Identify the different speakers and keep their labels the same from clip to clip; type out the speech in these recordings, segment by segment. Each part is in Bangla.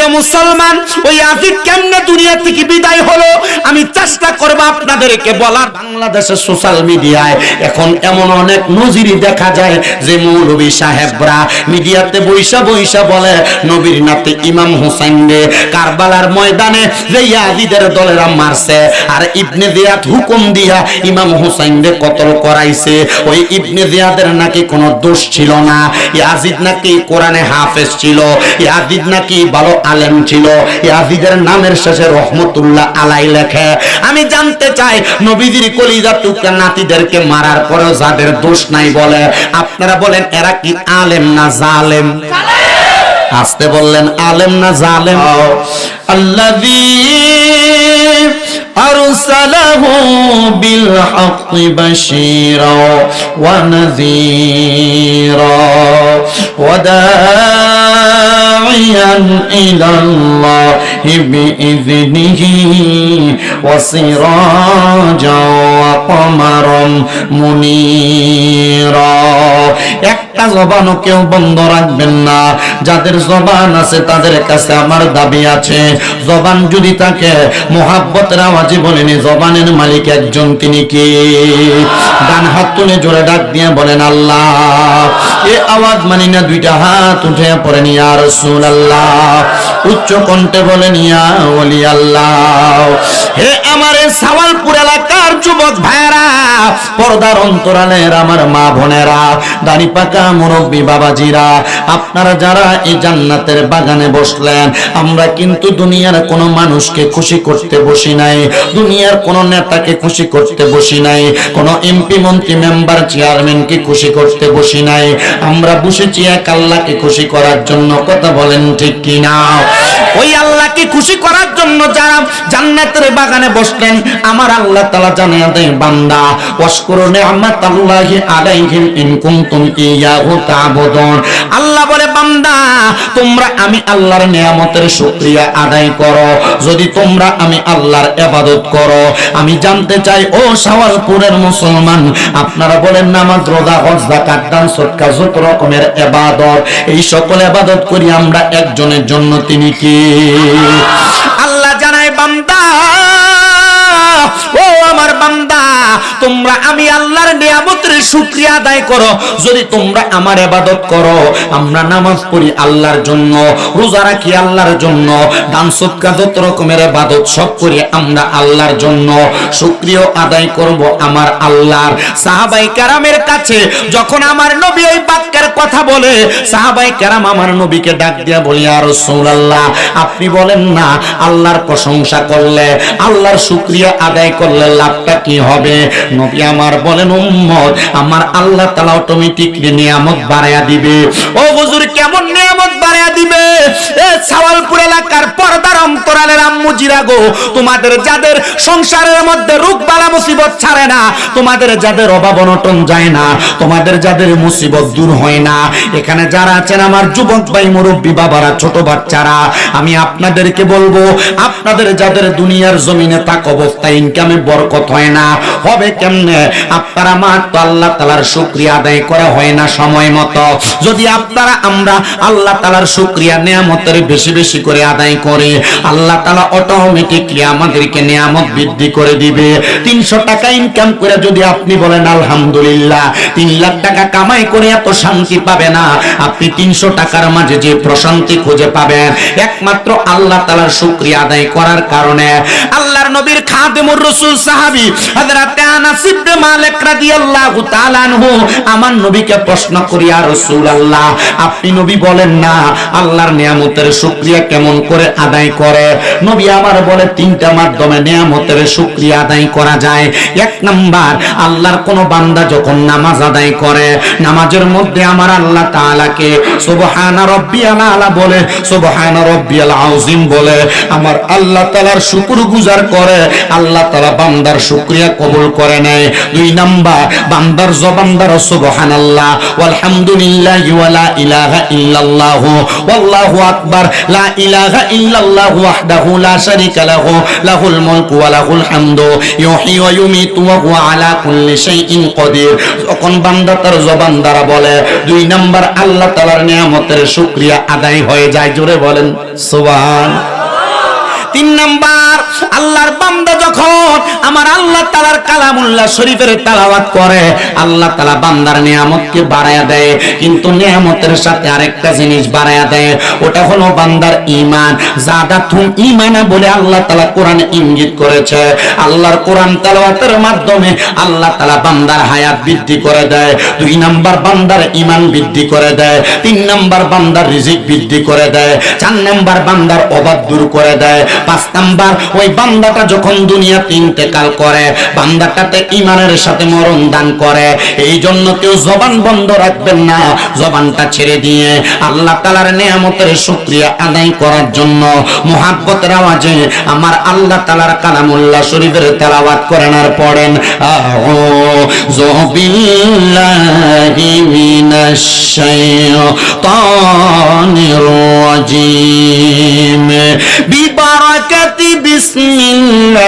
Speaker 1: প্রিয় মুসলমান, ওই ইয়াজিদ কেমনে দুনিয়া থেকে বিদায় হলো আমি চেষ্টা করব আপনাদেরকে বলার। বাংলাদেশের সোশ্যাল মিডিয়ায় এখন এমন অনেক নজির দেখা যায় যে মৌলভী সাহেবরা মিডিয়াতে বইসা বইসা বলে নবীর নাতি ইমাম হুসাইন রে কারবালার ময়দানে যে ইয়াজিদের দলেরা মারছে আর ইবনে জিয়াদ হুকুম দিয়া ইমাম হুসাইন রে কতল করাইছে। ওই ইবনে জিয়াদের নাকি কোনো দোষ ছিল না, ইয়াজিদ নাকি কোরআনে হাফেজ ছিল, ইয়াজিদ নাকি ভালো আলেম ছিল, ইয়াজিদের নামের শেষে রহমতুল্লাহ আলাই লেখে। আমি জানতে চাই নবীজির কলিজা টুকরা নাতিদেরকে মারার পরেও যাদের দোষ নাই বলে, আপনারা বলেন এরা কি আলেম না জালেম? আসতে বললেন আলেম না জালেম? আল্লাযী আরসালাহু বিল হাক্কি বাশীরা ওয়া নাযীরা ওয়া দাঈয়ান ইলাল্লাহি বিইযনিহি ওয়া সিরাজাও ওয়া কমারাম মুনীরা। একটা জবানও কেউ বন্ধ রাখবেন না। যাদের জবান আছে তাদের কাছে আমার দাবি আছে, জবান যদি থাকে মোহাব্বতের আওয়াজে বলেনি জবানের মালিক একজন, তিনি কে? ডান হাত তুলে জোরে ডাক দিয়ে বলেন আল্লাহ। এ আওয়াজ মানি না, দুইটা হাত উঠে পড়েন ইয়া রাসূলুল্লাহ, উচ্চ কণ্ঠে বলেন ইয়া ওলি আল্লাহ। হে আমার এই সাওয়ালপুর এলাকার যুবক ভাইরা, পর্দার অন্তরালের আমার মা বোনেরা, দাড়ি পাকা মুরব্বী বাবাজিরা, আপনারা যারা এই জান্নাতের বাগানে বসলেন, আমরা কিন্তু দুনিয়ার কোনো মানুষকে খুশি করতে বসি নাই, দুনিয়ার কোনো নেতাকে খুশি করতে বসি নাই, কোনো এমপি মন্ত্রী মেম্বার চেয়ারম্যানকে খুশি করতে বসি নাই। আমরা বসেছি এক আল্লাহকে খুশি করার জন্য। কথা বলেন ঠিক কিনা? ওই আল্লাহকে খুশি করার জন্য যারা জান্নাতের বাগানে বসলেন, আমার আল্লাহ তাআলা জানিয়ে দেয় বান্দা ওয়াশকুরু নি'মাতাল্লাহি আলাইহিম ইন কুনতুম ইয়াহু তা'বুদুন। আল্লাহ বলে বান্দা তোমরা আমি আল্লাহর নিয়ামতের শুকরিয়া আদায় করো যদি তোমরা আমি আল্লাহর ইবাদত করো। আমি জানতে চাই ও সাওয়ালপুরের মুসলমান, আপনারা বলেন নামাজ রোজা হজ যাকাত দান সদকা যত রকমের ইবাদত, এই সকল ইবাদত করি আমরা একজনের জন্য, তিনি কি? আল্লাহ জানায় বান্দা ও আমার বান্দা তোমরা আমি আল্লাহর নিয়ামতের শুকরিয়া আদায় করো যদি তোমরা আমার ইবাদত করো। আমরা নামাজ পড়ি আল্লাহর জন্য, রোজা রাখি আল্লাহর জন্য, দান সদকা যত রকমের ইবাদত সব করি আমরা আল্লাহর জন্য, শুকরিয়া আদায় করব আমার আল্লাহর। সাহাবায়ে কেরামের কাছে যখন আমার নবী এই বাক্যের কথা বলে, সাহাবায়ে কেরাম আমার নবীকে ডাক দিয়া বলে ইয়া রাসূলুল্লাহ আপনি বলেন না আল্লাহর প্রশংসা করলে, আল্লাহর শুকরিয়া আদায় করলে লাভটা কি হবে? নবী আমার বলেন উম্মত আমার আল্লাহ তাআলা অটোমেটিকলি নিয়ামত বাড়ায়া দিবে। ও হুজুর কেমন নিয়ামত বাড়ায়া দিবে? এ সাওয়ালপুর এলাকার পর্দার অন্তরালের আম্মুজিরা গো, তোমাদের যাদের সংসারের মধ্যে রোগ বালা মুসিবত ছাড়ে না, তোমাদের যাদের অভাব অনটন যায় না, তোমাদের যাদের মুসিবত দূর হয় না, এখানে যারা আছেন আমার যুবক ভাই মুরব্বী বাবারা ছোট বাচ্চারা, আমি আপনাদেরকে বলবো আপনাদের যাদের দুনিয়ার জমিনে তাক অবস্থায় ইনকামে বরকত হয় না, হবে কেমনে? আপনারা মাত্র আল্লাহ তাআলার শুকরিয়া আদায় করা হয় না সময় মতো। যদি আপনারা আমরা আল্লাহ তাআলার শুকরিয়া নিয়ামতের বেশি বেশি করে আদায় করি, আল্লাহ তাআলা অটোমেটিকলি আমাদেরকে নিয়ামত বৃদ্ধি করে দিবে। 300 টাকা ইনকাম করে যদি আপনি বলেন আলহামদুলিল্লাহ, 3 লাখ টাকা কামাই করে এত শান্তি পাবে না। আপনি 300 টাকার মাঝে যে প্রশান্তি খুঁজে পাবেন একমাত্র আল্লাহ তাআলার শুকরিয়া আদায় করার কারণে। আল্লাহর নবীর খাদেমুর রাসূল সাহাবী হযরত আনাস ইবনে মালিক রাদিয়াল্লাহু তাআলা আনহু আমার নবীকে প্রশ্ন করি ইয়া রাসূলুল্লাহ আপনি নবী বলেন না আল্লাহর নিয়ামতের শুকরিয়া কেমন করে আদায় করে? নবী আমার বলে 3টা মাধ্যমে নিয়ামতের শুকরিয়া আদায় করা যায়। 1 নাম্বার, আল্লাহর কোন বান্দা যখন নামাজ আদায় করে, নামাজের মধ্যে আমার আল্লাহ তাআলাকে সুবহান রাব্বিয়াল আলা বলে, সুবহান রাব্বিয়াল আযীম বলে আমার আল্লাহ তাআলার শুকর গুজার করে, পরে আল্লাহ তাআলা বান্দার শুকরিয়া কবুল করে নেয়। 2 নাম্বার বান্দার জবান দ্বারা সুবহানাল্লাহ ওয়ালহামদুলিল্লাহি ওয়া লা ইলাহা ইল্লাল্লাহ ওয়াল্লাহু আকবার লা ইলাহা ইল্লাল্লাহ ওয়াহদাহু লা শারীকা লাহু লাহুল মুলকু ওয়া লাহুল হামদু ইউহয়ী ওয়া ইউমীতু ওয়া হুয়া আলা কুল্লি শাইইন কাদির। যখন বান্দা তার জবান দ্বারা বলে 2 নাম্বার আল্লাহ তাআলার নিয়ামতের শুকরিয়া আদায় হয়ে যায়। জোরে বলেন সুবহান। 3 নাম্বার আল্লাহর বান্দা যখন আমার আল্লাহ তাআলার কালামুল্লাহ শরীফের তেলাওয়াত করে আল্লাহ তাআলা বান্দার নিয়ামতকে বাড়ায়া দেয়, কিন্তু নিয়ামতের সাথে আরেকটা জিনিস বাড়ায়া দেয়, ওটা হলো বান্দার ঈমান। যাদাতুম ঈমানা বলে আল্লাহ তাআলা কোরআনে ইঙ্গিত করেছে। আল্লাহর কোরআন তেলাওয়াতের মাধ্যমে আল্লাহ তাআলা বান্দার হায়াত বৃদ্ধি করে দেয়। 2 নাম্বার বান্দার ঈমান বৃদ্ধি করে দেয়। 3 নাম্বার বান্দার রিজিক বৃদ্ধি করে দেয়। 4 নাম্বার বান্দার অভাব দূর করে দেয়। 5 নাম্বার ওই বান্দাটা যখন দুনিয়াতে ইন্তেকাল করে বান্দাটাতে ঈমানের সাথে মরণ দান করে। এই জন্য কেউ জবান বন্ধ রাখবেন না, জবানটা ছেড়ে দিয়ে আল্লাহ তাআলার নিয়ামতের শুকরিয়া আদায় করার জন্য মুহাব্বতের আওয়াজে আমার আল্লাহ তাআলার কালামুল্লাহ শরীফের তেলাওয়াত করেন আর পড়েন আউযু বিল্লাহি মিনাশ শাইতানির রাজীম বিবারাকাতি বিসমিল্লাহির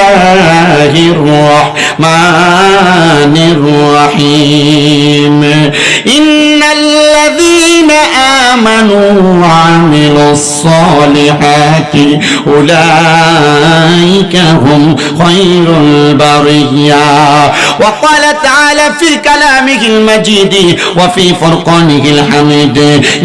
Speaker 1: রাহমানির রাহিম ইন্নাল্লাযীনা আমানু ওয়া আমিলুস সালিহাতি উলাইকা হুম খায়রুল বারিয়া ওয়া ক্বালা তাআলা ফি কালামিহিল মাজিদ ওয়া ফি ফুরকানিহিল হামিদ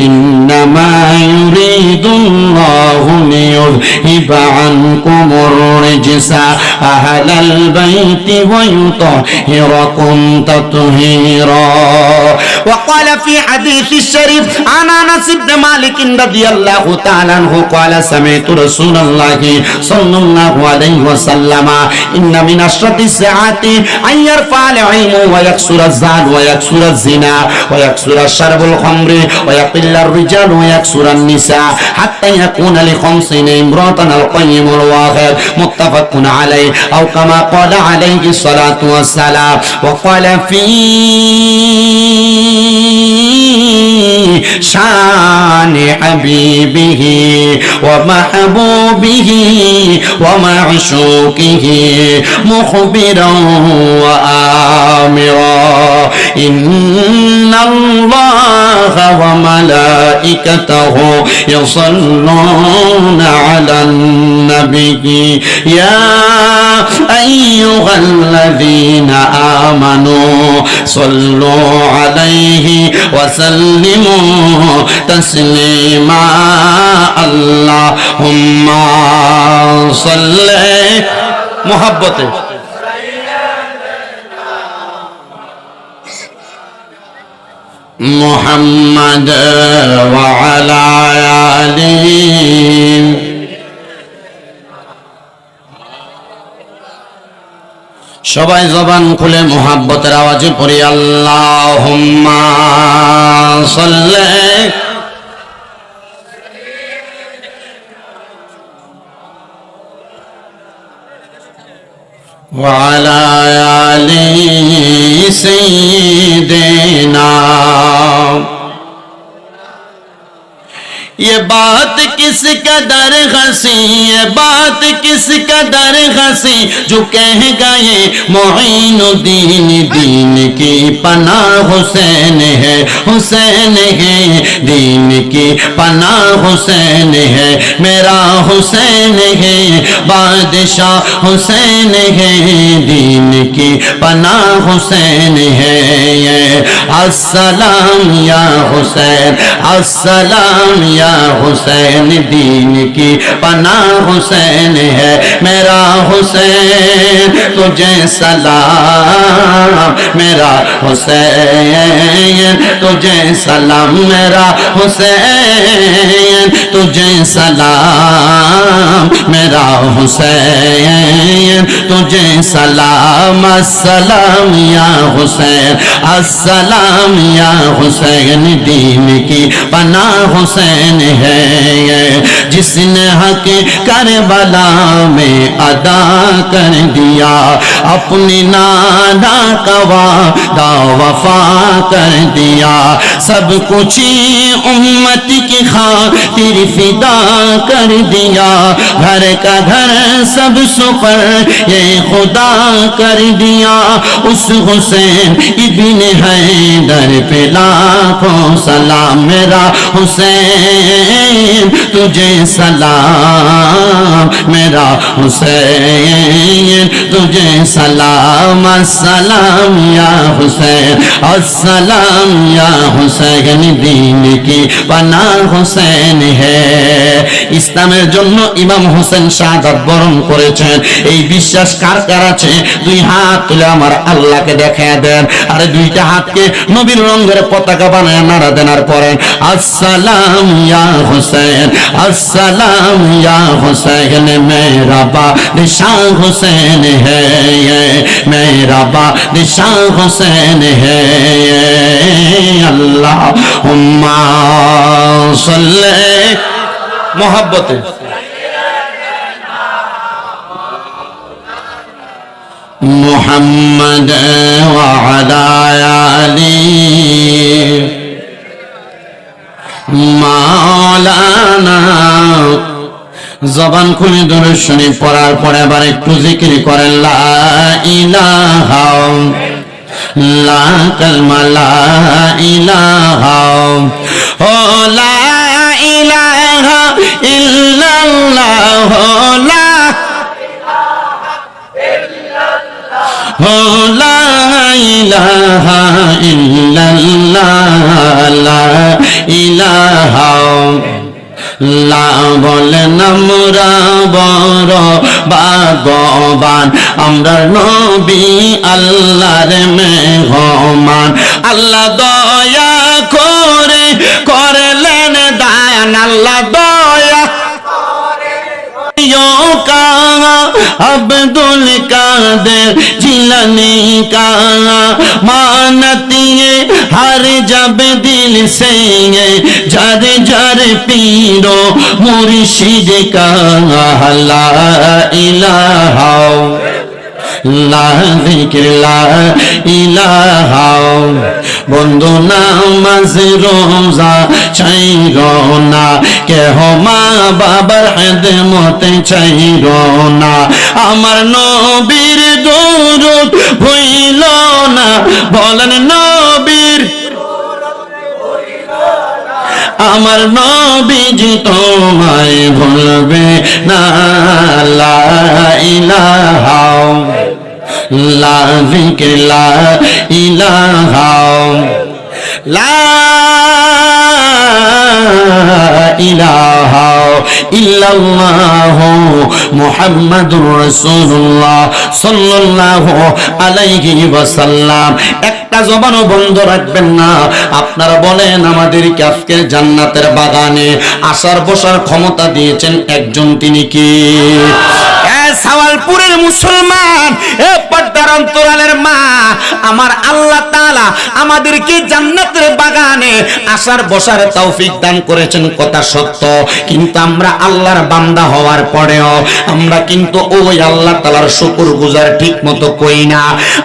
Speaker 1: ইন্নামা ইউরিদুল্লাহু লিইয়ুযহিবা আনকুমুর রিজসা আহলাল বাইতি ওয়া ইউতাহহিরাকুম তাতহীরা ওয়া ক্বালা ফি হাদিসিশ শরীফ আন আনাস ইবনে মালিক রাদিয়াল্লাহু তাআলা আনহু ক্বালা সামি'তু রাসূলুল্লাহি সাল্লাল্লাহু আলাইহি ওয়াসাল্লাম ইন্না মিন আশরাতিস সাআতি আন ইয়ারফা'আল ইলমু ওয়া ইয়াকসুরাজ যাদ ওয়া ইয়াকসুরাজ জিনা ওয়া ইয়াকসুরাশ শারবুল খামরি ওয়া ইয়াকিল্লার রিজাল ওয়া ইয়াকসুরান নিসা হাত্তা ইয়াকুনা লি 50 ইমরাতান আল কাইয়িমুল ওয়াহিদ মুত্তাফাকুন আলাইহি আও কামা ক্বালা আলাইহি সালাতু ওয়াস সালাম ওয়া ক্বালা ফি শানি হাবিবিহি ওয়া মাহবুবিহি ওয়া মা'শুকিহি মুখবিরান ওয়া আমিরা ইন্নাল্লাহা ওয়া মালাইকাতাহু ইউসাল্লুনা আলান নাবিয়্যি ইয়া আইয়ুহাল্লাযীনা আমানু সাল্লু আলাইহি ওয়া সাল্লিমু তাসলিমা আল্লাহুম্মা সাল্লি মুহাব্বতে মুহাম্মাদ ওয়া আলা আলিহি সবাই জবান খুলে মুহাব্বতের আওয়াজে পড়ি আল্লাহুম্মা সাল্লি ওয়া আলা আলি সাইয়্যিদিনা ये बात किस कदर हंसी, ये बात किस कदर हंसी जो कह गए मोइनुद्दीन दीन की पनाह हुसैन है, हुसैन है दीन की पनाह हुसैन है, मेरा हुसैन है बादशाह हुसैन है दीन की पनाह हुसैन है। अस्सलाम या हुसैन, अस्सलाम या हुसैन दीन की पनाह हुसैन है, मेरा हुसैन तुझे सलाम, मेरा हुसैन तुझे सलाम, मेरा हुसैन तुझे सलाम, मेरा हुसैन तुझे सलाम। अस्सलाम या हुसैन, अस्सलाम या हुसैन दीन की पनाह हुसैन है।
Speaker 2: जिसने हक करबला में अदा कर दिया, अपनी नाना का वादा वफा कर दिया, सब कुछ उम्मत की खातिर फिदा कर दिया, घर का घर सब सुपर ये खुदा कर दिया। उस हुसैन इब्ने हैदर पे लाखों सलाम, मेरा हुसैन तुझे सलाम, मेरा हुसैन तुझे सलाम, अस्सलाम या हुसैन, अस्सलाम या हुसैन, दीन की पना हुसैन है। ইসলামের জন্য ইমাম হোসেন শাহাদাত বরণ করেছেন, এই বিশ্বাস কার কার আছে? দুই হাত তুলে আমার আল্লাহকে দেখায় দেন, আর দুইটা হাতকে নবীর রঙের পতাকা বানায় নাড়া দেন, আর পড়েন আসসালাম ইয়া হুসैन, अस्सलाम या हुसैन, मेरा बादशाह हुसैन है, मेरा बादशाह हुसैन है। अल्लाहुम्मा सल्ली मोहब्बते मुहम्मद व अला आली মাওলানা। জবান খুলে দরুদ শরীফ পড়ার পরে আবার একটু জিকির করেন লা ইলাহা লা কালমা লা ইলাহা ও লা ইলাহা ইল্লাল্লাহ লা লা ইলাহা ইল্লাল্লাহ লা ইলাহা লা বলেন আমরা বড় ভাগ্যবান, আমরা নবী আল্লাহর মেহমান, আল্লাহ দয়া করে করলেন দান, আল্লাহ দয়া का अब्दुल कादिर जिलानी का मानती है हर जब दिल से जर जर पीरो मुर्शिद का ला इलाहा ला जिक्र ला इलाहा। বন্ধু নামাজ রোজা চাইরো না, কেহ মা বাবার খেদমতে চাইরো না, আমার নবীর দরুদ ভুইল না, বলেন নবীর, আমার নবীজি তোমায় ভুলবে না, লা ইলাহা লা যিকর লা ইলাহা লা ইলাহা ইল্লাল্লাহ মুহাম্মাদুর রাসূলুল্লাহ সাল্লাল্লাহু আলাইহি ওয়াসাল্লাম। একটা জবানও বন্ধ রাখবেন না। আপনারা বলেন আমাদেরকে আজকে জান্নাতের বাগানে আসার বসার ক্ষমতা দিয়েছেন একজন, তিনি কি? সাওয়ালপুরের মুসলমান, এ পর্দার অন্তরালের মা, আমার আল্লাহ তাআলা আমাদেরকে জান্নাতের বাগানে আসার বসার তৌফিক দান করেছেন, কথা সত্য। কিন্তু আমরা আল্লাহর বান্দা হওয়ার পরেও আমরা কিন্তু ওই আল্লাহ তাআলার শুকরগুজার ঠিক মতো করি না।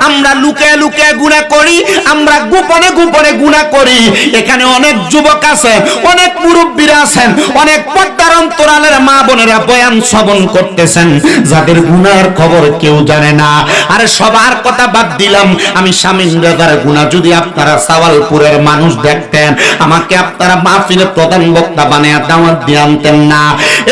Speaker 2: আমরা লুকায় লুকায় গুনাহ করি, আমরা গোপনে গোপনে গুনাহ করি। এখানে অনেক যুবক আছেন, অনেক মুরব্বীরা আছেন, অনেক পর্দার অন্তরালের মা বোনেরা বয়ান শ্রবণ করতেছেন, যাদের গুনার খবর কেউ জানে না। আরে সবার কথা বাদ দিলাম, আমি শামীম রাজার গুনাহ যদি আপনারা সাওয়ালপুরের মানুষ দেখতেন, আমাকে আপনারা মাহফিলে প্রধান বক্তা বানিয়ে দাওয়াত দিয়ে আনতেন না।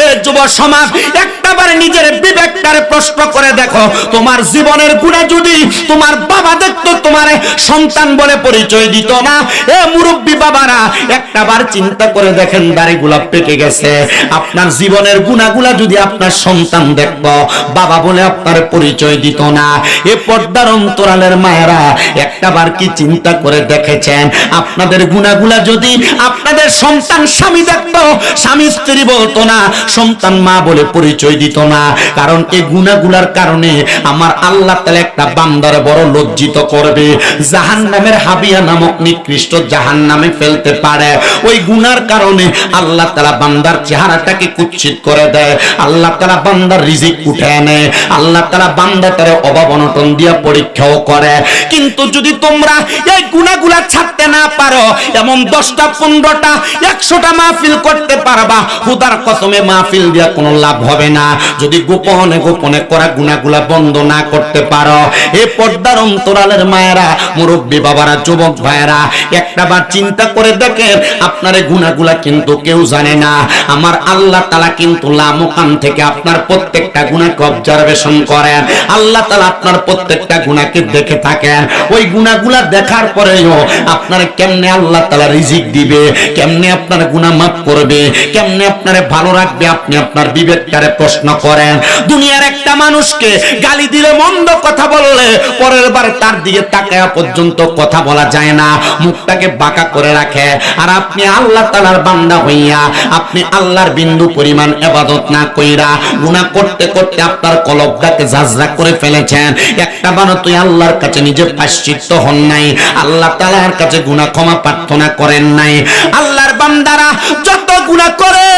Speaker 2: এ যুব সমাজ, একটাবার নিজের বিবেকটারে প্রশ্ন করে দেখো, তোমার জীবনের গুনাহ যদি তোমার বাবা দেখতো, তোমার সন্তান বলে পরিচয় দিত না। এ মুরব্বী বাবারা, একটাবার চিন্তা করে দেখেন, দাড়িগুলা পেকে গেছে। আপনার জীবনের গুনাহগুলা যদি আপনার সন্তান দেখতো, বাবা বলে আপনার পরিচয় দিত না। এ পর্দার অন্তরালের মায়েরা একটাবার কি চিন্তা করে দেখেছেন আপনাদের গুনাহগুলা যদি আপনাদের সন্তান স্বামী দেখতো, স্বামী স্ত্রী বলতো না, সন্তান মা বলে পরিচয় দিত না। কারণ এই গুনাহগুলার কারণে আমার আল্লাহ তাআলা একটা বান্দার বড় লজ্জিত করবে, জাহান্নামের হাবিয়া নামক নিকৃষ্ট জাহান্নামে ফেলতে পারে। ওই গুনার কারণে আল্লাহ তাআলা বান্দার চেহারাটাকে কুৎসিত করে দেয়, আল্লাহ তাআলা বান্দার রিজিক উঠায় নেয়, আল্লাহ তাআলা বান্দাটারে অভাব অনটন দিয়া পরীক্ষাও করে। কিন্তু যদি তোমরা এই গুনাহগুলা ছাড়তে না পারো, এমন 10টা 15টা 100টা মাহফিল করতে পারবা, খোদার কসমে মাহফিল দিয়া কোনো লাভ হবে না যদি গোপনে গোপনে করা গুনাহগুলা বন্ধ না করতে পারো। এই পর্দার অন্তরালের মায়েরা, মুরব্বী বাবারা, যুবক ভাইয়েরা, একটাবার চিন্তা করে দেখেন আপনার এই গুনাহগুলা কিন্তু কেউ জানে না। আমার আল্লাহ তাআলা কিন্তু লামকান থেকে আপনার প্রত্যেকটা গুনাহকে অবজারভেশন করেন। আল্লাহ তাআলা আপনার প্রত্যেকটা গুনাহকে দেখে থাকেন। ওই গুনাহগুলা দেখার পরেও আপনার কেমনে আল্লাহ তাআলা রিজিক দিবে, কেমনে আপনার গুনাহ মাফ করবে, কেমনে আপনারে ভালো রাখবে, আপনি আপনার বিবেকটারে প্রশ্ন করেন। দুনিয়ার একটা মানুষকে গালি দিলে, মন্দ কথা বললে, পরের বার তার দিকে তাকায়া পর্যন্ত কথা বলা যায় না, মুখটাকে বাঁকা করে রাখে। আর আপনি আল্লাহ তাআলার বান্দা হইয়া আপনি আল্লাহর বিন্দু পরিমাণ ইবাদত না কইরা গুনাহ করতে করতে আপনার কলবটাকে ঝাঁঝরা করে ফেলেছেন। একটা বারও তুই আল্লাহর কাছে নিজে প্রায়শ্চিত্ত হন নাই, আল্লাহ তাআলার কাছে গুনাহ ক্ষমা প্রার্থনা করেন নাই। আল্লাহর বান্দারা যত গুনাহ করে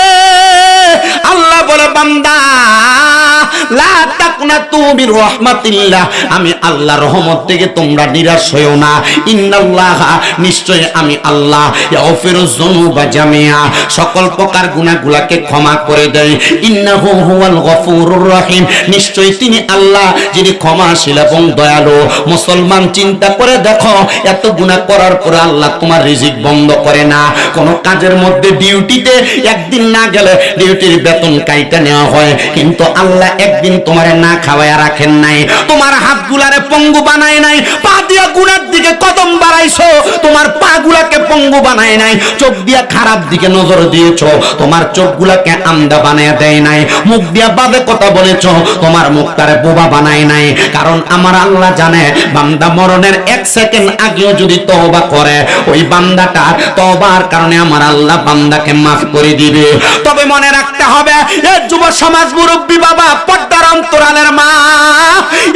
Speaker 2: আল্লাহ বলে, বান্দা লা তাকনাতু মির রাহমাতিল্লাহ, আমি আল্লাহর রহমত থেকে তোমরা নিরাশ হইও না। ইন্নাল্লাহা, নিশ্চয় আমি আল্লাহ, ইয়াগফিরুয যুনুবা জামিআ, সকল প্রকার গুনাহগুলোকে ক্ষমা করে দেয়। ইন্নাহু হুয়াল গফুরুর রহিম, নিশ্চয় তিনি আল্লাহ যিনি ক্ষমাশীল এবং দয়ালু। মুসলমান চিন্তা করে দেখো, এত গুনাহ করার পরে আল্লাহ তোমার রিজিক বন্ধ করে না। কোন কাজের মধ্যে ডিউটিতে একদিন না গেলে ডিউটির বেতন কাইটা নেওয়া হয়, কিন্তু আল্লাহ একদিন তোমারে না খাওয়ায়া রাখেন নাই, তোমার হাতগুলারে পঙ্গু বানায় নাই, পা দিয়া গুনার দিকে কদম বাড়াইছো, তোমার পা গুলাকে পঙ্গু বানায় নাই, চোখ দিয়া খারাপ দিকে নজর দিয়েছো, তোমার চোখগুলাকে আন্দা বানায় দেয় নাই, মুখ দিয়া বাদে কথা বলেছো, তোমার মুখটারে বোবা বানায় নাই। কারণ আমার আল্লাহ জানে বান্দা মরণের 1 সেকেন্ড আগেও যদি তওবা করে, ওই বান্দাটা তওবার কারণে আমার আল্লাহ বান্দাকে মাফ করে দিবে। তবে মনে রাখতে হবে, এই যুব সমাজ, মুরব্বী বাবা, পর্দার অন্তরালের মা,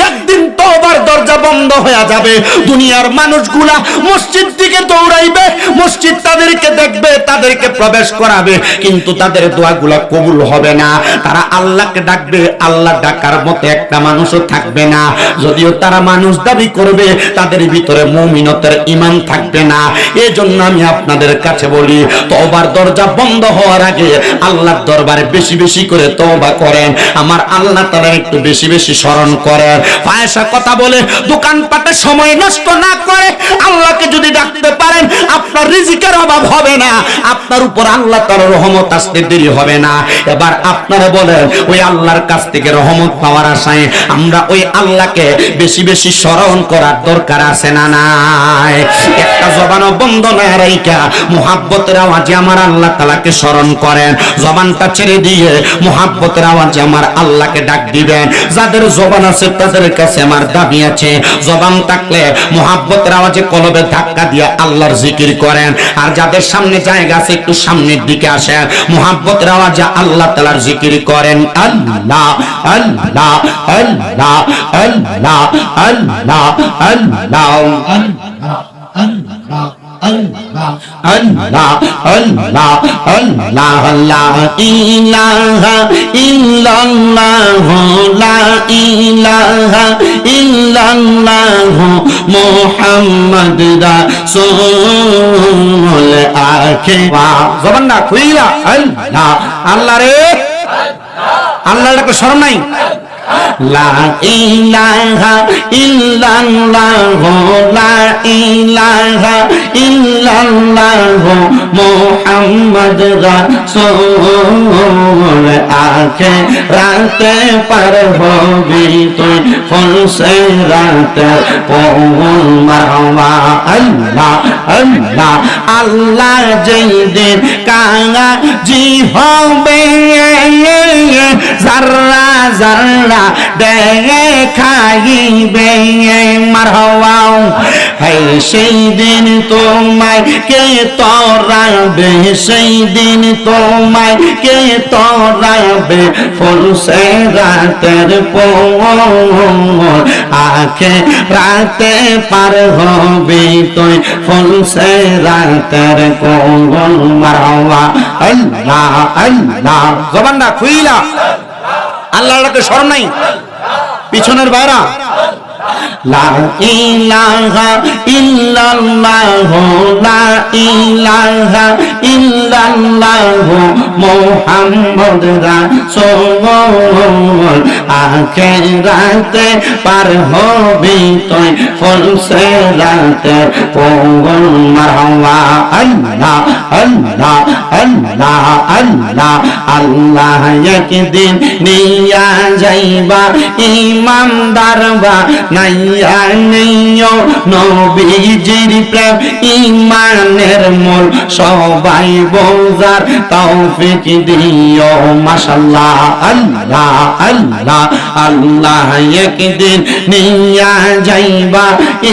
Speaker 2: একদিন তওবার দরজা বন্ধ হয়ে যাবে। দুনিয়ার মানুষগুলা মসজিদ দিকে দৌড়াইবে, মসজিদ তাদেরকে দেখবে, তাদেরকে প্রবেশ করাবে, কিন্তু তাদের দোয়াগুলা কবুল হবে না। তারা আল্লাহকে ডাকবে, আল্লাহ ডাকার মতো একটা মানুষও থাকবে না। যদিও তারা মানুষ দাবি করবে, তাদের ভিতরে মুমিনতের ঈমান থাকবে না। এজন্য আমি আপনাদের কাছে বলি, তওবার দরজা বন্ধ হওয়ার আগে আল্লাহর দরবারে বেশি বেশি করে তওবা করেন, আমার আল্লাহ তাআলা একটু বেশি বেশি স্মরণ করেন। ফায়সা কথা বলে দোকানপাটে সময় নষ্ট না করে আল্লাহকে যদি ডাকতে পারেন, আপনার রিজিকের অভাব হবে না, আপনার উপর আল্লাহ তাআলার রহমত আসতে দেরি হবে না। এবার আপনারা বলেন, ওই আল্লাহর কাছ থেকে রহমত পাওয়ার আশায় আমরা ওই আল্লাহকে বেশি বেশি স্মরণ করার দরকার আছে না নাই? একটা জবানও বন্ধ না রাইখা মুহাব্বতের আওয়াজে আমার আল্লাহ তাআলাকে স্মরণ করেন। জবানটা ছেড়ে দিয়ে মুহাব্বতের আওয়াজে আমার আল্লাহকে ডাক দিবেন। যাদের জবান আছে তাদের কাছে আমার দাবি আছে, জবান থাকলে মুহাব্বতের আওয়াজে কলবে ধাক্কা দিয়ে আল্লাহর জিকির করেন। আর যাদের সামনে জায়গা আছে একটু সামনের দিকে আসেন, মুহাব্বতের আওয়াজে আল্লাহ তাআলার জিকির করেন। আল্লাহ আল্লাহ আল্লাহ আল্লাহ আল্লাহ আল্লাহ আল্লাহ Allah Allah Allah Allah la ilaha illallah la ilaha illallah Muhammad Rasul akhira জবান না খুইলা আল্লাহ আল্লাহ রে আল্লাহর একটা শরম নাই। লা ইলাহা ইল্লাল্লাহ লা ইলাহা ইল্লাল্লাহ মুহাম্মদ রাসূল আখিরাতে পার হবি তুই ফুলসে রাতে পৌল মারওয়া আল্লাহ আল্লাহ আল্লাহ যেদিন কাঙাজি হবে জাররা যারা দেখাইবে মারহাবা হাই সেই দিন তোমায় কে তরাবে সেই দিন তোমায় কে তরাবে ফুলসে রাতের পর আখে রাতে পার হবে তুই ফুলসে রাতের কোন মারহাবা আল্লাহ আল্লাহ জবানটা খুইলা আল্লাহকে শরম নাই পিছনের বাইরা লা ইলাহা ইল্লাল্লাহ লা ইলাহা ইল্লাল্লাহ মুহাম্মদ রাসূল আখিরাতে পার হবি তুই ফুলসে রাতে পৌন মারহাবা আল্লাহ আল্লাহ আল্লাহ আল্লাহ আল্লাহ একদিন নিয়া যাইবা ইমানদার বা নাইয়া নিও নবীজির প্রেম ঈমানের মূল সবাই বোঝার তৌফিক দিও মাশাআল্লাহ আল্লাহ আল্লাহ আল্লাহ একদিন নিয়া যাইবা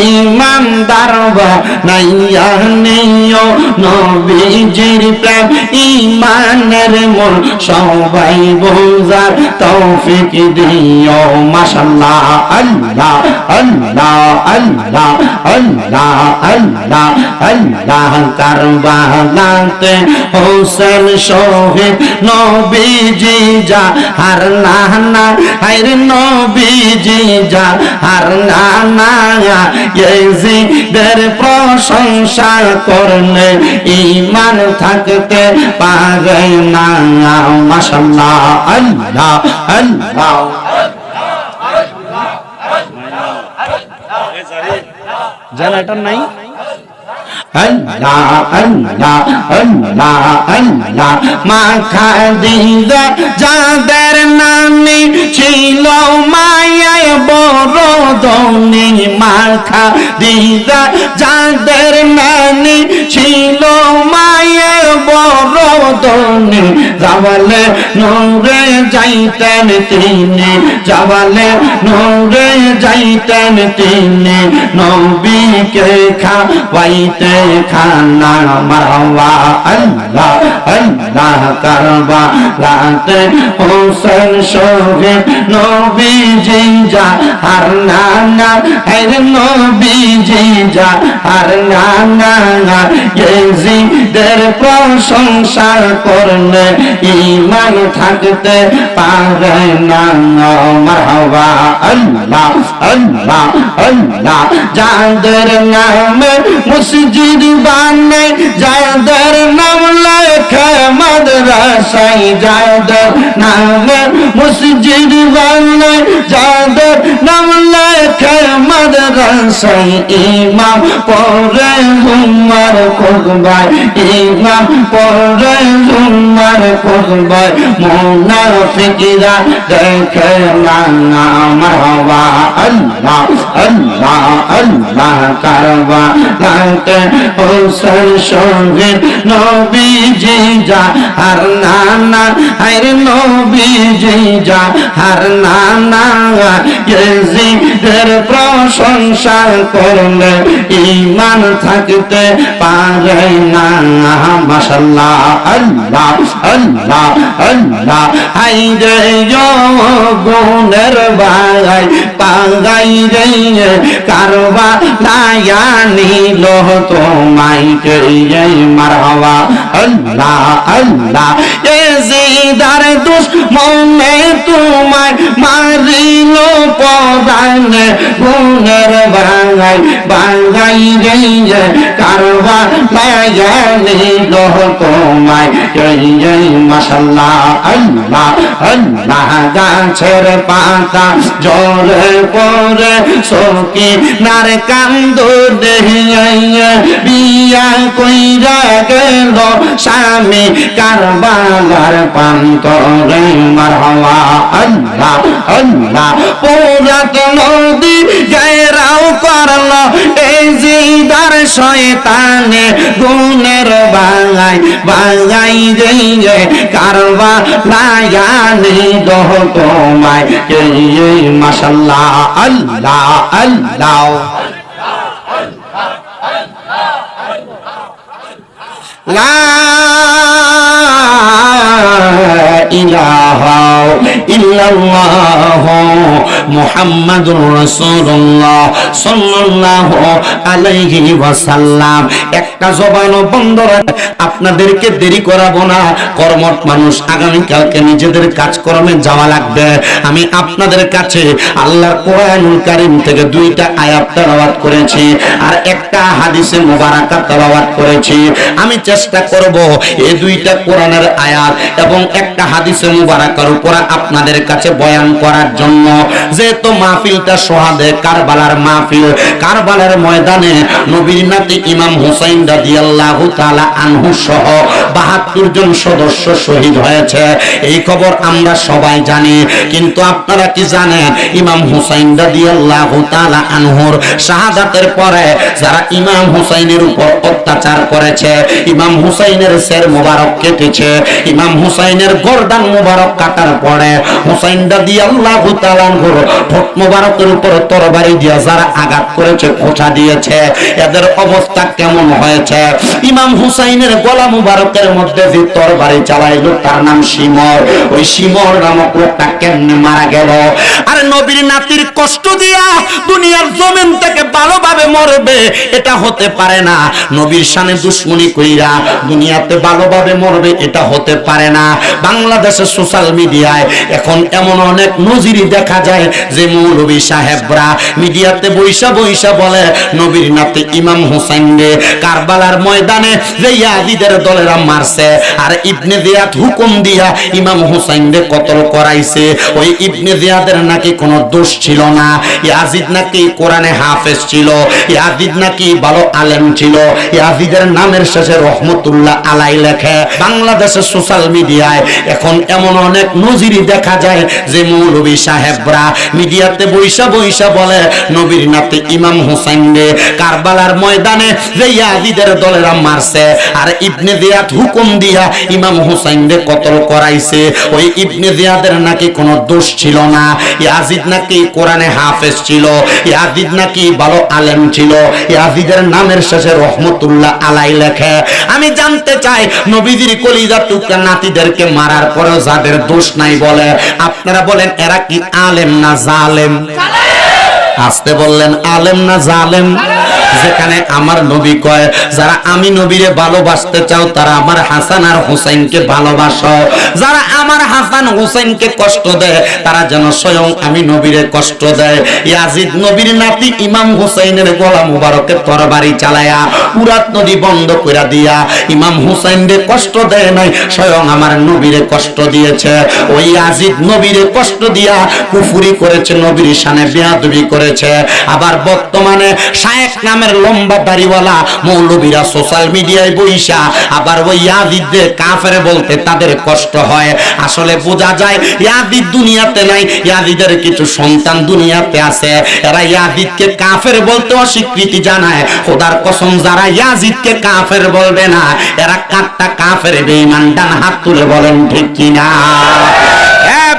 Speaker 2: ইমানদার বা নাইয়া নিও নবীজির প্রেম ঈমানের মূল সবাই বোঝার তৌফিক দিও মাশাআল্লাহ আল্লাহ আল্লাহ আল্লাহ আল্লাহ আল্লাহ আল্লাহ কারবালাতে হোসেন শহীদ নবীজি যা হার নানা হায়রে নবীজি যা হার নানা ইয়াজিদের প্রশংসা করলে ঈমান থাকতে পারে না মাশাআল্লাহ আল্লাহ আল্লাহ জেনারেটর নাই আল্লাহ আল্লাহ আল্লাহ আল্লাহ মা খাদিজা যাদের নামে ছিল মায়ায় বড় ধনী মা খাদিজা যাদের নামে ছিল মায়ায় বড় ধনী জাওয়ালে নূরে যাইতেন তিনি জাওয়ালে নূরে যাইতেন তিনি নবীকে খাওয়াইতে খানা মারহাবা আল্লাহ আল্লাহ কারবালাতে হোসেন শহীদ নবীজি যা হার নানা হায়রে নবীজি যা হার নানা ইয়াজিদের প্রশংসা করলে ঈমান থাকতে পারে না মারহাবা আল্লাহ আল্লাহ আল্লাহ যাদের নামে মসজিদ বানাই যাদের নাম লেখে মাদ্রাসায় যাদের নামে মসজিদ বানাই যাদের নাম লেখে মাদ্রাসায় ইমাম পড়ে উমর খুতবায় ইমাম পড়ে উমর খুতবায় মুনাফিকরা দেখে না মারহাবা আল্লাহ আল্লাহ আল্লাহ কারবালাতে হোসেন শহীদ নবীজি যা হার নানা হায়রে নবীজি যা হার নানা ইয়াজিদের প্রশংসা করলে ঈমান থাকতে পারে না মাশাআল্লাহ আল্লাহ আল্লাহ আল্লাহ হায়রে গুণের বাগাই পাগাই রে কারবালায় নিল তোমায় কে মারহাবা আল্লাহ আল্লাহ ইয়াজিদের দুশমনে তোমায় মারিল পরানে গুণের বাগাই বাগাই রে কারবালায় নিল তোমায় কে মাশাআল্লাহ আল্লাহ আল্লাহ গাছের পাতা জলে পরে সকি নার কান্দ বিয়া কইরা গেল স্বামী কারবালার প্রান্তরে মারহাবা আল্লাহ আল্লাহ পোরাত নদী ঘেরাও করল এই জিদার শয়তানে গুণের বাঙাই বাঙাই রে কারবা লায়ানি দহ তোমায় মাশাআল্লাহ আল্লাহ আল্লাহ লা ইলাহা ইল্লাল্লাহ মুহাম্মাদুর রাসূলুল্লাহ সাল্লাল্লাহু আলাইহি ওয়াসাল্লাম। একটা জবানও বন্ধ রাখে আপনাদেরকে দেরি করাবো না। কর্মঠ মানুষ, আগামী কালকে নিজেদের কাজকর্মে যাওয়া লাগবে। আমি আপনাদের কাছে আল্লাহর কোরআনুল কারীম থেকে দুইটা আয়াত তেলাওয়াত করেছি আর একটা হাদিসে মুবারাকা তেলাওয়াত করেছি। আমি চেষ্টা করব এই দুইটা কোরআনের আয়াত এবং একটা হাদিসে মুবারাকার উপর আপনাদের কাছে বয়ান করার জন্য। যেহেতু মাহফিলটা শহাদে কারবালার মাহফিল, কারবালার ময়দানে নবীর নাতি ইমাম হুসাইন রাদিয়াল্লাহু তাআলা আনহু সহ ৭২ জন সদস্য শহীদ হয়েছে, এই খবর আমরা সবাই জানি। কিন্তু আপনারা কি জানেন ইমাম হুসাইন রাদিয়াল্লাহু তাআলা আনহুর শাহাদাতের পরে যারা ইমাম হুসাইনের উপর অত্যাচার করেছে, ইমাম হুসাইনের শির মোবারক কেটেছে, ইমাম হুসাইনের গর্দান মোবারক কাটার পরে হুসাইন রাদিয়াল্লাহু তাআলা আনহুর ঠোঁট মোবারকের উপর তরবারি দিয়ে যারা আঘাত করেছে, খোঁচা দিয়েছে, এদের অবস্থা কেমন হয়েছে? ইমাম হুসাইনের গলা মোবারকের মধ্যে যে তরবারি চালাইলো তার নাম শিমর। ওই শিমর নামক লোকটা কেমনে মারা গেল? আর নবীর নাতির কষ্ট দিয়া দুনিয়ার জমিন থেকে ভালোভাবে মরবে এটা হতে পারে না। নবীর শানে দুশমনি কইরা দুনিয়াতে ভালোভাবে মরবে এটা হতে পারে না। বাংলাদেশের সোশ্যাল মিডিয়ায় এখন এমন অনেক নজির দেখা যায় যে মৌলভী সাহেবরা মিডিয়াতে বইসা বইসা বলে নবীর নাতি ইমাম হুসাইন রে কারবালার ময়দানে যে ইয়াজিদের দলেরা মারছে আর ইবনে জিয়াদ হুকুম দিয়া ইমাম হুসাইন রে কতল করাইছে। ওই ইবনে জিয়াদের নাকি কোনো দোষ ছিল না, ইয়াজিদ নাকি কোরআনে হাফেজ ছিল, ইয়াজিদ নাকি ভালো আলেম ছিল, ইয়াজিদের নামের শেষে রহমতুল্লাহ আলাই লেখে। বাংলাদেশের সোশ্যাল মিডিয়ায় এখন এমন অনেক নজিরি দেখা যায় যে মৌলভী সাহেবরা মিডিয়াতে বইসা বইসা বলে নবীর নাতি ইমাম হুসাইন রে কারবালার ময়দানে যে ইয়াজিদের দলেরা মারছে আর ইবনে জিয়াদ হুকুম দিয়া ইমাম হুসাইন রে কতল করাইছে। ওই ইবনে জিয়াদের নাকি কোনো দোষ ছিল না, ইয়াজিদ নাকি কোরআনে হাফেজ ছিল, ইয়াজিদ নাকি ভালো আলেম ছিল, ইয়াজিদের নামের শেষে রহমতুল্লাহ আলাই লেখে। আমি জানতে চাই নবীজির কলিজার টুকরা নাতিদেরকে মারার পরেও যাদের দোষ নাই বলে, আপনারা বলেন এরা কি আলেম না জালেম? আসতে বললেন আলেম না জালেম? যেখানে আমার নবী কয় যারা আমি নবীরে ভালোবাসতে চাও তারা আমার হাসান আর হুসাইনকে ভালোবাসো, যারা আমার হাসান হুসাইনকে কষ্ট দেয় তারা যেন স্বয়ং আমি নবীরে কষ্ট দেয়। ইয়াজিদ নবীর নাতি ইমাম হুসাইনের গলা মুবারকে তরবারি চালায়া উরাত নদী বন্ধ করে দিয়া ইমাম হুসাইনরে কষ্ট দেয় নাই, স্বয়ং আমার নবীরে কষ্ট দিয়েছে। ওই ইয়াজিদ নবীরে কষ্ট দিয়া কুফরি করেছে, নবীর শানে বেয়াদবি করেছে। আবার বর্তমানে শায়েখ নামের লম্বা দাড়িওয়ালা মৌলবীরা সোশ্যাল মিডিয়ায় বইসা আবার ওই ইয়াজিদদের কাফের বলতে তাদের কষ্ট হয়। আসলে বোঝা যায় ইয়াজিদ দুনিয়াতে নাই, ইয়াজিদের কিছু সন্তান দুনিয়াতে আছে। এরা ইয়াজিদকে কাফের বলতে অস্বীকৃতি জানায়। খোদার কসম যারা ইয়াজিদকে কাফের বলবে না এরা কাটটা কাফের বেঈমান। ডান হাত তুলে বলেন ঠিক কিনা?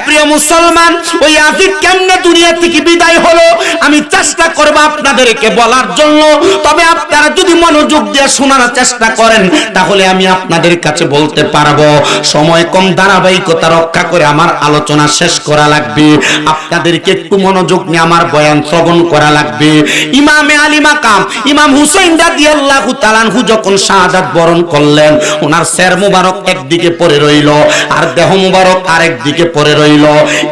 Speaker 2: প্রিয় মুসলমান, ওই ইয়াজিদ কেমনে দুনিয়া থেকে বিদায় হলো আমি চেষ্টা করব আপনাদেরকে বলার জন্য। তবে আপনারা যদি মনোযোগ দিয়ে শোনার চেষ্টা করেন তাহলে আমি আপনাদের কাছে বলতে পারবো। সময় কম, ধারাবাহিকতা রক্ষা করে আমার আলোচনা শেষ করা লাগবে। আপনাদেরকে একটু মনোযোগ নিয়ে আমার বয়ান শ্রবণ করা লাগবে। ইমামে আলী মাকাম ইমাম হুসাইন রাদিয়াল্লাহু তাআলা আনহু যখন শাহাদাত বরণ করলেন, ওনার শির মুবারক একদিকে পড়ে রইল আর দেহ মুবারক আরেক দিকে পড়ে রইল।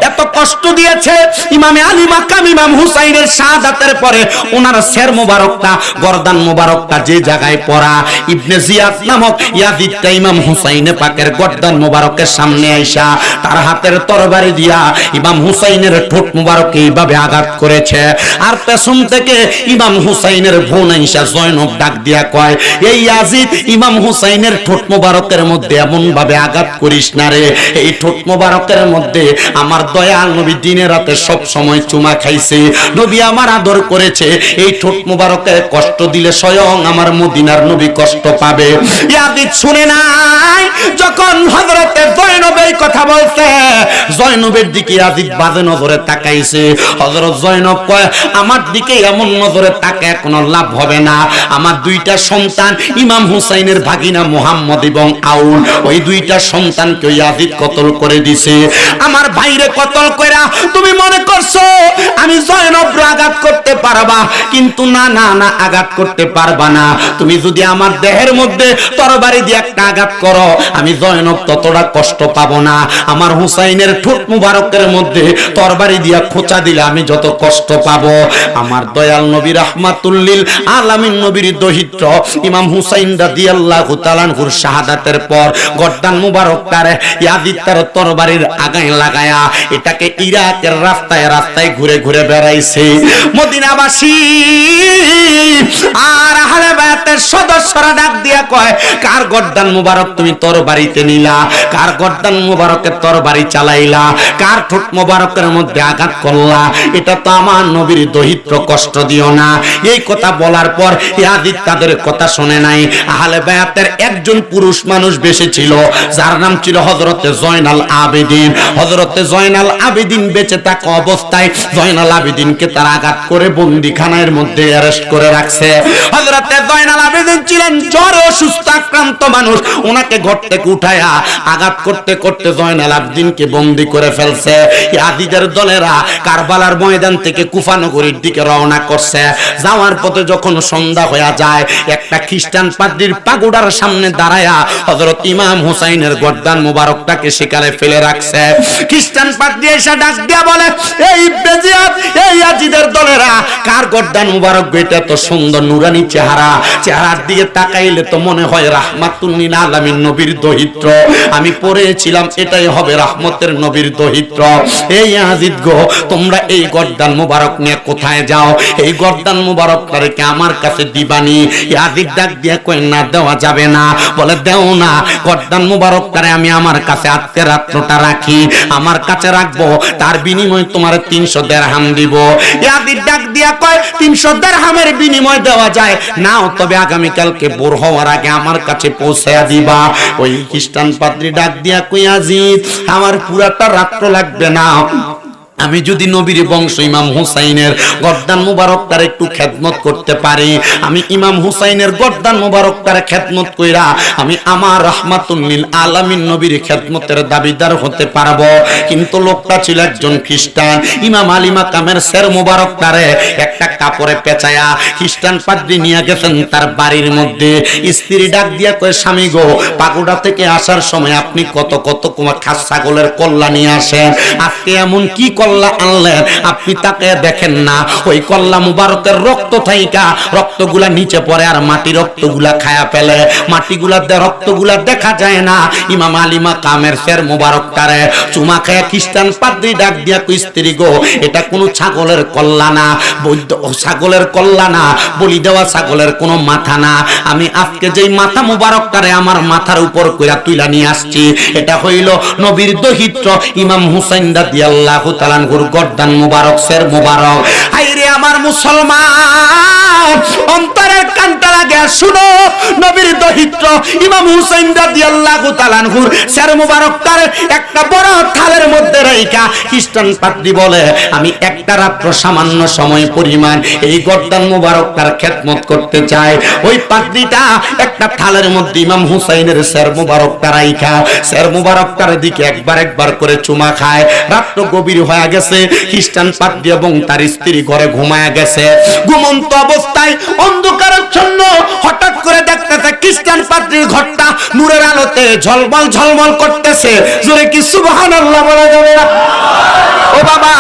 Speaker 2: এত কষ্ট দিয়েছে ইমামে আলী মাকাম ইমাম হুসাইনের শাহাদাতের পরে ওনার শির মুবারকটা গর্দান মুবারকটা যে জায়গায় পড়া, ইবনে জিয়াদ নামক ইয়াজিদটা ইমাম হুসাইনে পাকের গর্দান মুবারকের সামনে আইসা তার হাতের তরবারি দিয়া ইমাম হুসাইনের ঠোঁট মুবারকে এইভাবে আঘাত করেছে। আর পেছন থেকে ইমাম হুসাইনের বোন আইসা জয়নব ডাক দিয়া কয়, এই ইয়াজিদ ইমাম হুসাইনের ঠোঁট মুবারকের মধ্যে এমন ভাবে আঘাত করিস না রে, এই ঠোঁট মুবারকের মধ্যে আমার দয়াল নবী দিনে রাতে সব সময় চুমা খাইছে, নবী আমার আদর করেছে। এই ঠোঁট মুবারকে কষ্ট দিলে স্বয়ং আমার মদিনার নবী কষ্ট পাবে। ইয়াজিদ শুনে নাই, যখন হযরতে জয়নব এই কথা বলছে, জয়নবের দিকে ইয়াজিদ বাজে নজরে তাকাইছে। হযরত জয়নব কয়, আমার দিকে এমন নজরে তাকায় কোনো লাভ হবে না। আমার দুইটা সন্তান, ইমাম হুসাইনের ভাগিনা মুহাম্মদ এবং আউল, ওই দুইটা সন্তানকে ইয়াজিদ কতল করে দিছে। আমার ভাইরে কতল কইরা তুমি মনে করছো আমি জয়নবরে আঘাত করতে পারবা? কিন্তু না না না, আঘাত করতে পারবা না। তুমি যদি আমার দেহের মধ্যে তরবারি দিয়ে একটা আঘাত করো, আমি জয়নব ততটা কষ্ট পাবো না। আমার হুসাইনের ঠোঁট মুবারকের মধ্যে তরবারি দিয়া খোঁচা দিলে আমি যত কষ্ট পাবো। আমার দয়াল নবী রাহমাতুল লিল আলামিন নবীর দহিত্র ইমাম হুসাইন রাদিয়াল্লাহু তাআলা আনহুর শাহাদাতের পর গর্দান মুবারকটারে ইয়াজিদ তার তরবারির আগায় লাগায়া এটাকে ইরাকের রাস্তায় রাস্তায় ঘুরে ঘুরে বেড়াইছে। মদিনাবাসী আর আহলে বায়াতের সদস্যরা ডাক দিয়া কয়, কার গর্দান মুবারক তুমি তরবারিতে নিলা? কার গর্দান মুবারকের তরবারি চালাইলা? কার ঠোঁট মুবারকের মধ্যে আঘাত করলা? এটা তো আমার নবীর দহিত্র, কষ্ট দিও না। এই কথা বলার পর ইয়াজিদ তাদের কথা শুনে নাই। আহলে বায়াতের একজন পুরুষ মানুষ বেঁচে ছিল, যার নাম ছিল হযরতে জয়নাল আবেদিন। হযরতে জয়নাল আবেদিন বেঁচে থাকা অবস্থায় জয়নাল আবেদিনকে তারা আঘাত করে বন্দিখানার মধ্যে অ্যারেস্ট করে রাখছে। হযরতে জয়নাল আবেদিন ছিলেন জ্বরে অসুস্থ আক্রান্ত মানুষ, ওনাকে ঘর থেকে উঠায়া আঘাত করতে করতে জয়নাল আবেদিনকে বন্দি করে ফেলছে। ইয়াজিদের দলেরা কারবালার ময়দান থেকে কুফা নগরীর দিকে রওনা করছে। যাওয়ার পথে যখন সন্ধ্যা হয়ে যায়, একটা খ্রিস্টান পাদ্রীর পাগোড়ার সামনে দাঁড়ায়া হযরত ইমাম হুসাইনের গর্দান মুবারকটাকে সেখানে ফেলে রাখছে। খ্রিস্টান পাদ্রী এসে ডাক দিয়া বলে, এই বেজিয়াত, এই ইয়াজিদের দলেরা, কার গর্দান মুবারক? এটা তো সুন্দর নুরানি চেহারা, চেহারার দিকে তাকাইলে তো মনে হয় রাহমাতুল লিল আলামিন নবীর দহিত্র। আমি পড়েছিলাম এটাই হবে রাহমতের নবীর দহিত্র। এই ইয়াজিদ গো, তোমরা এই গর্দান মুবারক নিয়ে কোথায় যাও? এই গর্দান মুবারকটাকে আমার কাছে দিবানি? ইয়াজিদ ডাক দিয়া কই, না দেওয়া যাবে না। বলে, দেও না, গর্দান মুবারকটারে আমি আমার কাছে আজকে রাত্রটা রাখি, আমার কাছে রাখবো, তার বিনিময়ে তোমার 300 দিরহাম দিব। ইয়াজিদ ডাক দিয়া কয়, 300 দিরহামের বিনিময় দেওয়া যায় নাও, তবে আগামী কালকে ভোর হওয়ার আগে আমার কাছে পৌঁছায়া দিবা। ওই খ্রিস্টান পাদ্রী ডাক দিয়া কই, ইয়াজিদ, আমার পুরাটা রাত্র লাগবে না, আমি যদি নবীর বংশ ইমাম হুসাইনের গর্দান মুবারকটার একটু খেদমত করতে পারি, আমি ইমাম হুসাইনের গর্দান মুবারকটার খেদমত কইরা আমি আমার রাহমাতুল লিল আলামিন নবীর খেদমতের দাবিদার হতে পারবো। কিন্তু লোকটা ছিল একজন খ্রিস্টান। ইমাম আলী মাকামের সের মুবারকটারে একটা কাপড়ে পেঁচায়া খ্রিস্টান পাদ্রী নিয়ে গেছেন তার বাড়ির মধ্যে। স্ত্রী ডাক দিয়া কয়, স্বামী গো, পাগোড়া থেকে আসার সময় আপনি কত কত খাস ছাগলের কল্লা নিয়ে আসেন, আজকে এমন কি কল্লা আনলেন আপনি তাকে দেখেন না? ওই কল্লা মুবারকের রক্ত থাইকা রক্তগুলা নিচে পড়ে আর মাটি রক্তগুলা খায়া ফেলে, মাটিগুলা রক্তগুলা দেখা যায় না। ইমাম আলী মাকামের সের মুবারকটারে চুমা খায়া খ্রিস্টান পাদ্রী ডাক দিয়া কই, স্ত্রী গো, এটা কোনো ছাগলের কল্লা না, বৈদ্য ছাগলের কল্লা না, বলি দেওয়া ছাগলের কোনো মাথা না। আমি আজকে যেই মাথা মুবারকটারে আমার মাথার উপর কইরা তুইলা নিয়ে আসছি, এটা হইল নবীর দহিত্র ইমাম হুসাইন রাদিয়াল্লাহু তাআলা আনহুর গর্দান মুবারক, সের মুবারক। হায়রে আমার মুসলমান, অন্তরের কানটা লাগে শুনো, নবীর দহিত্র ইমাম হুসাইন রাদিয়াল্লাহু তাআলা আনহুর সের মুবারকটার একটা বড় থালের মধ্যে রাইখা খ্রিস্টান পাদ্রী বলে, আমি একটা রাত্র সামান্য সময় পরিমাণ এই গর্দান মুবারকটার খেদমত করতে চাই। ওই পাদ্রীটা একটা থালের মধ্যে ইমাম হুসাইনের সের মুবারকটা রাইখা সের মুবারকটার দিকে একবার একবার করে চুমা খায়। রাত্র গভীর হয়ে গেছে, খ্রিস্টান পাদ্রী এবং তার স্ত্রী ঘরে ঘুমায়া গেছে। ঘুমন্ত অবস্থায় অন্ধকারাচ্ছন্ন হঠাৎ করে দেখতেছে খ্রিস্টান পাদ্রীর ঘরটা নূরের আলোতে ঝলমল ঝলমল করতেছে। জোরে কি সুবহানাল্লাহ বলা যাবে না? ও বাবা,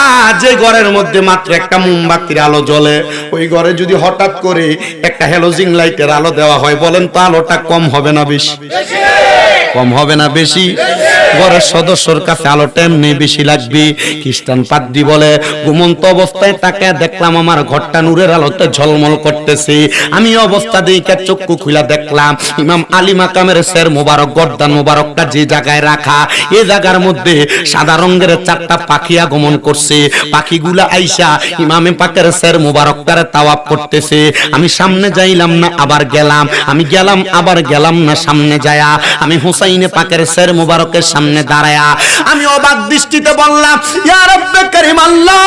Speaker 2: যে ঘরের মধ্যে মাত্র একটা মোমবাতির আলো জ্বলে, ওই ঘরে যদি হঠাৎ করে একটা হ্যালোজিন লাইটের আলো দেওয়া হয়, বলেন তো আলোটা কম হবে না বেশি? কম হবে না বেশি? ঘরের সদস্যর কাছে আলোটা এমনি বেশি লাগবে। খ্রিস্টান পাদ্রী বলে ঘুমন্ত অবস্থায় তাকে দেখলাম আমার ঘরটা নূরের আলোতে ঝলমল করতেছে। আমি অবস্থা দেখে চক্ষু খুলে দেখলাম ইমাম আলী মাকামের সের মোবারক গর্দান মোবারকটা যে জায়গায় রাখা, এই জায়গার মধ্যে সাদা রঙের 4টা পাখি আগমন করছে। পাখিগুলা আইসা ইমামে পাকের সের মোবারকটারে তাওয়াফ করতেছে। আমি সামনে যাইলাম না আবার গেলাম, আমি গেলাম আবার গেলাম না, সামনে যায়া আমি হুসাইনে পাকের সের মোবারকের সামনে দাঁড়ায়া আমি অবাক দৃষ্টিতে বললাম, ইয়া রাব্বে কারীম আল্লাহ,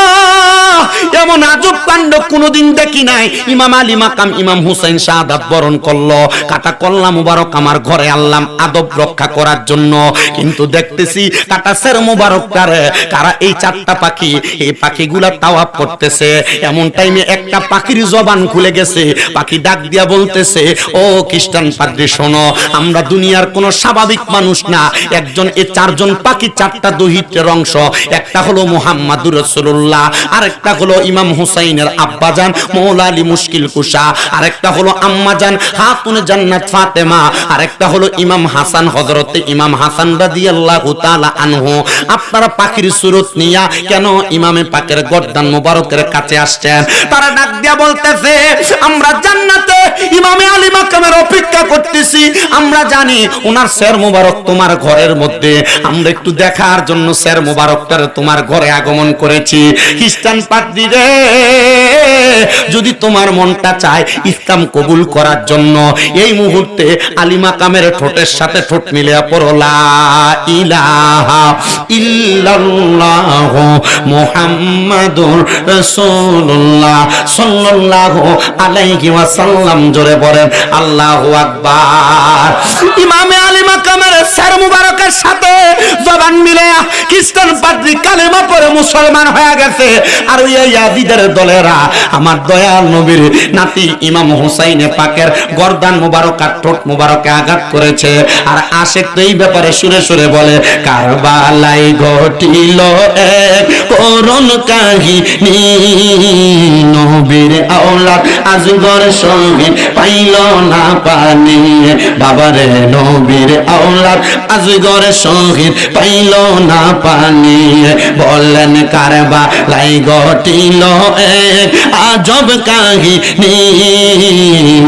Speaker 2: এমন আজব কাণ্ড কোনোদিন দেখি নাই। ইমাম আলী মাকাম ইমাম হুসাইন শাহাদাত বরণ করলো, কাটা কল্লা মুবারক আমার ঘরে আনলাম আদব রক্ষা করার জন্য। কিন্তু দেখতেছি কাটা সের মুবারকটারে কারা এই 4টা পাখি, এই পাখিগুলা তাওয়াফ করতেছে। এমন টাইমে একটা পাখির জবান খুলে গেছে, পাখি ডাক দিয়া বলতেছে, ও খ্রিস্টান পাদ্রী শোনো, আমরা দুনিয়ার কোন স্বাভাবিক মানুষ না। একজন এই 4জন পাখি 4টা দহিত্রের অংশ, একটা হলো মুহাম্মাদুর রাসূলুল্লাহ, আরেকটা হলো ইমাম হুসাইনের আব্বাজান মৌলা আলী মুশকিল কুশা, আরেকটা হলো আম্মাজান খাতুনে জান্নাত ফাতেমা, আরেকটা হলো ইমাম হাসান হযরতে ইমাম হাসান রাদিয়াল্লাহু তাআলা আনহু। আপনারা পাখির সুরত নিয়া কেন ইমামে পাকের গর্দান মোবারকের কাছে আসছেন? তারা ডাক দিয়া বলতেছে, আমরা জান্নাতে ইমামে আলী মাকামের অপেক্ষা করতেছি। আমরা জানি ওনার সের মোবারক তোমার ঘরের মধ্যে, আমরা একটু দেখার জন্য সের মোবারকটারে তোমার ঘরে আগমন করেছি। খ্রিস্টান পাদ্রী রে, যদি তোমার মনটা চায় ইসলাম কবুল করার জন্য এই মুহূর্তে আলী মাকামের ঠোঁটের সাথে ঠোঁট মিলিয়ে পড়ো লা ইলাহা ইল্লাল্লাহু মুহাম্মাদুর রাসূলুল্লাহ সাল্লাল্লাহু আলাইহি ওয়াসাল্লাম। জোরে বলেন আল্লাহু আকবার। ইমামে আলী মাকামের সের মুবারকের সাথে জবান মিলায়া খ্রিস্টান পাদ্রী কালেমা পড়ে মুসলমান হয়ে গেছে। আর ওই ইয়াজিদের দলেরা আমার দয়াল নবীর নাতি ইমাম হুসাইনে পাকের গর্দান মুবারক আর ঠোঁট মুবারকে আঘাত করেছে। আর আশেক তো এই ব্যাপারে সুরে সুরে বলে, কারবালায় ঘটিল এক করুণ কাহিনী, নবীর আওলাদ আজগর শহীদ পাইল না পানি। বাবারে নবীর আওলাদ আজগর শহীদ পাইল না পানি। বললেন কারবালায় ঘটিল এক আজব কাহিনী,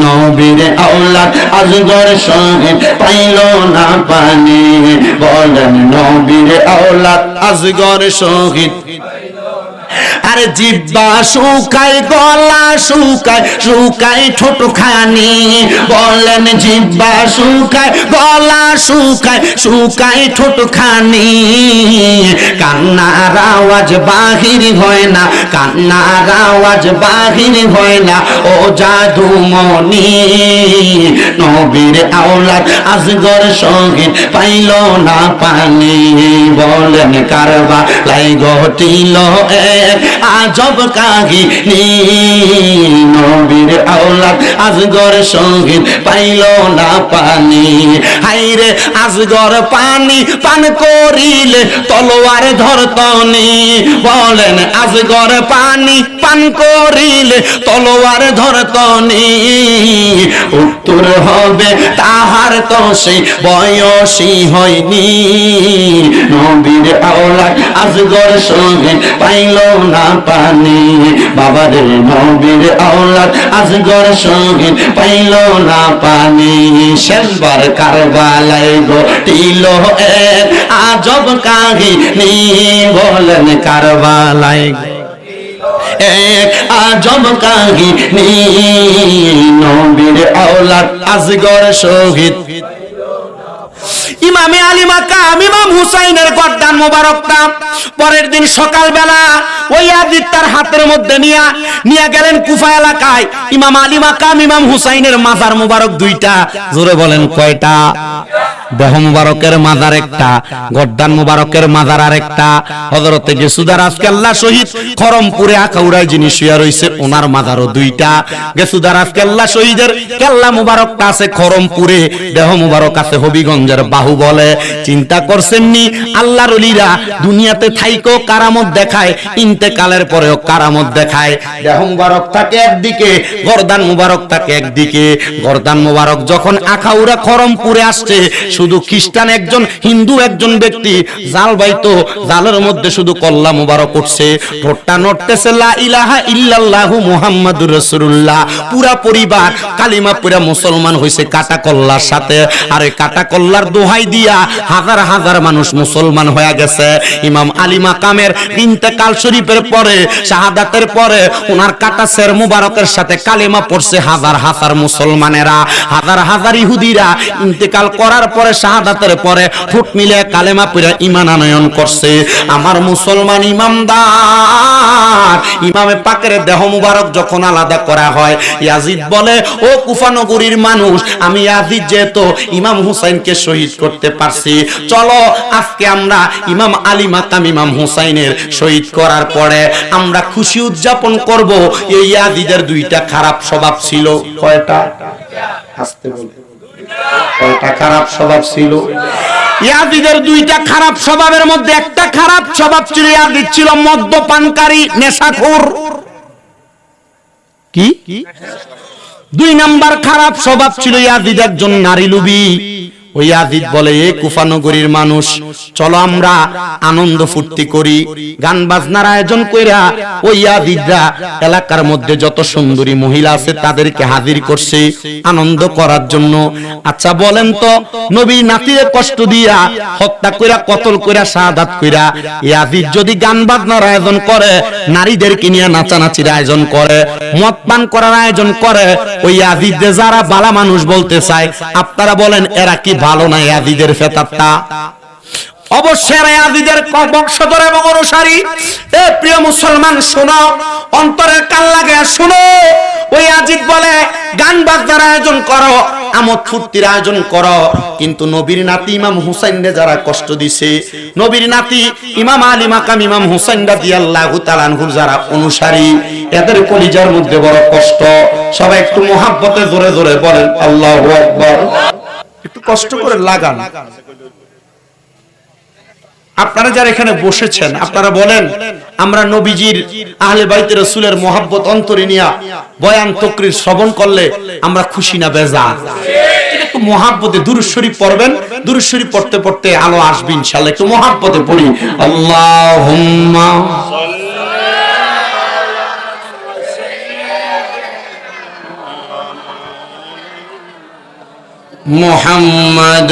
Speaker 2: নবীর আওলাদ আজগর শহীদ পাইল না পানি। বলেন নবীর আওলাদ আজগর শহীদ। আরে জিব্বা শুকায় গলা শুকায় শুকায় ঠোঁট খানি। বলেন জিব্বা শুকায় গলা শুকায় শুকায় ঠোঁট খানি। কান্নার আওয়াজ বাহির হয় না, কান্নার আওয়াজ বাহির হয় না, ও জাদুমণি। নবীর আওলাদ আজগর শহীদ পাইল না পানি। বলেন কারবালায় ঘটিল এক আজব কাহিনী, নবীর আওলাদ আজগর শহীদ পাইল না পানি। হাইরে আজগর পানি পান করিলে তলোয়ার ধরতনি। বলেন আজগর পানি পান করিলে তলোয়ার ধরতনি। উত্তর হবে তাহার তো সে বয়সী হয়নি। নবীর আওলাদ আজগর শহীদ পাইল না পানি। বাবারে নবীর আওলাদ আজগর শহীদ পাইল না পানি। শেষবার কারবালায় ঘটিল এক আজব কাহিনী। বলেন কারবালায় এক আজব কাহিনী, নবীর আওলাদ আজগর শহীদ। ইমামে আলী মাকাম ইমাম হুসাইনের গর্দান মোবারকটা পরের দিন সকালবেলা ওই ইয়াজিদ তার হাতের মধ্যে নিয়ে গেলেন কুফা এলাকায়। ইমাম আলী মাকাম ইমাম হুসাইনের মাজার মোবারক 2টা। জোরে বলেন কয়টা? দেহ মুবারকের মাজার একটা, গর্দান মুবারকের মাজার আরেকটা। হযরতে গেসুদার আজকে আল্লাহ শহীদ খরমপুরে আখাউড়ায় যিনি শুয়ে রইছে ওনার মাজারও 2টা। গেসুদার আজকে আল্লাহ শহীদের কেল্লা মুবারকটা আছে খরমপুরে, দেহ মুবারক আছে হবিগঞ্জের বাহুবলে। চিন্তা করছেন নি আল্লাহর ওলিরা দুনিয়াতে থাইকো কারামত দেখায়, ইন্তেকালের পরেও কারামত দেখায়। দেহ মুবারক থাকে একদিকে, গর্দান মুবারক থাকে একদিকে। গর্দান মুবারক যখন আখাউড়া খরমপুরে আসছে শুধু খ্রিস্টান একজন, হিন্দু একজন ব্যক্তি জাল বাইতো, জালের মধ্যে শুধু কল্লা মুবারক উঠছে, ঠোঁটটা নড়তেছে লা ইলাহা ইল্লাল্লাহু মুহাম্মাদুর রাসূলুল্লাহ। পুরা পরিবার কালিমা পড়ে মুসলমান হইছে কাটা কল্লার সাথে। আর এই কাটা কল্লার দোহাই দিয়া হাজার হাজার মানুষ মুসলমান হয়ে গেছে। ইমাম আলী মাকামের ইন্তেকাল শরীফের পরে, শাহাদাতের পরে ওনার কাটা সের মুবারকের সাথে কালিমা পড়ছে হাজার হাজার মুসলমানেরা, হাজার হাজার ইহুদিরা ইন্তেকাল করার পরে, শাহাদাতের পরে ঠোঁট মিলে কালেমা পড়ে ঈমান আনয়ন করছে। আমার মুসলমান ইমামদার ইমামে পাকের দেহ মুবারক যখন আলাদা করা হয়, ইয়াজিদ বলে, ও কুফা নগরীর মানুষ, আমি ইয়াজিদ যেহেতু ইমাম হুসাইনকে শহীদ করতে পারছি, চলো আজকে আমরা ইমাম আলী মাকাম ইমাম হুসাইনের শহীদ করার পরে আমরা খুশি উদযাপন করব। এই ইয়াজিদের দুইটা খারাপ স্বভাব ছিল। কয়টা? আস্তে বলে। কয়টা খারাপ স্বভাব ছিল? ইয়াজিদের দুইটা খারাপ স্বভাবের মধ্যে একটা খারাপ স্বভাব ছিল, ইয়াজিদ ছিল মদ্যপানকারী, নেশাখোর। কি? 2 নাম্বার খারাপ স্বভাব ছিল ইয়াজিদ একজন নারী লোভী। ওই ইয়াজিদ বলে, এ কুফা নগরীর মানুষ, চলো আমরা আনন্দ ফুর্তি করি, গান বাজনার আয়োজন কইরা ওই ইয়াজিদরা এলাকার মধ্যে যত সুন্দরী মহিলা আছে তাদেরকে হাজির করছে আনন্দ করার জন্য। আচ্ছা বলেন তো, নবীর নাতিরে কষ্ট দিয়া হত্যা কইরা, কতল কইরা, শাহাদাত কইরা ইয়াজিদ যদি গান বাজনার আয়োজন করে, নারীদেরকে নিয়ে নাচানাচির আয়োজন করে, মদ পান করার আয়োজন করে, ওই ইয়াজিদে যারা বালা মানুষ বলতে চায়, আপনারা বলেন এরা কি ভালো না? ইয়াজিদের ফেতারটা অবশ্যই ইয়াজিদের বংশধর এবং অনুসারী। এ প্রিয় মুসলমান শোনো, অন্তরের কান লাগে শোনো। ওই ইয়াজিদ বলে, গান বাজনার আয়োজন করো, আমোদ ফুর্তির আয়োজন করো, কিন্তু নবীর নাতি ইমাম হুসাইনকে যারা কষ্ট দিছে, নবীর নাতি ইমাম আলী মাকাম ইমাম হুসাইন রাদিয়াল্লাহু তাআলা আনহুর যারা অনুসারী, এদের কলিজার মধ্যে বড় কষ্ট। সবাই একটু মুহাব্বতে জোরে জোরে বলেন আল্লাহু আকবার। একটু কষ্ট করে লাগান। আপনারা যারা এখানে বসেছেন, আপনারা বলেন, আমরা নবীজির আহলে বাইতে রাসূলের মুহাব্বত অন্তরে নিয়া বয়ান তাকরীর শ্রবণ করলে আমরা খুশি না বেজার? একটু মুহাব্বতে দুরূদ শরীফ পড়বেন, দুরূদ শরীফ পড়তে পড়তে আলো আসবে ইনশাআল্লাহ। একটু মুহাব্বতে পড়ি, আল্লাহুম্মা মুহাম্মাদ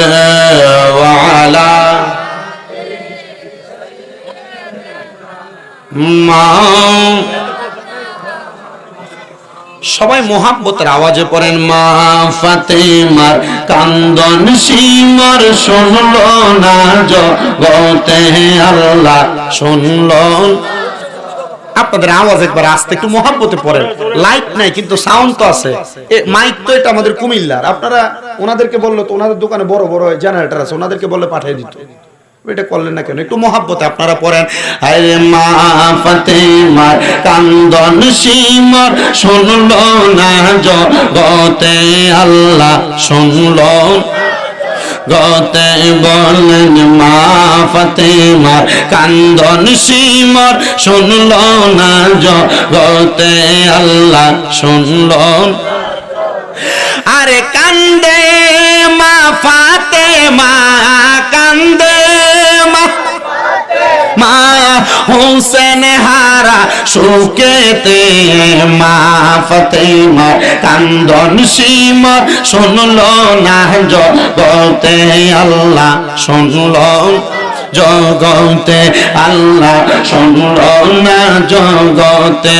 Speaker 2: ওয়া আলা সবাই মোহাব্বতের আওয়াজে পড়েন, মা ফাতেমার কান্দন সীমার শুনলো না জগতে আল্লাহ শুনলো। আপনাদের আওয়াজ একবার আস্তে, একটু মোহাব্বতে পড়েন। লাইট নাই কিন্তু সাউন্ড তো আছে। মাইক তো এটা আমাদের কুমিল্লার, আপনারা ওনাদেরকে বললো তো, ওনাদের দোকানে বড় বড় জেনারেটর আছে, ওনাদেরকে বললে পাঠিয়ে দিত। এটা করলেন না কেন? একটু মোহাব্বতে আপনারা পড়েন, আরে মা ফাতেমার কান্দন সীমার শুনলো না জগতে আল্লাহ শুনলো। গতে বলেন, মা ফাতেমার কান্দন সীমার শুনলো না জগতে আল্লাহ শুনলো। আরে কান্দে মা ফাতেমা, কান্দে মা হুসেন হারা সুকেতে, মা ফাতেমা কান্দন সীমার শুনলো না জগতে আল্লাহ শুনলো। জগতে আল্লাহ শুনলো না জগতে,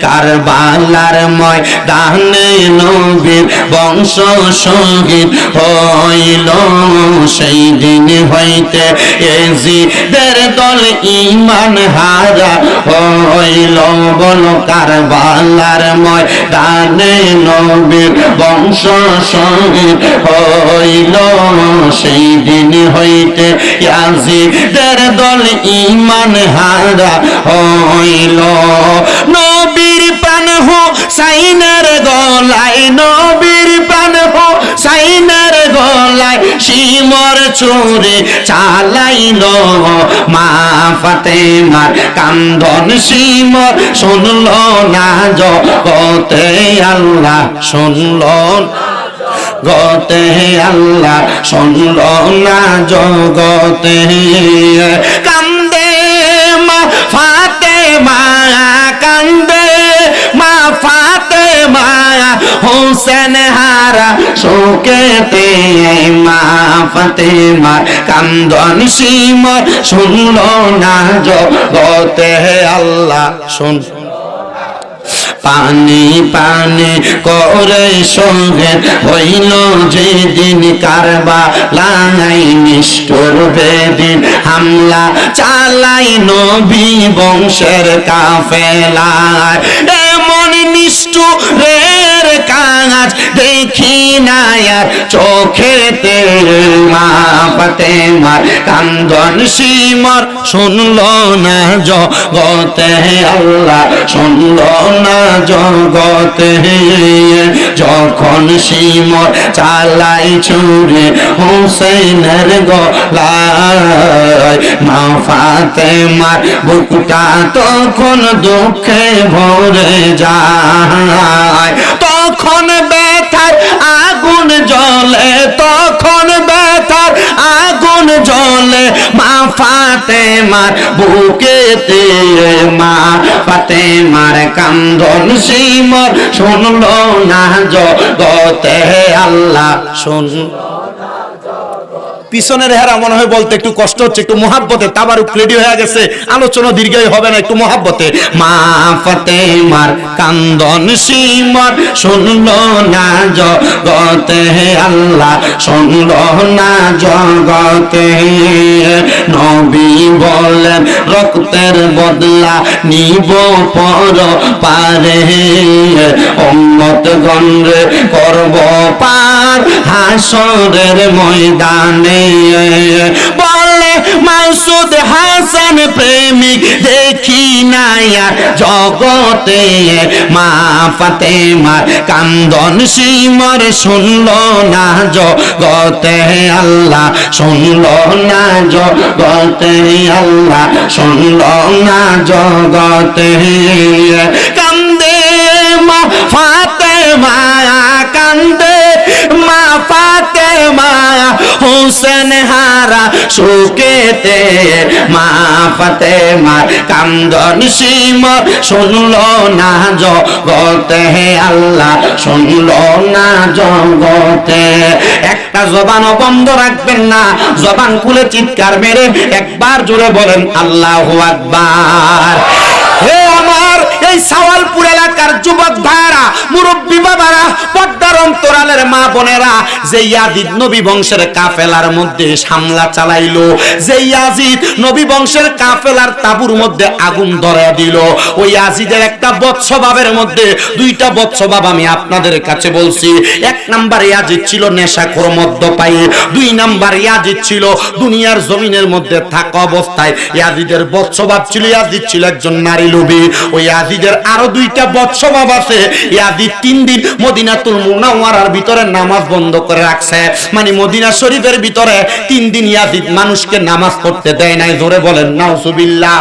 Speaker 2: কারবালার ময়দানে নবীর বংশ শহীদ হইল, সেই দিন হইতে এজিদের দল ঈমান হারা হইল। বলো, কারবালার ময়দানে নবীর বংশ শহীদ হইল, সেই দিন হইতে ইয়াজিদের দল ঈমান হারা হইল। নবীর প্রাণ হুসাইনের গলায়, নবীর প্রাণ হুসাইনের গলায় সিমর ছুরি চালাইল, মা ফাতেমার কান্দন সিমর শুনলো না জগতে আল্লাহ শুনলো। জগতে আল্লাহ শুনল না জগতে কান্দে মা ফাতেমা কান্দে মা ফাতেমা হোসেন হারা শোকেতে মা ফাতেমা কান্দন সীমা শুনল না জগতে আল্লাহ শুন পানি পানি করে সঙ্গে হইল যেদিন কারবালায় নিষ্ঠুর বেদিন হামলা চালাই নবী বংশের কাফেলায় এমন নিষ্ঠুরের কাজ দেখি না আর চোখেতে মা ফাতেমার কান্দন সীমর শুনল না জগতে আল্লাহ শুনল না জগতে যখন সীমর চালাই ছুরি হুসেনের গলায় মা ফাতেমার বুকটা তখন দুঃখে ভরে যায় তখন ব্যথার আগুন জ্বলে তখন ব্যথার আগুন জ্বলে মা ফাতেমার বুকেতে মা ফাতেমার কান্দন সীমর শুনল না জগতে আল্লাহ শুনল পিছনের হেরা মনে হয় বলতে একটু কষ্ট হচ্ছে একটু মোহাব্বতে তাবারুক রেডি হয়ে গেছে আলোচনা দীর্ঘই হবে না একটু মোহাব্বতে মা ফাতেমার কান্দন সীমর শুনল না জগতে আল্লাহ শুনল না জগতে নবী বলেন রক্তের বদলা নিব পর পারে উম্মত গণরে করব পার হাসরের ময়দানে বলে মাসুদ হাসান প্রেমিক দেখি না জগতে মা ফাতেমার কান্দন সীমর শুনল না জগতে আল্লাহ শুনল না জগতে আল্লাহ শুনল না জগতে কান্দে মা ফাতেমা কান্দে মা ফাতেমা হোসেন হারা শোকেতে মা ফাতেমা কান্দন সীমর শুনল না জগতে আল্লাহ শুনল না জগতে একটা জবানও বন্ধ রাখবেন না জবান খুলে চিৎকার মেরে একবার জোরে বলেন আল্লাহু আকবার হে আমার এই সাওয়ালপুর এলাকার যুবক ভাইরা মুরব্বী বাবারা পর্দার অন্তরালের মা বোনেরা যে ইয়াজিদ নবী বংশের কাফেলার মধ্যে হামলা চালাইলো যে ইয়াজিদ নবী বংশের কাফেলার তাবুর মধ্যে আগুন ধরে দিল ওই ইয়াজিদের একটা বৎসভাবের মধ্যে দুইটা বৎসভাব আমি আপনাদের কাছে বলছি এক নাম্বার ইয়াজিদ ছিল নেশাখোর মদ্যপায়ী দুই নাম্বার ইয়াজিদ ছিল দুনিয়ার জমিনের মধ্যে থাকা অবস্থায় ইয়াজিদের বৎসভাব ছিল ইয়াজিদ ছিল একজন নারী লোভী ওই ইয়াজিদের আরো দুইটা বৎসভাব আছে ইয়াজিদ 3 দিন মদিনাতুল মুনাওয়ারার ভিতরে নামাজ বন্ধ করে রাখছে মানে মদিনা শরীফের ভিতরে 3 দিন ইয়াজিদ মানুষকে নামাজ পড়তে দেয় নাই জোরে বলেন নাউজুবিল্লাহ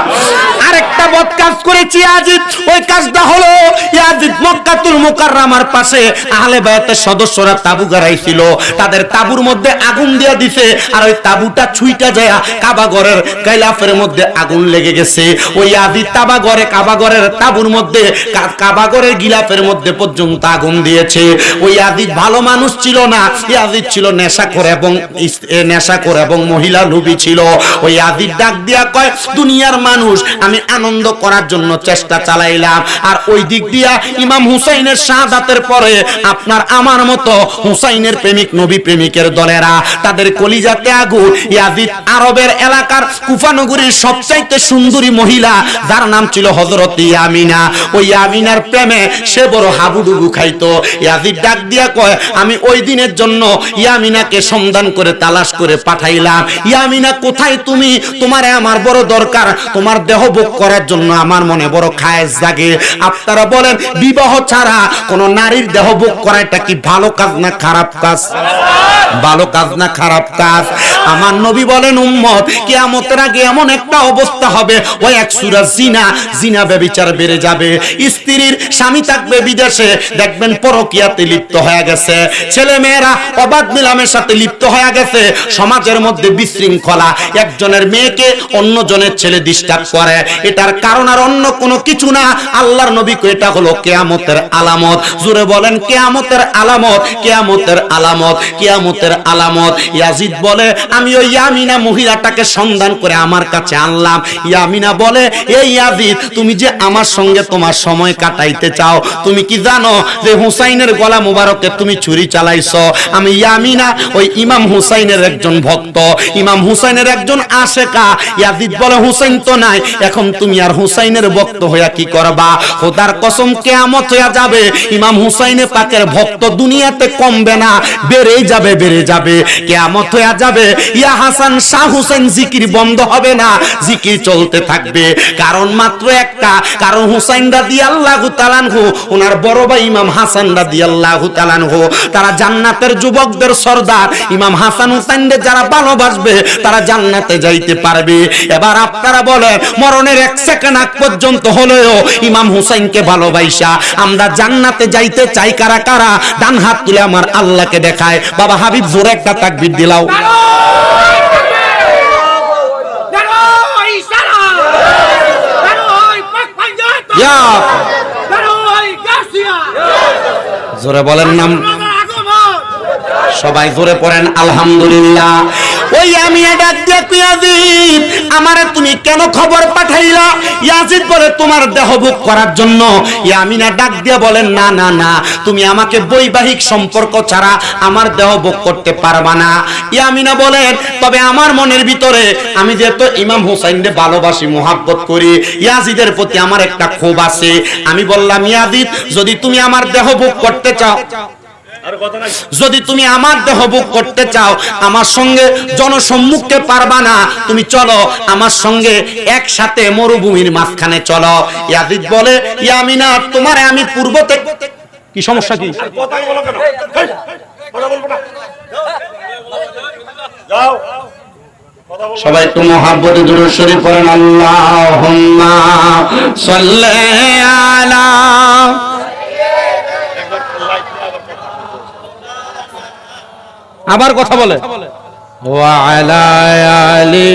Speaker 2: আরেকটা বদ কাজ করেছে ইয়াজিদ ওই কাজটা হলো ইয়াজিদ মক্কাতুল মুকাররমার পাশে আহলে বায়াতের সদস্যরা তাবু গাড়াইছিল তাদের তাবুর মধ্যে আগুন দিয়া দিছে আর ওই তাবুটা ছুঁইটা যায় কাবা ঘরের গাইলাফের মধ্যে আগুন লেগে গেছে ওই ইয়াজিদ কাবা ঘরের তাবুর মধ্যে কাবা ঘরের গিলাফের মধ্যে পর্যন্ত আগুন দিয়েছে ওই ইয়াজিদ ভালো মানুষ ছিল না ইয়াজিদ ছিল নেশাখোর এবং মহিলা লোভী ছিল ওই ইয়াজিদ ডাক দিয়া কয় দুনিয়ার মানুষ আমি আনন্দ করার জন্য চেষ্টা চালাইলাম আর ওই দিক দিয়া ইমাম হুসাইনের শাহাদাতের পরে আপনার আমার মতো হুসাইনের প্রেমিক নবী প্রেমিকের দলেরা তাদের কলিজাতে আগুন ইয়াজিদ আরবের এলাকার কুফা নগরীর সবচাইতে সুন্দরী মহিলা যার নাম ছিল হযরত ইয়ামিনা ওই ইয়ামিনার প্রেমে সে বড় হাবুডুবু খাইতো ইয়াজিদ ডাক দিয়া কয় আমি ওই দিনের জন্য ইয়ামিনাকে সন্ধান করে তালাশ করে পাঠাইলাম ইয়ামিনা কোথায় তুমি তোমারে আমার বড় দরকার তোমার দেহ ভোগ করার করার জন্য আমার মনে বড় খায়েশ জাগে। আপনারা বলেন বিবাহ ছাড়া কোন নারীর দেহ ভোগ করা এটা কি ভালো কাজ না খারাপ কাজ? ভালো কাজ না খারাপ কাজ? আমার নবী বলেন উম্মত কিয়ামতের আগে এমন একটা অবস্থা হবে ওই এক সূরা জিনা, জিনা ব্যভিচার বেড়ে যাবে। স্ত্রীর স্বামী থাকবে বিদেশে, দেখবেন পরকীয়াতে লিপ্ত হয়ে গেছে, ছেলে মেয়েরা অবাধ নিলামের সাথে লিপ্ত হয়ে গেছে, সমাজের মধ্যে বিশৃঙ্খলা, একজনের মেয়েকে অন্যজনের ছেলে ডিস্টার্ব করে। এটার কারণ আর অন্য কোনো কিছু না, আল্লাহর নবী কো এটা হলো কিয়ামতের আলামত। জোরে বলেন কিয়ামতের আলামত, কিয়ামতের আলামত, কিয়ামতের আলামত। ইয়াজিদ বলে আমি ওই ইয়ামিনা মহিলাটাকে সন্ধান করে আমার কাছে আনলাম। ইয়ামিনা বলে এই ইয়াজিদ তুমি যে আমার সঙ্গে তোমার সময় কাটাইতে চাও, তুমি কি জানো যে হুসাইনের গলা মুবারকে তুমি ছুরি চালাইছো? আমি ইয়ামিনা ওই ইমাম হুসাইনের একজন ভক্ত, ইমাম হুসাইনের একজন আশেকা। ইয়াজিদ বলে হুসাইন তো নাই, এখন তুমি আর হুসাইনের ভক্ত হইয়া কি করবা? খোদার কসম কিয়ামত হইয়া যাবে, ইমাম হুসাইনে পাকের ভক্ত দুনিয়াতে কমবে না, বেড়েই যাবে, বেড়ে যাবে। কিয়ামত হইয়া যাবে, ইয়া হাসান শাহ হুসাইন জিকির বন্ধ হবে না, জিকির চলতে থাকবে। কারণ মাত্র একটা, কারণ হুসাইন রাদিয়াল্লাহু তাআলা আনহু ওনার বড় ভাই ইমাম হাসান রাদিয়াল্লাহু তাআলা আনহু তারা জান্নাতের যুবকদের সরদার। ইমাম হাসান হুসাইনকে যারা ভালোবাসবে তারা জান্নাতে যাইতে পারবে। এবার আপনারা বলেন মরণের এক সেকেন্ড আগ পর্যন্ত হলেও ইমাম হুসাইনকে ভালোবাসা আমরা জান্নাতে যাইতে চাই কারা কারা? ডান হাত তুলে আমার আল্লাহকে দেখায়। বাবা হাবিব জোরে একটা তাকবীর দিলাও। জোরে বলেন নাম, সবাই জোরে পড়েন আলহামদুলিল্লাহ। ওই আমি ডাক দিয়ে ইয়াজিদ আমারে তুমি কেন খবর পাঠাইলা? ইয়াজিদ বলে তোমার দেহ ভোগ করার জন্য। ইয়ামিনা ডাক দিয়ে বলেন না না না, তুমি আমাকে বৈবাহিক সম্পর্ক ছাড়া আমার দেহ ভোগ করতে পারবা না। ইয়ামিনা বলেন তবে আমার মনের ভিতরে আমি যেহেতু ইমাম হুসাইনকে ভালোবাসি, মুহাব্বত করি, ইয়াজিদের প্রতি আমার একটা ক্ষোভ আছে। আমি বললাম ইয়াজিদ যদি তুমি আমার দেহ ভোগ করতে চাও, যদি তুমি আমার দেহ ভোগ করতে চাও, আমার সঙ্গে জনসম্মুখে পারবা না, তুমি চলো আমার সঙ্গে একসাথে মরুভূমির মাঝখানে চলো। ইয়াজিদ বলে ইয়ামিনা তোমারে আমি পূর্ব থেকে কি সমস্যা কি কথা বলো কেন? কথা বলবো না, যাও। সবাই একটু মুহাব্বতে দুরূদ শরীফ পড়েন। আল্লাহুম্মা সাল্লি আলা। আবার কথা বলে ওয়া আলা আলি।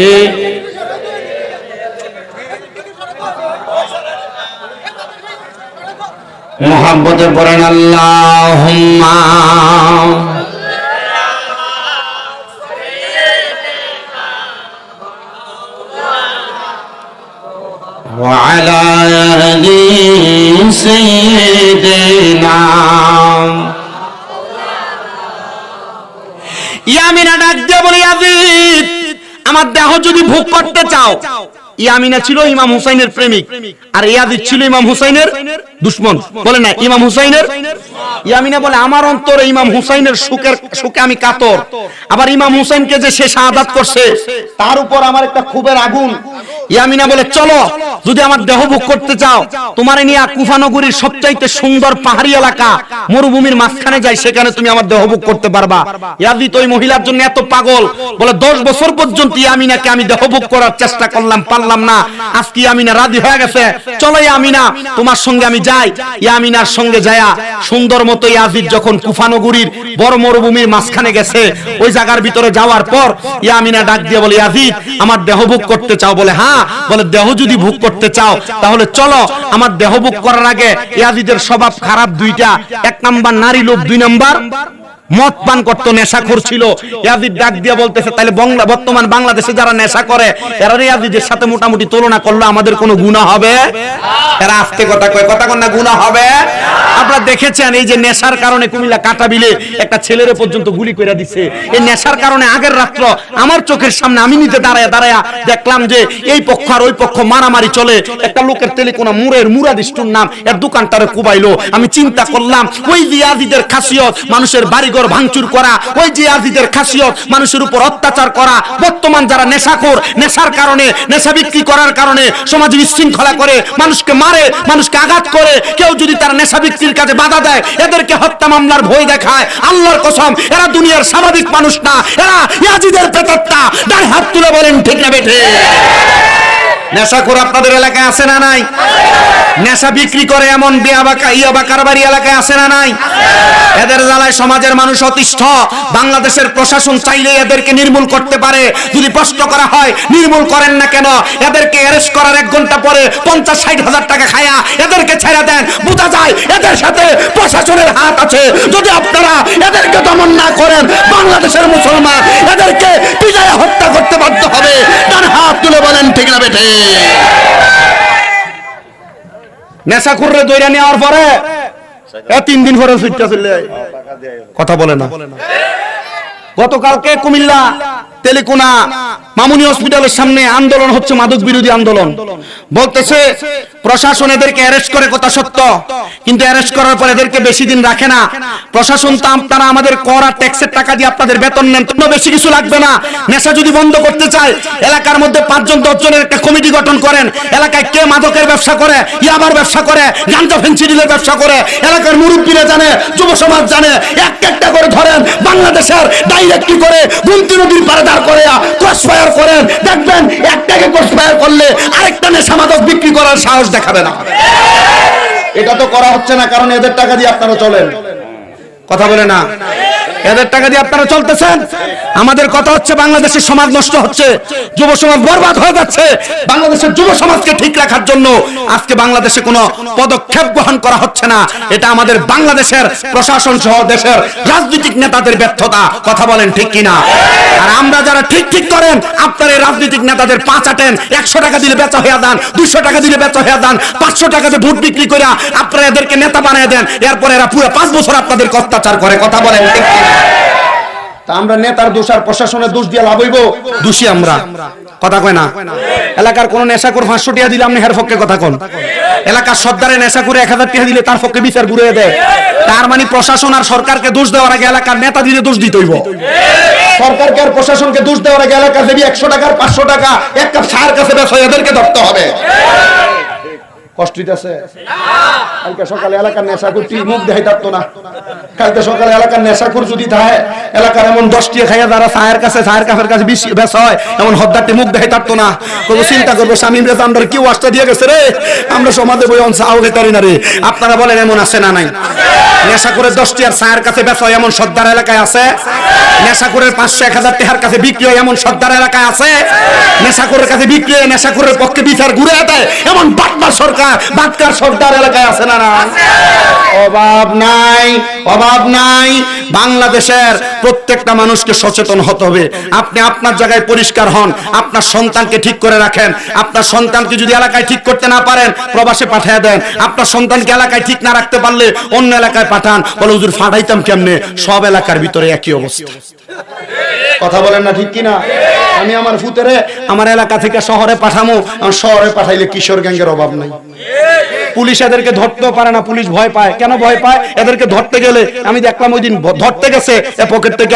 Speaker 2: মুহাব্বতে পড়েন আল্লাহুম্মা ওয়া আলা আলি সাইয়্যিদিনা। ইয়ামিনা ডাক দিয়ে বলে ইয়াজিদ আমার দেহ যদি ভোগ করতে চাও। ইয়ামিনা ছিল ইমাম হুসাইনের প্রেমিক, আর ইয়াজিদ ছিল ইমাম হুসাইনের দুশমন। বলে না ইমাম হুসাইনের। ইয়ামিনা বলে আমার অন্তরে ইমাম হুসাইনের সুখে আমি কাতর, আবার ইমাম হুসাইনকে যে সে শাহাদাত করছে তার উপর আমার একটা ক্ষোভের আগুন। ইয়ামিনা বলে চলো যদি আমার দেহ ভোগ করতে চাও, তোমারে নিয়ে কুফা নগরীর সবচাইতে সুন্দর পাহাড়ি এলাকা মরুভূমির মাঝখানে যাই, সেখানে তুমি আমার দেহ ভোগ করতে পারবা। ইয়াজিদ ওই মহিলার জন্য এত পাগল, বলে 10 বছর পর্যন্ত ইয়ামিনাকে আমি দেহ ভোগ করার চেষ্টা করলাম, পারলাম না। আজকে ইয়ামিনা রাজি হয়ে গেছে, চলো ইয়ামিনা তোমার সঙ্গে আমি যাই। ইয়ামিনার সঙ্গে যায়া সুন্দর মতো ইয়াজিদ যখন কুফা নগরীর বড় মরুভূমির মাঝখানে গেছে, ওই জায়গার ভিতরে যাওয়ার পর ইয়ামিনা ডাক দিয়ে বলে ইয়াজিদ আমার দেহ ভোগ করতে চাও? বলে হ্যাঁ। বলে দেহ যদি ভোগ করতে চাও তাহলে চলো। আমার দেহ ভোগ করার আগে ইয়াজিদের স্বভাব খারাপ দুইটা, 1 নাম্বার নারী লোভ, 2 নাম্বার মদ পান করতো, নেশাখোর ছিল। ইয়াজিদ ডাক দিয়ে বলতেছে তাহলে বর্তমান বাংলাদেশে যারা নেশা করে এরা ইয়াজিদের সাথে মোটামুটি তুলনা করলে আমাদের কোনো গুনাহ হবে? এরা আস্তে কথা কয়, কথা কন না, গুনাহ হবে? আপনারা দেখেছেন এই যে নেশার কারণে কুমিল্লা কাটাবিলে একটা ছেলের পর্যন্ত গুলি করে দিচ্ছে। এই নেশার কারণে আগের রাত্র আমার চোখের সামনে আমি নিজে দাঁড়ায়া দাঁড়ায়া দেখলাম যে এই পক্ষ আর ওই পক্ষ মারামারি চলে। একটা লোকের টেলিকোনা মুরাদিষ্টুর নাম, এর দোকানটারে কুবাইলো। আমি চিন্তা করলাম ওই যে ইয়াজিদের খাসিয়ত, মানুষের বাড়ি বাড়িঘর ভাঙচুর করা, ওই যে আজিদের খাসিয়ত, মানুষের উপর অত্যাচার করা, বর্তমান যারা নেশাখোর, নেশার কারণে, নেশা বিক্রি করার কারণে সমাজে বিশৃঙ্খলা করে, মানুষকে মারে, মানুষকে আঘাত করে, কেউ যদি তার নেশা বিক্রির কাজে বাধা দেয় এদেরকে হত্যা মামলার ভয় দেখায়। আল্লাহর কসম এরা দুনিয়ার স্বাভাবিক মানুষ না, এরা ইয়াজিদের প্রেতাত্মা। ডান হাত তুলে বলেন ঠিক না বেঠে? নেশাখোর আপনাদের এলাকায় আছে না নাই? নেশা বিক্রি করে এমন ইয়াবা কারবারি এলাকায় আছে না নাই? এদের জ্বালায় সমাজের মানুষ অতিষ্ঠ। বাংলাদেশের প্রশাসন চাইলে এদেরকে নির্মূল করতে পারে, যদি প্রশ্ন করা হয় নির্মূল করেন না কেন? এদেরকে অ্যারেস্ট করার 1 ঘন্টা পরে 50-60 হাজার টাকা খায়া এদেরকে ছেড়ে দেন, বোঝা যায় এদের সাথে প্রশাসনের হাত আছে। যদি আপনারা এদেরকে দমন না করেন, বাংলাদেশের মুসলমান এদেরকে পিটাইয়া হত্যা করতে বাধ্য হবে। ডান হাত তুলে বলেন ঠিক না বেঠে? নেশাখোররে দইরা নেওয়ার পরে 3 দিন পরে ছুটতে চলে কথা বলে না। গতকালকে কুমিল্লা তেলেকোনা মামুনি হসপিটালের সামনে আন্দোলন হচ্ছে, মাদক বিরোধী আন্দোলন। বলতেছে প্রশাসন এদেরকে অ্যারেস্ট করে, কথা সত্য, কিন্তু অ্যারেস্ট করার পর এদেরকে বেশি দিন রাখে না। প্রশাসন তো আপনারা আমাদের কর আর ট্যাক্সের টাকা দিয়ে আপনাদের বেতন নেন, তো বেশি কিছু লাগবে না। নেশা যদি বন্ধ করতে চায় এলাকার মধ্যে 5-10 জনের একটা কমিটি গঠন করেন। এলাকায় কে মাদকের ব্যবসা করে, ইয়াবার ব্যবসা করে, গাঁজা ফেন্সিডিলের ব্যবসা করে, এলাকার মুরব্বীরা জানে, যুব সমাজ জানে, একটা করে ধরেন। বাংলাদেশের ডাইরেক্টলি করে গুমতি নদীর পারে দাঁড় করে ক্রসফায়ার করেন, দেখবেন একটাকে ক্রসফায়ার করলে আরেকটা নেশা মাদক বিক্রি করার সাহস দেখাবে না। এটা তো করা হচ্ছে না, কারণ এদের টাকা দিয়ে আপনারা চলেন, কথা বলে না? এদের টাকা দিয়ে আপনারা চলতেছেন। আমাদের কথা হচ্ছে বাংলাদেশের সমাজ নষ্ট হচ্ছে, যুব সমাজ বরবাদ হয়ে যাচ্ছে। বাংলাদেশের যুব সমাজকে ঠিক রাখার জন্য আজকে বাংলাদেশে কোনো পদক্ষেপ গ্রহণ করা হচ্ছে না। এটা আমাদের বাংলাদেশের প্রশাসন সহ দেশের রাজনৈতিক নেতাদের ব্যর্থতা, কথা বলেন ঠিক কিনা? আর আমরা যারা ঠিক করেন, আপনার এই রাজনৈতিক নেতাদের 5 আটেন, 100 টাকা দিলে বেচা হয়ে দেন, 200 টাকা দিলে বেচা হয়ে দেন, 500 টাকাতে ভোট বিক্রি করে আপনারা এদেরকে নেতা বানিয়ে দেন। এরপর এরা পুরো 5 বছর আপনাদেরকে অত্যাচার করে, কথা বলেন ঠিক কিনা? তা আমরা নেতার দোষ আর প্রশাসনের দোষ দিয়ে লাভ হইব? দোষী আমরা, কথা কয় না? এলাকার কোন নেশাখোর 500 টাকা দিলে আপনি হের পক্ষে কথা কোন? এলাকার সর্দারে নেশাখোরে 1000 টাকা দিলে তার পক্ষে বিচার ঘুরিয়ে দেয়। তার মানে প্রশাসন আর সরকারকে দোষ দেওয়ার আগে এলাকার নেতা দিলে দোষ দিতে হইব। সরকারকে আর প্রশাসনকে দোষ দেওয়ার আগে এলাকার যদি 100 টাকা আর 500 টাকা এক কাপ চায়ের কাছে বেশ হয়, এদেরকে ধরতে হবে। কষ্ট হইতেছে? কালকে সকালে এলাকার নেশাখোর মুখ দেখাই থাকতো না। কালকে সকালে এলাকার নেশাখোর যদি থাকে, এলাকার এমন 10 টাকা খাইয়া যারা চায়ের কাপের কাছে বেশ হয়, এমন হদ্দারটি মুখ দেখাই থাকতো না। কত চিন্তা করবো, স্বামী রে আমরা কি ওয়াজটা দিয়ে গেছে রে, আমরা সমাজে বই অন চাও খেতারি না রে। আপনারা বলেন এমন আছে না নাই? নেশাখোরের 10 টাকার চায়ের কাছে বেশ হয় এমন সর্দার এলাকায় আছে? নেশাখোরের 500-1000 টাকার কাছে বিক্রি হয় এমন সর্দার এলাকায় আছে? নেশাখোরের কাছে বিক্রি হয় নেশাখোরের পক্ষে বিচার ঘুরে দেয় এমন বাটমার সরকার, বাটকার সর্দার এলাকায় আছে না না? অভাব নাই, অভাব নাই। বাংলাদেশের প্রত্যেকটা মানুষকে সচেতন হতে হবে। আপনি আপনার জায়গায় পরিষ্কার হন, আপনার সন্তানকে ঠিক করে রাখেন। আপনার সন্তানকে যদি এলাকায় ঠিক করতে না পারেন, প্রবাসে পাঠিয়ে দেন। আপনার সন্তানকে এলাকায় ঠিক না রাখতে পারলে অন্য এলাকায় পাঠান। বলে হুজুর ফাটাইতাম কেমনে? সব এলাকার ভিতরে একই অবস্থা, কথা বলেন না ঠিক কিনা? আমি আমার ফুতেরে আমার এলাকা থেকে শহরে পাঠামো, শহরে পাঠাইলে কিশোর গ্যাংয়ের অভাব নাই। পুলিশ এদেরকে ধরতেও পারে না, পুলিশ ভয় পায়। কেন ভয় পায়? এদেরকে ধরতে গেলে আমি দেখলাম ওই দিন ধরতে গেছে পকেট থেকে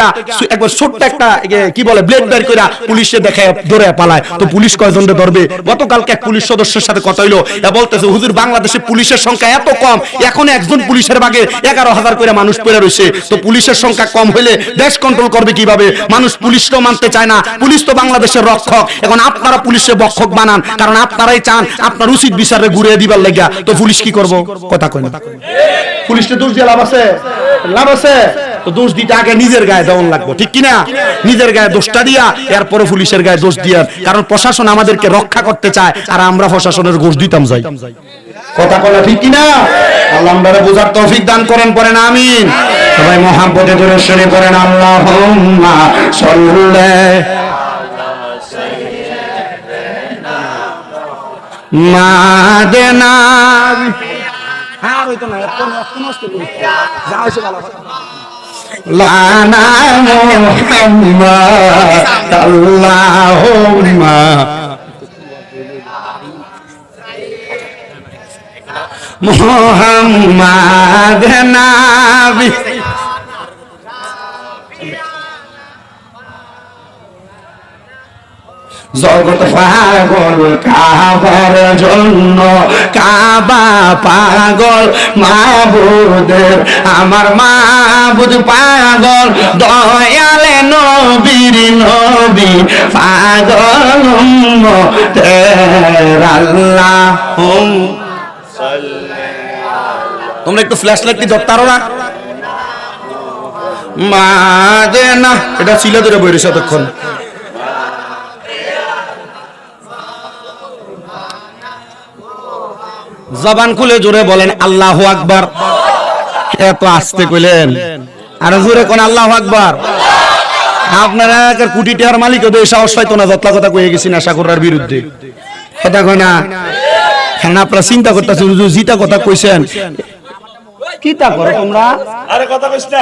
Speaker 2: একবার ছোট্ট একটা কি বলে ব্লেড বের করে পুলিশে দেখে ধরে পালায়। তো পুলিশ কয়জন ধরবে? গতকালকে এক পুলিশ সদস্যের সাথে কথা হইলো, বলতেছে হুজুর বাংলাদেশে পুলিশের সংখ্যা এত কম, এখন একজন পুলিশের বাগে 11,000 করে মানুষ পড়ে রয়েছে। তো পুলিশের সংখ্যা কম হইলে দেশ কন্ট্রোল করবে কিভাবে? মানুষ পুলিশকেও মানতে চায় না। পুলিশ তো বাংলাদেশের রক্ষক। এখন আপনারা পুলিশের বক্ষক বানান, কারণ আপনারাই চান আপনার উচিত বিচারে ঘুরিয়ে দিবার লাগিয়া। তো পুলিশ কি করবো? কথা কয় না। পুলিশকে দোষ দিয়ে লাভ আছে? লাভ আছে? তো দোষ দিতে আগে নিজের গায়ে দেওয়ান লাগবে, ঠিক কিনা? নিজের গায়ে দোষটা দিয়া এরপরে পুলিশের গায়ে দোষ দিয়া, কারণ প্রশাসন আমাদেরকে রক্ষা করতে চায় আর আমরা প্রশাসনের ঘুষ দিতাম যাই। কথা বলা ঠিক কিনা? আল্লাহ আমাদের বোঝার তৌফিক দান করেন, পড়েন আমিন। সবাই মহাব্বতে জোরে শুনে পড়েন আল্লাহুম্মা সাল্লি মাদেনা। আর হইতো না, কোন নষ্ট করি যা হইছে ভালো লানা মুহাম্মদ আল্লাহুম্মা মুহাম্মদ নবী জগৎ পাগল কাবার জন্য, কাবা পাগল মাবুদের, আমার মাবুদ পাগল দয়ালে নবীর নবী পাগল উম্মতের আল্লাহুম্মা সাল্লি। তোমরা একটু ফ্ল্যাশ লাইট কি ধরতে পারো না? মাদেনা এটা ছিল ধরে বইরে এতক্ষণ। জবান খুলে জোরে বলেন আল্লাহু আকবার। এত আস্তে কইলেন, আর জোরে কোন আল্লাহু আকবার। আপনারা একের কোটি টাকার মালিক হবে, সাহস হয়তো না যতলা কথা কয়ে গেছি নেশা করার বিরুদ্ধে, কথা কয় না। কেন আপনারা চিন্তা করতেছেন জিতা কথা কইছেন কি তা করো তোমরা? আরে কথা কইছ না,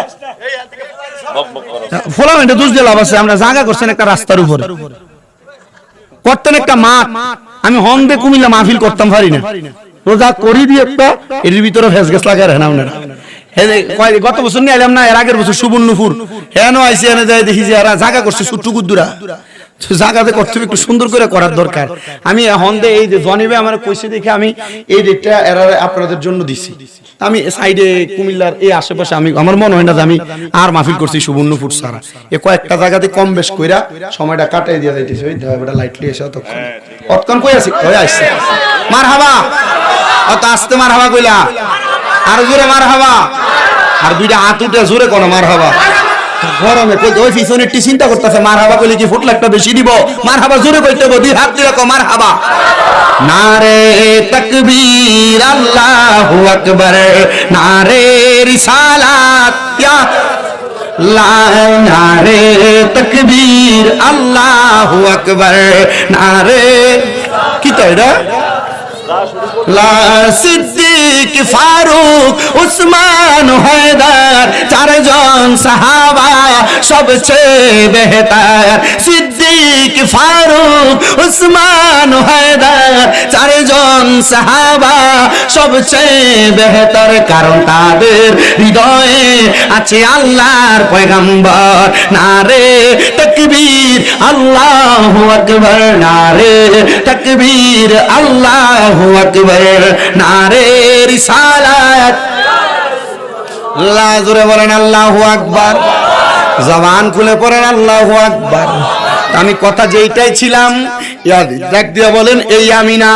Speaker 2: ফলা মানে দোষ দিয়ে লাভ আছে। আমরা জায়গা করছেন একটা রাস্তার উপরে, করতেন একটা মাঠ। আমি হন্দে কুমিল্লা মাহফিল করতাম পারি না, রোজা করি দিয়ে একটা এর ভিতরে ভেজ গেছ লাগায় না আপনারা। গত বছর নিয়ে এলাম না, এর আগের বছর সুবর্ণপুর হেন আইসি, এনে যায় দেখি যে এরা জায়গা করছে সুট্টুকুদ্দুরা। জায়গাতে করতে একটু সুন্দর করে করার দরকার। আমি হন্দে এই যে জনিবে আমার কইছে দেখে আমি এই ডেটটা এরা আপনাদের জন্য দিছি। আমি সাইডে কুমিল্লার এই আশেপাশে আমি আমার মনে হয় না যে আমি আর মাহফিল করছি সুবর্ণপুর ছাড়া। এ কয়েকটা জায়গাতে কম বেশ কইরা সময়টা কাটাই দিয়া যাইতেছে। ওই এটা লাইটলি এসে তখন কই আছি কই আসছে মারহাবা, অত আস্তে মারহাবা কইলা, আর জোরে মারহাবা, আর দুইটা হাত উঠে জোরে কোন মারহাবা। গরমে ওই পিছনে একটু চিন্তা করতেছে মারহাবা কইলে কি ফুট একটা বেশি দিব, মারহাবা জোরে কইতে হবে, দুই হাত দিয়ে কো মারহাবা। নারে তাকবীর আল্লাহু আকবার, নারে রিসালাত ইয়া নারে তাকবীর আল্লাহু আকবার, নারে কি তো এটা লা সিদ্দিক ফারুক উসমান হায়দার, চারজন সাহাবা সবচেয়ে বেহতর। সিদ্দিক ফারুক উসমান হায়দার, চারজন সাহাবা সবচেয়ে বেহতর, কারণ তাদের হৃদয়ে আছে আল্লাহর পয়গম্বর। নারে তাকবীর আল্লাহু আকবার, নারে তাকবীর আল্লাহু আকবার, নারে রিসালাত। আল্লাহ জোরে বলেন আল্লাহু আকবার, জবান খুলে পড়েন আল্লাহু আকবার। আমি কথা যেইটাই ছিলাম দেখ দিয়ে বলেন এই আমিনা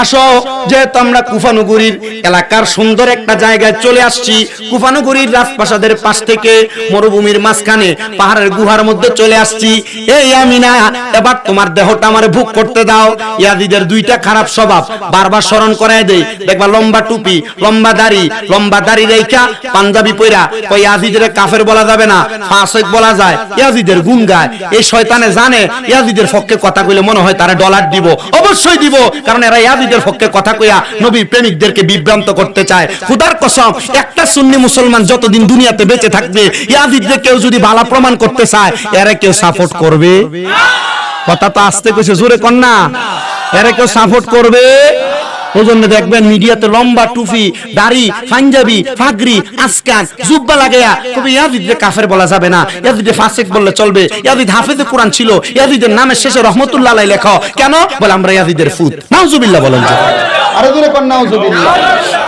Speaker 2: আসো, যেহেতু আমরা কুফানগরীর এলাকার সুন্দর একটা জায়গায় চলে আসছি। কুফানগরীর রাজপ্রাসাদের পাশ থেকে মরুভূমির মাঝখানে পাহাড়ের গুহার মধ্যে চলে আসছি। এই আমিনা এবার তোমার দেহটা আমারে ভোগ করতে দাও। ইয়াজিদের দুইটা খারাপ স্বভাব বারবার স্মরণ করায় দেই। দেখবা লম্বা টুপি, লম্বা দাড়ি রেখা পাঞ্জাবি পয়রা ওই ইয়াজিদের কাফের বলা যাবে না, ফাসিক বলা যায়। ইয়াজিদের গুণ গায়। এই শয়তানে জানে ইয়াজিদের পক্ষে কথা কইলে মনে হয় তারা ডলার দিব, অবশ্যই দিব, কারণ এরা ইয়াজিদের পক্ষে কথা কইয়া নবীর প্রেমিকদেরকে বিভ্রান্ত করতে চায়। খোদার কসম, একটা সুন্নি মুসলমান যতদিন দুনিয়াতে বেঁচে থাকবে ইয়াজিদকে কেউ যদি বালা প্রমাণ করতে চায় এরা কেউ সাপোর্ট করবে? কথা তো আসতে কইছে, জোরে কর না, এরা কেউ সাপোর্ট করবে? ওজন্য দেখবেন মিডিয়াতে লম্বা টুপি, দাড়ি, পাঞ্জাবি, পাগড়ি, আসকান, জুব্বা লাগায়া তবে ইয়াজিদকে কাফের বলা যাবে না, ইয়াজিদকে ফাসিক বললে চলবে। ইয়াজিদ হাফেজে কোরআন ছিল, ইয়াজিদের নামের শেষে রহমতুল্লাহ আলাইহি লেখা। কেন বলে? আমরা ইয়াজিদের ফুত। নাউজুবিল্লাহ বলেন। আরে জোরে কোন নাউজুবিল্লাহ।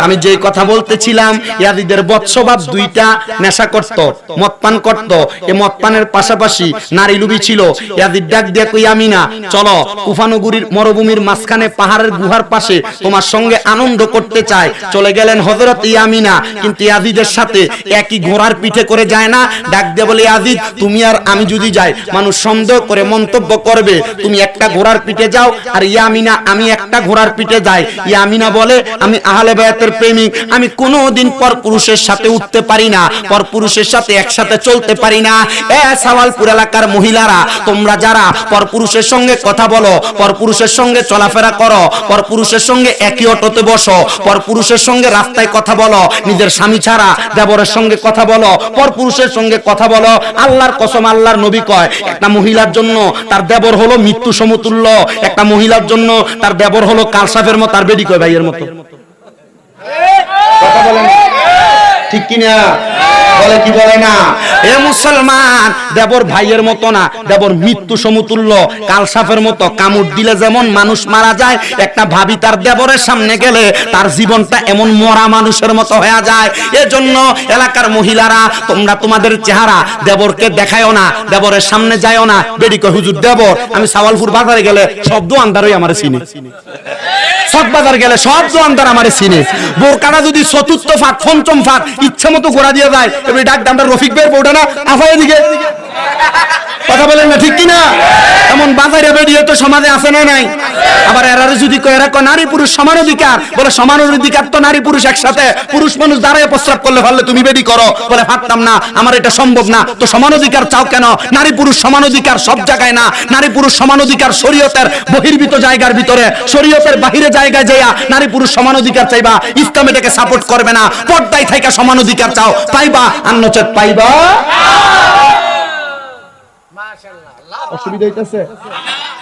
Speaker 2: আমি যেই কথা বলতেছিলাম, ইয়াজিদের বদস্বভাব দুইটা, নেশা করত, মদ পান করত। এই মদ পানের পাশাপাশি নারী লুবি ছিল। ইয়াজিদ ডাক দিয়া কই আমিনা চলো, কুফানগরীর মরুভূমির মাঝখানে পাহাড়ের গুহার পাশে তোমার সঙ্গে আনন্দ করতে চায়। চলে গেলেন হযরত ইয়ামিনা, কিন্তু ইয়াজিদের সাথে একই ঘোড়ার পিঠে করে যায় না। ডাক দিয়ে বলে ইয়াজিদ তুমি আর আমি যদি যাই মানুষ সন্দেহ করে মন্তব্য করবে, তুমি একটা ঘোড়ার পিঠে যাও আর ইয়ামিনা আমি একটা ঘোড়ার পিঠে যাই। ইয়ামিনা বলে আমি আহলে বায়াতের প্রেমিক, আমি কোনোদিন পর পুরুষের সাথে উঠতে পারি না, পর পুরুষের সাথে একসাথে চলতে পারি না। এ সাওয়ালপুর এলাকার মহিলারা তোমরা যারা পর পুরুষের সঙ্গে কথা বলো, পর পুরুষের সঙ্গে চলাফেরা করো, পর পুরুষের সঙ্গে একই অটোতে বসো, পর পুরুষের সঙ্গে রাস্তায় কথা বলো, নিজের স্বামী ছাড়া দেবরের সঙ্গে কথা বলো, পর পুরুষের সঙ্গে কথা বলো, আল্লাহর কসম আল্লাহর নবী কয় একটা মহিলার জন্য তার দেবর হলো মৃত্যু সমতুল্য, একটা মহিলার জন্য তার দেবর হলো কালসাফের মতো, আর বেডি কয় ভাইয়ের মতো। কথা বলেন ঠিক কিনা? বলে কি বলে না? এ মুসলমান, দেবর ভাইয়ের মতো না, দেবর মৃত্যু সমতুল্য। কালসাফের মতো কামড় দিলে যেমন মানুষ মারা যায়, একটা ভাবি তার দেবরের সামনে গেলে তার জীবনটা এমন মরা মানুষের মতো হয়ে যায়। এজন্য এলাকার মহিলারা, তোমরা তোমাদের চেহারা দেবরকে দেখায়ও না, দেবরের সামনে যায়ও না। বেডি কয় হুজুর দেবর, আমি সাওয়ালপুর বাজারে গেলে সব দোকানদারই আমার চিনে, সব বাজার গেলে সব দোকানদার আমার চিনে। বোরকাটা যদি চতুর্থ ফাট পঞ্চম ফাট ইচ্ছা মতো গোড়া দিয়ে যায়, এবারে ডাক দামটা রফিক ভাইয়ের বউটা না আফায় দিকে, কথা বলেন না ঠিক কিনা? এমন বাজারে বেরিয়ে তো সমাজে আছে না নাই? আবার এরা যদি এরা নারী পুরুষ সমান অধিকার, বলে সমান অধিকার তো নারী পুরুষ একসাথে, পুরুষ মানুষ দাঁড়ায় প্রস্রাব করলে পারলে তুমি বেরি করো, বলে পারতাম না, আমার এটা সম্ভব না। তো সমান অধিকার চাও কেন? নারী পুরুষ সমান অধিকার সব জায়গায় না, নারী পুরুষ সমান অধিকার শরীয়তের বহির্ভূত জায়গার ভিতরে, শরীয়তের বাহিরে জায়গায় যাইয়া নারী পুরুষ সমান অধিকার চাইবা, ইসলাম এটাকে সাপোর্ট করবে না। পর্দায় থাইকা সমান অধিকার চাও, পাইবা, আর নচেত পাইবা। অসুবিধা হইতেছে,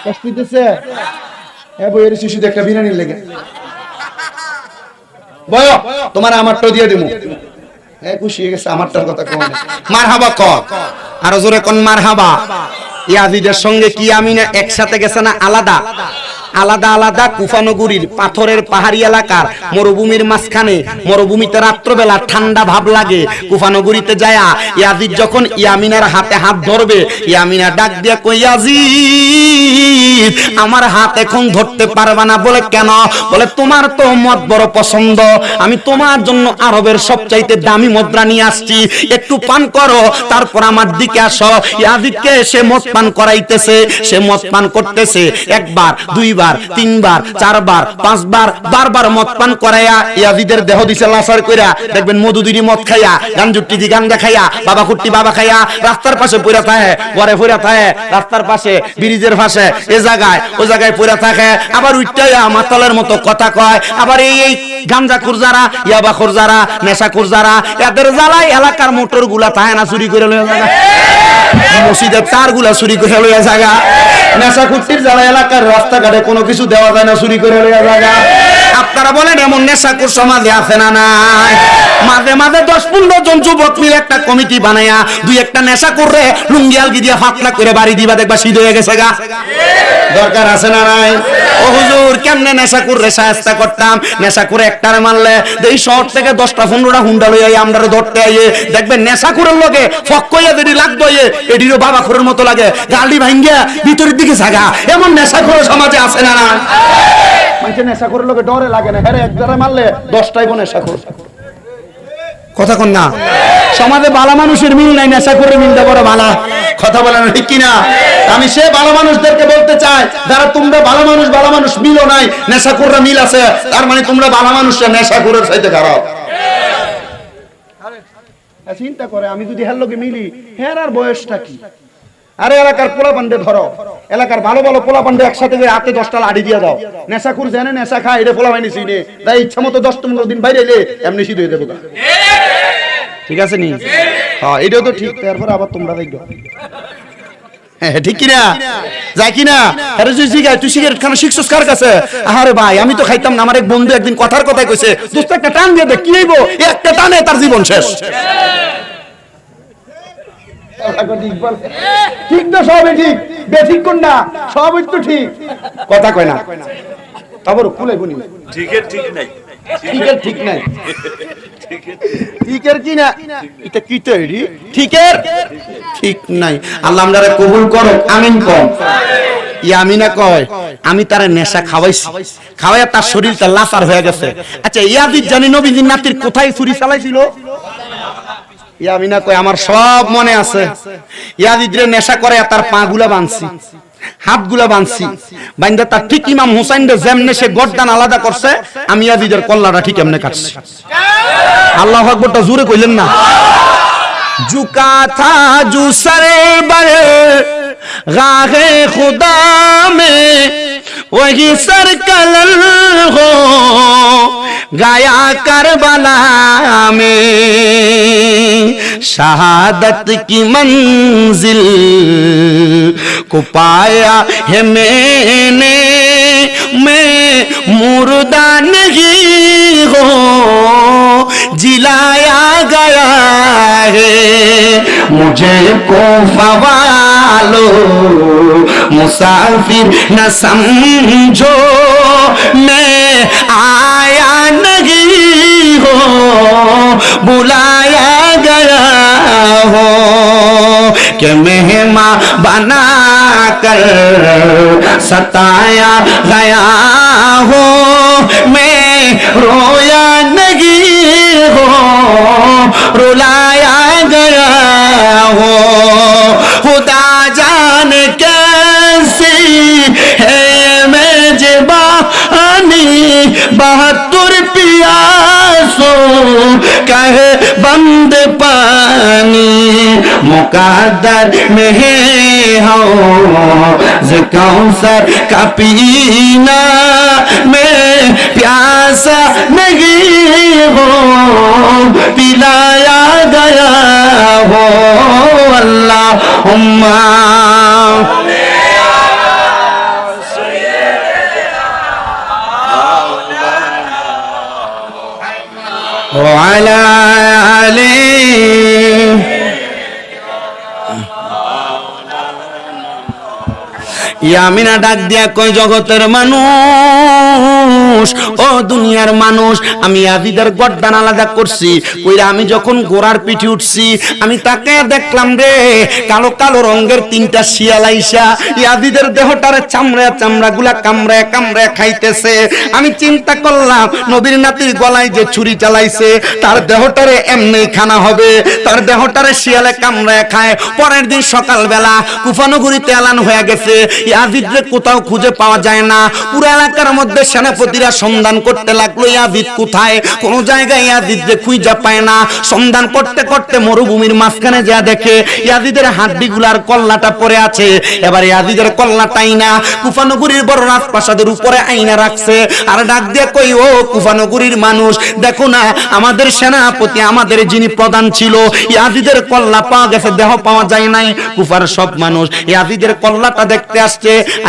Speaker 2: কষ্ট হইতেছে? বইয়ের শিশু একটা বিরিয়ানির লেগে বয়, তোমার আমারটা দিয়ে দেবো। খুশি হয়ে গেছে, আমারটার কথা কোন মারহাবা কর, আরো জোরে কোন মারহাবা। ইয়াজিদের সঙ্গে কি আমিনা একসাথে গেছে না আলাদা? আলাদা আলাদা কুফানগরীর পাথরের পাহাড়ি এলাকার মরুভূমির মাঝখানে, মরুভূমিতে রাত্রবেলা ঠান্ডা ভাব লাগে। কুফানগরীতে যায়া ইয়াজিদ যখন ইয়ামিনার হাতে হাত ধরবে, ইয়ামিনা ডাক দিয়া কই, ইয়াজিদ আমার হাত এখন ধরতে পারবা না। বলে কেন? বলে তোমার তো মদ বড় পছন্দ, আমি তোমার জন্য আরবের সবচাইতে দামি মুদ্রা নিয়ে আসছি, একটু পান করো, তারপর আমার দিকে আসো। ইয়াজিদকে সে মদ পান করাইতেছে, সে মদ পান করতেছে, একবার দুইবার তিনবার চারবার পাঁচবার বারবার মদ পান করাইয়া ইয়াজিদের দেহ দিছে লাসার কইরা। দেখবেন মধুদিরি মদ খাইয়া, গাঞ্জুটি দি গাঞ্জা খাইয়া, বাবা কুট্টি বাবা খাইয়া রাস্তার পাশে পইরা থাকে, ঘরে পইরা থাকে, রাস্তার পাশে ব্রিজের পাশে এ জায়গায় ও জায়গায় পইরা থাকে। আবার উইটাইয়া মাতালের মতো কথা কয়। আবার এই গাঞ্জাখোর যারা, ইয়াবাখোর যারা, নেশাখোর যারা, এদের জ্বালায় এলাকার মোটর গুলা থাকে না চুরি করে লইয়া যায়, মসজিদের তার গুলা চুরি করে লইয়া যায়, নেশা কুট্টির জ্বালা এলাকার রাস্তাঘাটে কোনো কিছু দেওয়া যায় না, চুরি করে লইয়া যায়। আপনারা বলেন এমন নেশাখোর সমাজে আছে না নাই? মাঝে মাঝে 10-15 জন যুবক মিলে একটা কমিটি বানায়া দুই একটা নেশা করে লুঙ্গি আলগি দিয়ে ফাতলা করে বাড়ি দিবা, দেখবা শীত হয়ে গেছে গা। দরকার আছে না নাই? ও হুজুর কেমনে নেশা করে শায়েস্তা করতাম? নেশা করে একটারে মারলে এই শহর থেকে 10টা-15টা হুন্ডা লইয়া আমরা ধরতে আইয়ে, দেখবেন নেশা করে লগে ফক কইয়া যদি লাগতো এটিরও বাবা খোরের মতো লাগে, গালি ভাঙ্গিয়া ভিতরের দিকে জাগা। এমন নেশা করে সমাজে আছে না না? মানুষের নেশা করে লগে ডরে লাগে না, হ্যাঁ একবারে মারলে 10টাই নেশা করে। কথা কোন না? সমাজে ভালো মানুষের মিল নাই, নেশা করে মিলটা বড় ভালো। কথা বলে না ঠিক কিনা? আমি সে ভালো মানুষদেরকে বলতে চাই, যারা তোমরা ভালো মানুষ মিলও নাই, নেশা করে মিল আছে, তার মানে তোমরা ভালো মানুষরা নেশা করে চাইতে খারাপ। চিন্তা করে আমি যদি হের লোকে মিলি, হের আর বয়সটা কি? আরে এলাকার পোলা পান্ডে ধরো, এলাকার ভালো ভালো পোলা পান্ডে একসাথে হাতে 10টা লাঠি দিয়ে দাও। নেশা করে জানে নেশা খায়, এটা পোলা পাইনি চিনে, তাই ইচ্ছা মতো 10-15 দিন বাইরে এলে এমনি শীত হয়ে দেবো। ঠিক আছে নি? হ্যাঁ এটাও তো ঠিক। তারপর আবার তোমরা দেখো ঠিক কিনা? যাই কিনা? আরে তুই সিগারেট খানো শিখছস কার কাছে? আরে ভাই আমি তো খাইতাম না, আমার এক বন্ধু একদিন কথার কথাই কইছে, দোস্ত একটা টান দিয়ে দেখ, কি হইব? একটা টানে তার জীবন শেষ। ঠিক তো সবই ঠিক, বেঠিক কোনটা? সবই তো ঠিক, কথা কয় না। তারপর খুলে বলি ঠিকের ঠিক নাই, ঠিকের ঠিক নাই, ঠিকের কি না? এটা কি তৈরি? ঠিকের ঠিক নাই। আল্লাহ আমরারে কবুল করো, আমিন কম। ইয়ামিনা কয় আমি তার নেশা খাওয়াইছি, খাওয়াইয়া তার শরীরটা লাচার হয়ে গেছে। আচ্ছা ইয়াজিদ জানি নবীজির নাতির কোথায় ছুরি চালাইছিল? ইয়ামিনা কয় আমার সব মনে আছে। ইয়াজিদরে নেশা করে তার পা গুলা বাঁধছি, হাত গুলা বাঁধছি, বাইন্দা তার ঠিক ইমাম হুসাইন যেমনে সে গর্দান আলাদা করছে, আমি ইয়াজিদের কল্লাটা ঠিক এমনে কাটছি। আল্লাহু আকবারটা জোরে কইলেন না? झुका था जो सरे बर गाहे खुदा में वही सर कलल हो गाया करबला में शहादत की मंजिल को पाया है मैंने मैं मुर्दा नहीं हो जिलाया गया है मुझे कोफा वालों मुसाफिर न समझो मैं आया नहीं हो बुलाया गया हो कि मेहमान बना कर सताया गया हो मैं रोया नहीं हो रुलाया गया हो खुदा जाने कैसी है मेजबानी 72 पियासों कहे बंद पानी मुकद्दर में हो कौसर का पीना मैं प्यासा नहीं हो पिलाया गया हो अल्लाहुम्मा वाला आले ইয়ামিনা ডাক দিয়া কই জগতের মানুষ ও দুনিয়ার মানুষ আমি ইয়াজিদের গর্দান আলাদা করছি কইরা আমি যখন ঘোড়ার পিঠে উঠছি আমি তাকে দেখলাম রে কালো কালো রঙের তিনটা শিয়াল আইসা ইয়াজিদের দেহটারে চামড়াগুলা কামড়ায় খাইতেছে আমি চিন্তা করলাম নবীর নাতির গলায় যে ছুরি চালাইছে তার দেহটারে এমনি খানা হবে তার দেহটারে শিয়ালে কামড়ায় খায় পরের দিন সকালবেলা কুফানগরীতে এলান হয়ে গেছে ইয়াজিদকে কোথাও খুঁজে পাওয়া যায় না পুরো এলাকার মধ্যে সেনাপতিরা সন্ধান করতে লাগলো ইয়াজিদ কোথায় কোন জায়গায় ইয়াজিদকে খুঁজে পায় না সন্ধান করতে করতে মরুভূমির মাঝখানে যা দেখে ইয়াজিদের হাড্ডিগুলার কল্লাটা পড়ে আছে এবার ইয়াজিদের কল্লাটাই না কুফানগরীর বড় রাজপ্রাসাদের উপরে আইনা রাখছে আর ডাক দিয়ে কই ও কুফানগরীর মানুষ দেখো না আমাদের সেনাপতি আমাদের যিনি প্রধান ছিল ইয়াজিদের কল্লা পাওয়া গেছে দেহ পাওয়া যায় নাই কুফার সব মানুষ ইয়াজিদের কল্লাটা দেখতে আসছে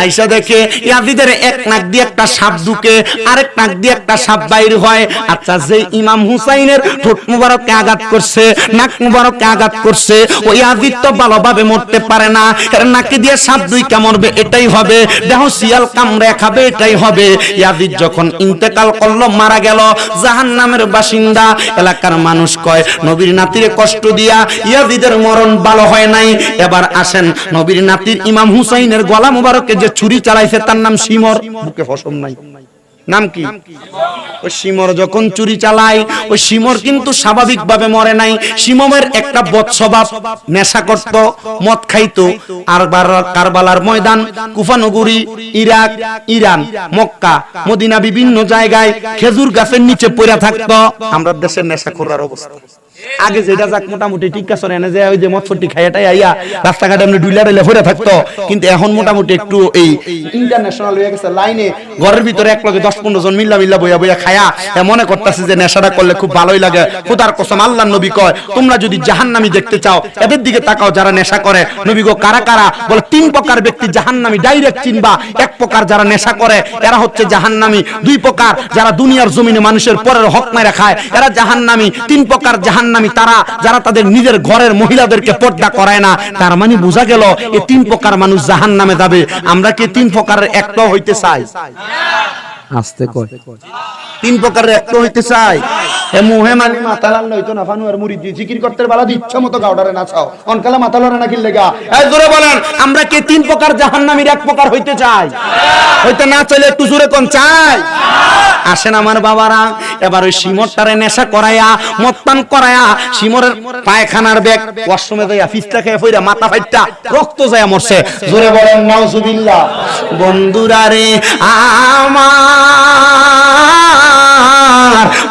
Speaker 2: আয়েশা দেখে ইয়াজিদের এক নাক দিয়ে একটা সাপ ঢুকে আরেক নাক দিয়ে একটা সাপ বাইর হয় আচ্ছা যে ইমাম হুসাইনের ঠোঁট মুবারকে আঘাত করছে নাক মুবারকে আঘাত করছে ওই ইয়াজিদ তো ভালোভাবে মরতে পারে না এর নাকে দিয়ে সাপ দুইটা মরবে এটাই হবে দেহ শিয়াল কামড়ে খাবে এটাই হবে ইয়াজিদ যখন ইন্তেকাল করলো মারা গেল জাহান্নামের বাসিন্দা এলাকার মানুষ কয় নবীর নাতিরে কষ্ট দিয়া ইয়াজিদের মরণ ভালো হয় নাই এবার আসেন নবীর নাতির ইমাম হুসাইনের গলা মুবারকে যে ছুরি চালাইছে তার নাম শিমর বুকে ফসম নাই নাম কি ওই শিমর যখন চুরি চালায় ওই শিমর কিন্তু স্বাভাবিকভাবে মরে নাই শিমমের একটা বদ স্বভাব নেশা করত মদ খাইতো আর কারবালার ময়দান কুফানগরী ইরাক ইরান মক্কা মদিনা বিভিন্ন জায়গায় খেজুর গাছের নিচে পড়ে থাকতো আমরা দেশের নেশাখোররার অবস্থা আগে যেটা যাক মোটামুটি ঠিক আছে এনে যে ওই যে মদফটি খাইয়াটাই আইয়া রাস্তাঘাটে এমনি ডুইলা ডুইলা পড়ে থাকতো কিন্তু এখন মোটামুটি একটু এই ইন্টারন্যাশনাল হয়ে গেছে লাইনে ঘরের ভিতরে এক লগে 10-15 জন মিল্লা বইয়া বইয়া খায়া মনে করতেছে যে নেশাটা করলে খুব ভালোই লাগে খোদার কসম আল্লাহর নবী কয় তোমরা যদি জাহান্নামী দেখতে চাও এদের দিকে তাকাও যারা নেশা করে নবী গো কারা কারা বলে 3 প্রকার ব্যক্তি জাহান্নামী ডাইরেক্ট চিনবা এক প্রকার যারা নেশা করে এরা হচ্ছে জাহান্নামী 2 প্রকার যারা দুনিয়ার জমিনে মানুষের পরের হক মেরে খায় এরা জাহান্নামী 3 প্রকার জাহান্নামী তারা যারা তাদের নিজের ঘরের মহিলাদেরকে পর্দা করায় না তার মানে বোঝা গেল এই 3 প্রকার মানুষ জাহান্নামে যাবে আমরা কি 3 প্রকারের একটাও হইতে চাই আস্তে কয় 3 প্রকারের একটাও হইতে চাই এ মুহে মানি মাথা লাল হইতো না ফানুয়ার মুরিদ জিকির করতে বালা ইচ্ছা মতো গাওডারে নাচাও অনকালা মাথা লড়া না কিল লাগা এই জোরে বলেন আমরা কি 3 প্রকার জাহান্নামীর এক প্রকার হইতে চাই হইতে না চাইলে একটু জোরে কোন চাই আসেন আমার বাবারা এবার ওই শিমরটারে নেশা করায়া মদপান করায়া শিমরের পায়খানার ব্যাগ ওয়াশরুমে যাইয়া ফিস্টা খেয়ে পয়রা মাথা ফাইটটা রক্ত যায় মরছে জোরে বলেন নাউজুবিল্লাহ বন্ধুরা রে আমার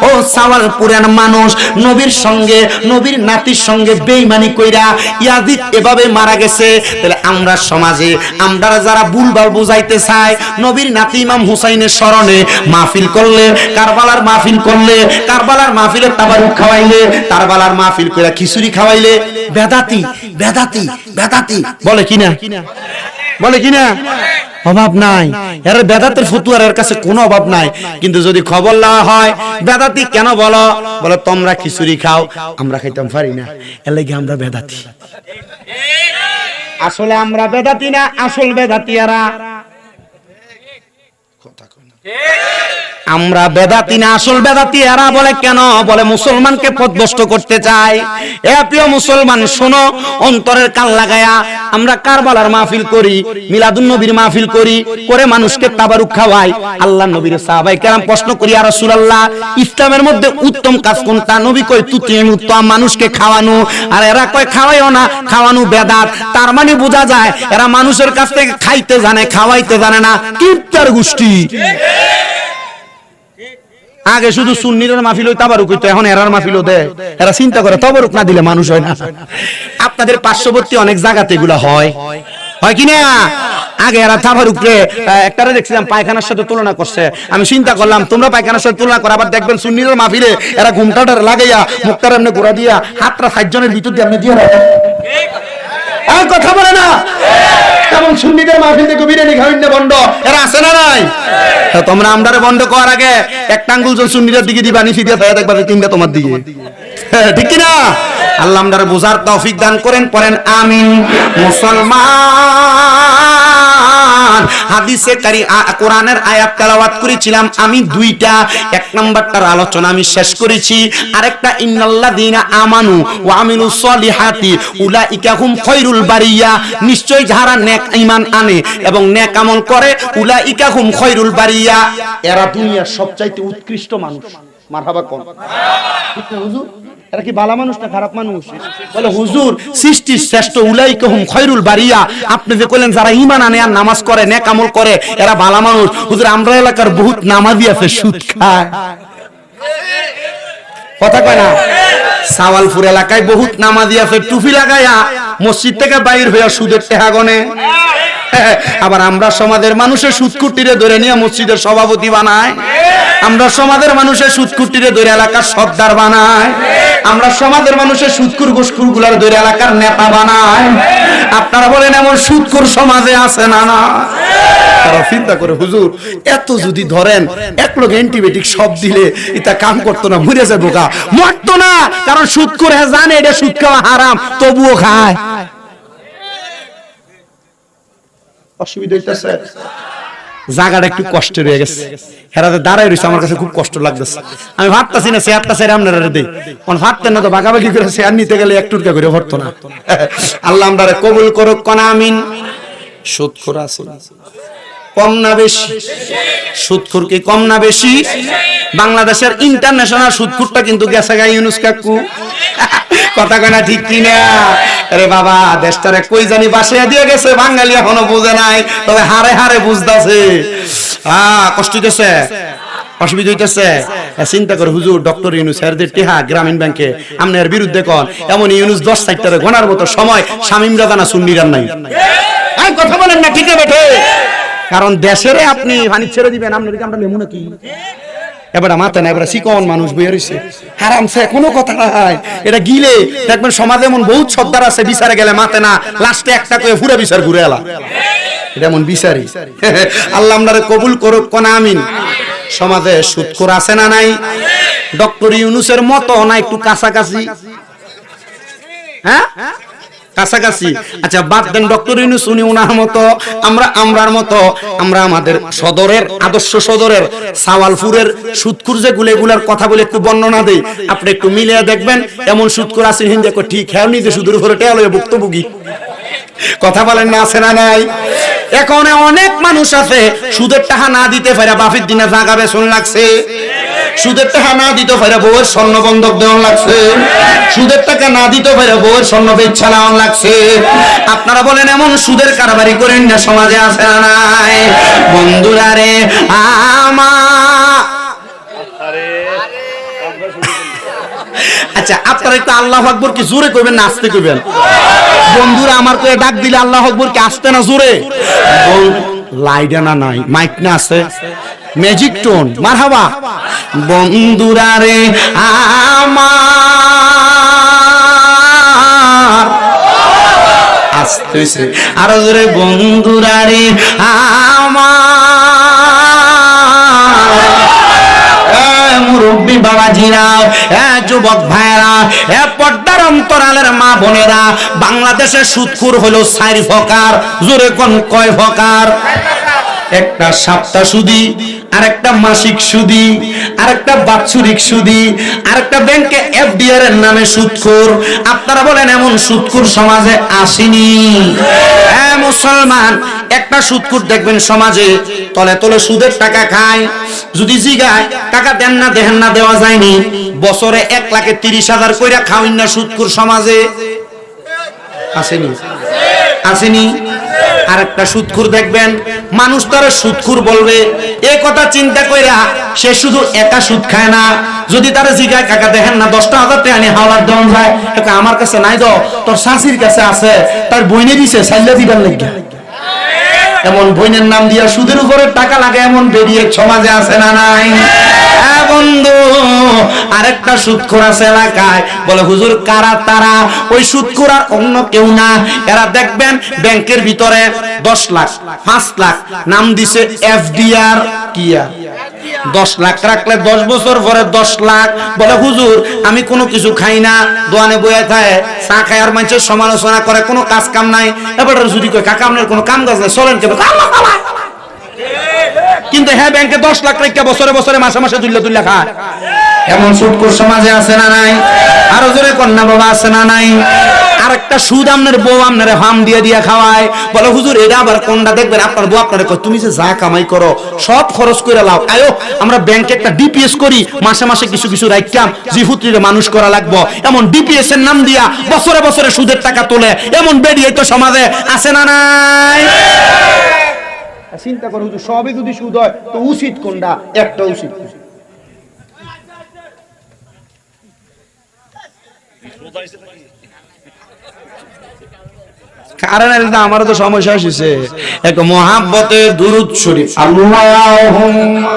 Speaker 2: ও সাওয়ালপুরের মানুষ নবীর সঙ্গে নবীর নাতির সঙ্গে বেঈমানি কইরা ইয়াজিদ এভাবে মারা গেছে তাহলে আমরা সমাজে আমরা যারা ভুলভাল বুঝাইতে চাই নবীর নাতি ইমাম হুসাইনের স্মরণে মাহফিল করলে কারবালার মাহফিল করলে কারবালার মাহফিলে তাবারুক খাওয়াইলে কারবালার মাহফিল কইরা খিচুড়ি খাওয়াইলে বেদাতি বেদাতি বেদাতি বলে কিনা অভাব নাই, এর বেদাতের ফতুয়ার এর কাছে কোনো অভাব নাই। কিন্তু যদি খবর লওয়া হয় বেদাতি কেন বলো, বলে তোমরা খিচুড়ি খাও, আমরা খাইতাম পারি না, এর লাগি আমরা বেদাতি। আসলে আমরা বেদাতি না, আসল বেদাতি এরা। আমরা বেদাতি না, আসল বেদাতি এরা। বলে কেন? বলে মুসলমানকে পথভ্রষ্ট করতে চায়। এ প্রিয় মুসলমান শোনো, অন্তরের কান লাগায়া আমরা কারবালার মাহফিল করি, মিলাদুন নবীর মাহফিল করি, করে মানুষকে তাবারুক খাওয়াই। আল্লাহর নবীর সাহাবায়ে কেরাম প্রশ্ন করি, ইয়া রাসূলুল্লাহ, ইসলামের মধ্যে উত্তম কাজ কোনটা? নবী কয় তুতিম উত্তম, মানুষকে খাওয়ানো। আর এরা কয় খাওয়াইও না, খাওয়ানো বেদাত। তার মানে বোঝা যায় এরা মানুষের কাছ থেকে খাইতে জানে, খাওয়াইতে জানে না। কিপ্টার গোষ্ঠী। আগে শুধু সুন্নিদের মাহফিল হই, তাবারুক হইতো, এখন এরার মাহফিলও দেয়। এরা চিন্তা করে তাবারুক না দিলে মানুষ হয় না। আপনাদের পার্শ্ববর্তী অনেক জায়গাতে এগুলা হয়, হয় কি না? আগে এরা তাবারুকরে একটারে দেখছিলাম পায়খানার সাথে তুলনা করছে। আমি চিন্তা করলাম তোমরা পায়খানার সাথে তুলনা করো, আবার দেখবেন সুন্নিদের মাহফিলে এরা ঘুমটাটার লাগাইয়া মুখটার এমনি গোড়া দিয়া হাতটা 60 জনের ভিতর দিয়ে এমনি দিয়ে রাখে। আর কথা বলে না, কেমন সুন্নিদের মাহফিল থেকে বিরিয়ানি খাওয়াই না বন্ধ, এরা আছে না নাই? তোমরা আমরারে বন্ধ করার আগে একটা আঙ্গুল যখন সুন্নিদের দিকে দিবা, নিচে দিয়ে তাই দেখবা তিনটা তোমার দিকে, ঠিক কি না? আল্লাহ আমরারে বোঝার তৌফিক দান করেন, পড়েন আমিন। মুসলমান হাদিসে কোরআনের আয়াত তেলাওয়াত করেছিলাম আমি দুইটা। এক নাম্বারটার আলোচনা আমি শেষ করেছি, আরেকটা ইন্নাল্লাযীনা আমানু ওয়া আমিলুস সলিহাতি উলাইকা হুম খায়রুল বারিয়া, নিশ্চয় যারা নেক ঈমান আনে এবং নেক আমল করে, উলাইকা হুম খায়রুল বারিয়া, এরা দুনিয়ার সবচাইতে উৎকৃষ্ট মানুষ। মারহাবা কোন হুজুর, এরা কি ভালো মানুষ না খারাপ মানুষ? বলে হুজুর সৃষ্টির শ্রেষ্ঠ, উলাইকা হুম খায়রুল বারিয়া। আপনি যে কইলেন যারা ঈমান আনে আর নামাজ করে, নেক আমল করে, এরা ভালো মানুষ। হুজুর আমরা এলাকার বহুত নামাজি আছে সুদ খায়, কথা কয় না? সাওয়ালপুর এলাকায় বহুত নামাজি আছে টুপি লাগায়া মসজিদ থেকে বাইর হইয়া সুদের টাকা গনে। আবার আমরা সমাজের মানুষের সুদকুটিরে ধরে নিয়ে মসজিদের সভাপতি বানায়, আমরা সমাজের মানুষের সুদকুটিরে ধরে এলাকার সর্দার বানায়, আমরা সমাজের মানুষের সুদকুর গোসকুর গুলার ধরে এলাকার নেতা বানায়। আপনারা বলেন এমন সুদকুর সমাজে আছে না? না। তারা চিন্তা করে হুজুর এত যদি ধরেন এক লোক অ্যান্টিবায়োটিক সব দিলে এটা কাম করতো না, মরে যাবো গা, মরতো না। কারণ সুদকুর জানে এটা সুদ খাওয়া হারাম, তবুও খায়। অসুবিধা হইতেছে, জায়গাটা একটু কষ্ট রয়ে গেছে, হেরাতে দাঁড়াই রয়েছে, আমার কাছে খুব কষ্ট লাগতেছে। আমি ভাবতেছি না চেয়ারটা ছেড়ে আপনারা দেই, ভাবতেন না তো ভাগাভাগি করে চেয়ার নিতে গেলে এক টুরকা করে ভরতো না। আল্লাহ আমরারে কবুল করুক, কোন আমিন। সুদখোর আছে কম না বেশি? সুদখোর কি কম না বেশি? বাংলাদেশের ইন্টারন্যাশনাল সুদখোরটা কিন্তু গেছে গা ইউনুস কাকু, কথা কয় না ঠিক কিনা? আরে বাবা দেশটারে কই জানি বাসায় দিয়ে গেছে, বাঙালি এখনো বুঝে নাই, তবে হারে হারে বুঝতেছে। কষ্ট হইতেছে, অসুবিধা হইতেছে। চিন্তা করে হুজুর ডক্টর ইউনুস এরদের টিহা গ্রামীণ ব্যাংকে আপনি এর বিরুদ্ধে কোন, এমন ইউনুস 10 সাইটটারে গোনার মতো সময় শামীমরা জানা সুন্নিরান নাই। কথা বলেন না ঠিক বেঠে? কারণ দেশের আপনি পানি ছেড়ে দিবেন, আপনার কি আমরা নেমু নাকি? এবারে মাথা না, এবারে চিকন মানুষ বইয়া রইছে হারামছে, কোনো কথা নাই। এটা গিলে দেখবেন সমাজে এমন বহুত সর্দার আছে, বিচারে গেলে মাথা না, লাস্টে একটা করে পুরো বিচার ঘুরে এলা। এটা এমন বিচারি। আল্লাহ আমরারে কবুল করুক, কোন আমিন। সমাজে সুদখোর আছে না নাই? ডক্টর ইউনুসের মতো না একটু কাছাকাছি? হ্যাঁ কাছাকাছি। আচ্ছা বাদ দেন ডক্টর ইউনুস, উনি ওনার মতো, আমরা আমরার মতো। আমরা আমাদের সদরের আদর্শ সদরের সাওয়ালপুরের সুদখোর যেগুলো, এগুলার কথা বলে একটু বর্ণনা দেই, আপনি একটু মিলিয়ে দেখবেন। এমন সুদখোর আছে হিন্দে ঠিক হ্যাঁ নিজে সুদের উপরে টেয়া লয়ে ভুক্তভোগী, কথা বলেন না আছে না নাই? এখন অনেক মানুষ আছে সুদের টাকা না দিতে পারে বাপের দিনে জাগা বেচন লাগছে, সুদের টাকা না দিতে পারে বউয়ের স্বর্ণ বন্ধক দেওয়া লাগছে, সুদের টাকা না দিতে পারে বউয়ের স্বর্ণ বেচা নেওয়া লাগছে। আপনারা বলেন এমন সুদের কারবারি করেন না সমাজে আছে না নাই? বন্ধুরা রে আচ্ছা আপনারা একটু আল্লাহু আকবার কি জোরে কইবেন না আস্তে কইবেন? বন্ধুরা আমার করে ডাক দিলে আল্লাহু আকবার কি আস্তে না জোরে? লাইডা না নাই, মাইক না আছে, ম্যাজিক টোন, মারহাবা। বন্ধুরা রে আমার আসতে হইছে আরো জোরে বন্ধুরা রে আমার মুরব্বী বাবাজিরা, যুবক ভাইরা, পর্দার অন্তরালের মা বোনেরা, বাংলাদেশের সুদখোর হলো 4 প্রকার। জোরে কোন কয় প্রকার? একটা সপ্তাহ সুদি, আরেকটা মাসিক সুদি, আরেকটা বাৎসরিক সুদি, আরেকটা ব্যাংকে এফডিআর এর নামে সুদখোর। আপনারা বলেন এমন সুদখোর সমাজে আসেনি? হ্যাঁ মুসলমান, একটা সুদখোর দেখবেন সমাজে তলে তলে সুদের টাকা খায়। যদি জিগায় টাকা দেন না দেন না, দেওয়া যায়নি, বছরে 1,30,000 কইরা খাওয়িন না সুদখোর সমাজে আসেনি? আসেনি? আরেকটা সুদখোর দেখবেন, মানুষ তার সুদখোর বলবে, এই কথা চিন্তা কইরা সে শুধু একা সুদ খায় না। যদি তার জিগায় কাকা দেখেন না 10,000 টাকা নিয়ে হাওলার দেওয়া যায়, আমার কাছে নাই, তো তোর শাশুড়ির কাছে আছে, তার বইনে দিছে সাইলা দিবার লাগিয়া। এমন বইনের নাম দিয়া সুদের উপরে টাকা লাগে, এমন বেরিয়ে সমাজে আছে না নাই? হ্যাঁ বন্ধু, আরেকটা সুদখোর আছে এলাকায়, বলে হুজুর কারা তারা? ওই সুদখোর আর অন্য কেউ না, এরা দেখবেন ব্যাংকের ভিতরে 10 লাখ 5 লাখ নাম দিছে এফডিআর। কিয়া 10 লাখ রাখলে 10 বছর পরে 10 লাখ। বলে হুজুর আমি কোনো কিছু খাই না, দোয়ানে বইয়া থাকে, চা খাই আর মানুষের সমালোচনা করে, কোনো কাজ কাম নাই। এবার যদি কই কাকা আপনার কোনো কাম কাজ নাই, চলেন কেন? কিন্তু হ্যাঁ ব্যাংকে 10 লাখ রেখে বছরে বছরে মাসে মাসে তুললে খায়। এমন সুদখোর সমাজে আছে না নাই? আরো জোরে কন্যা বাবা আছে না নাই? আরেকটা সুদ আপনার বউ আপনারে হাম দিয়ে দিয়া খাওয়ায়। বলে হুজুর এটা আবার কোনটা দেখবেন? আপনার বউ আপনারে কয় তুমি যে যা কামাই করো সব খরচ করে লাও, আয়ো আমরা ব্যাংকে একটা ডিপিএস করি, মাসে মাসে কিছু কিছু রাখতাম, জিহুত্রিরে মানুষ করা লাগবো। এমন ডিপিএস এর নাম দিয়া বছরে বছরে সুদের টাকা তোলে, এমন বেরিয়ে তো সমাজে আছে না নাই? চিন্তা করো হুজুর, সবই যদি সুদ হয় তো উচিত কোনটা? একটা উচিত। কারণ আমারও তো সমস্যা এসেছে। এক মহাব্বতে দুরূদ শরীফ, আল্লাহুম্মা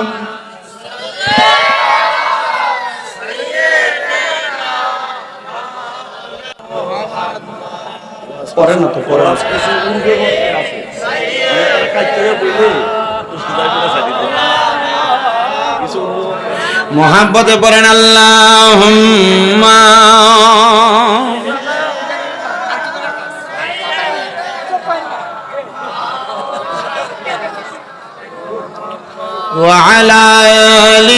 Speaker 2: পড়ে না তো পড়ে মহাব্বতে পড়েন আল্লাহুম্মা وعلى آل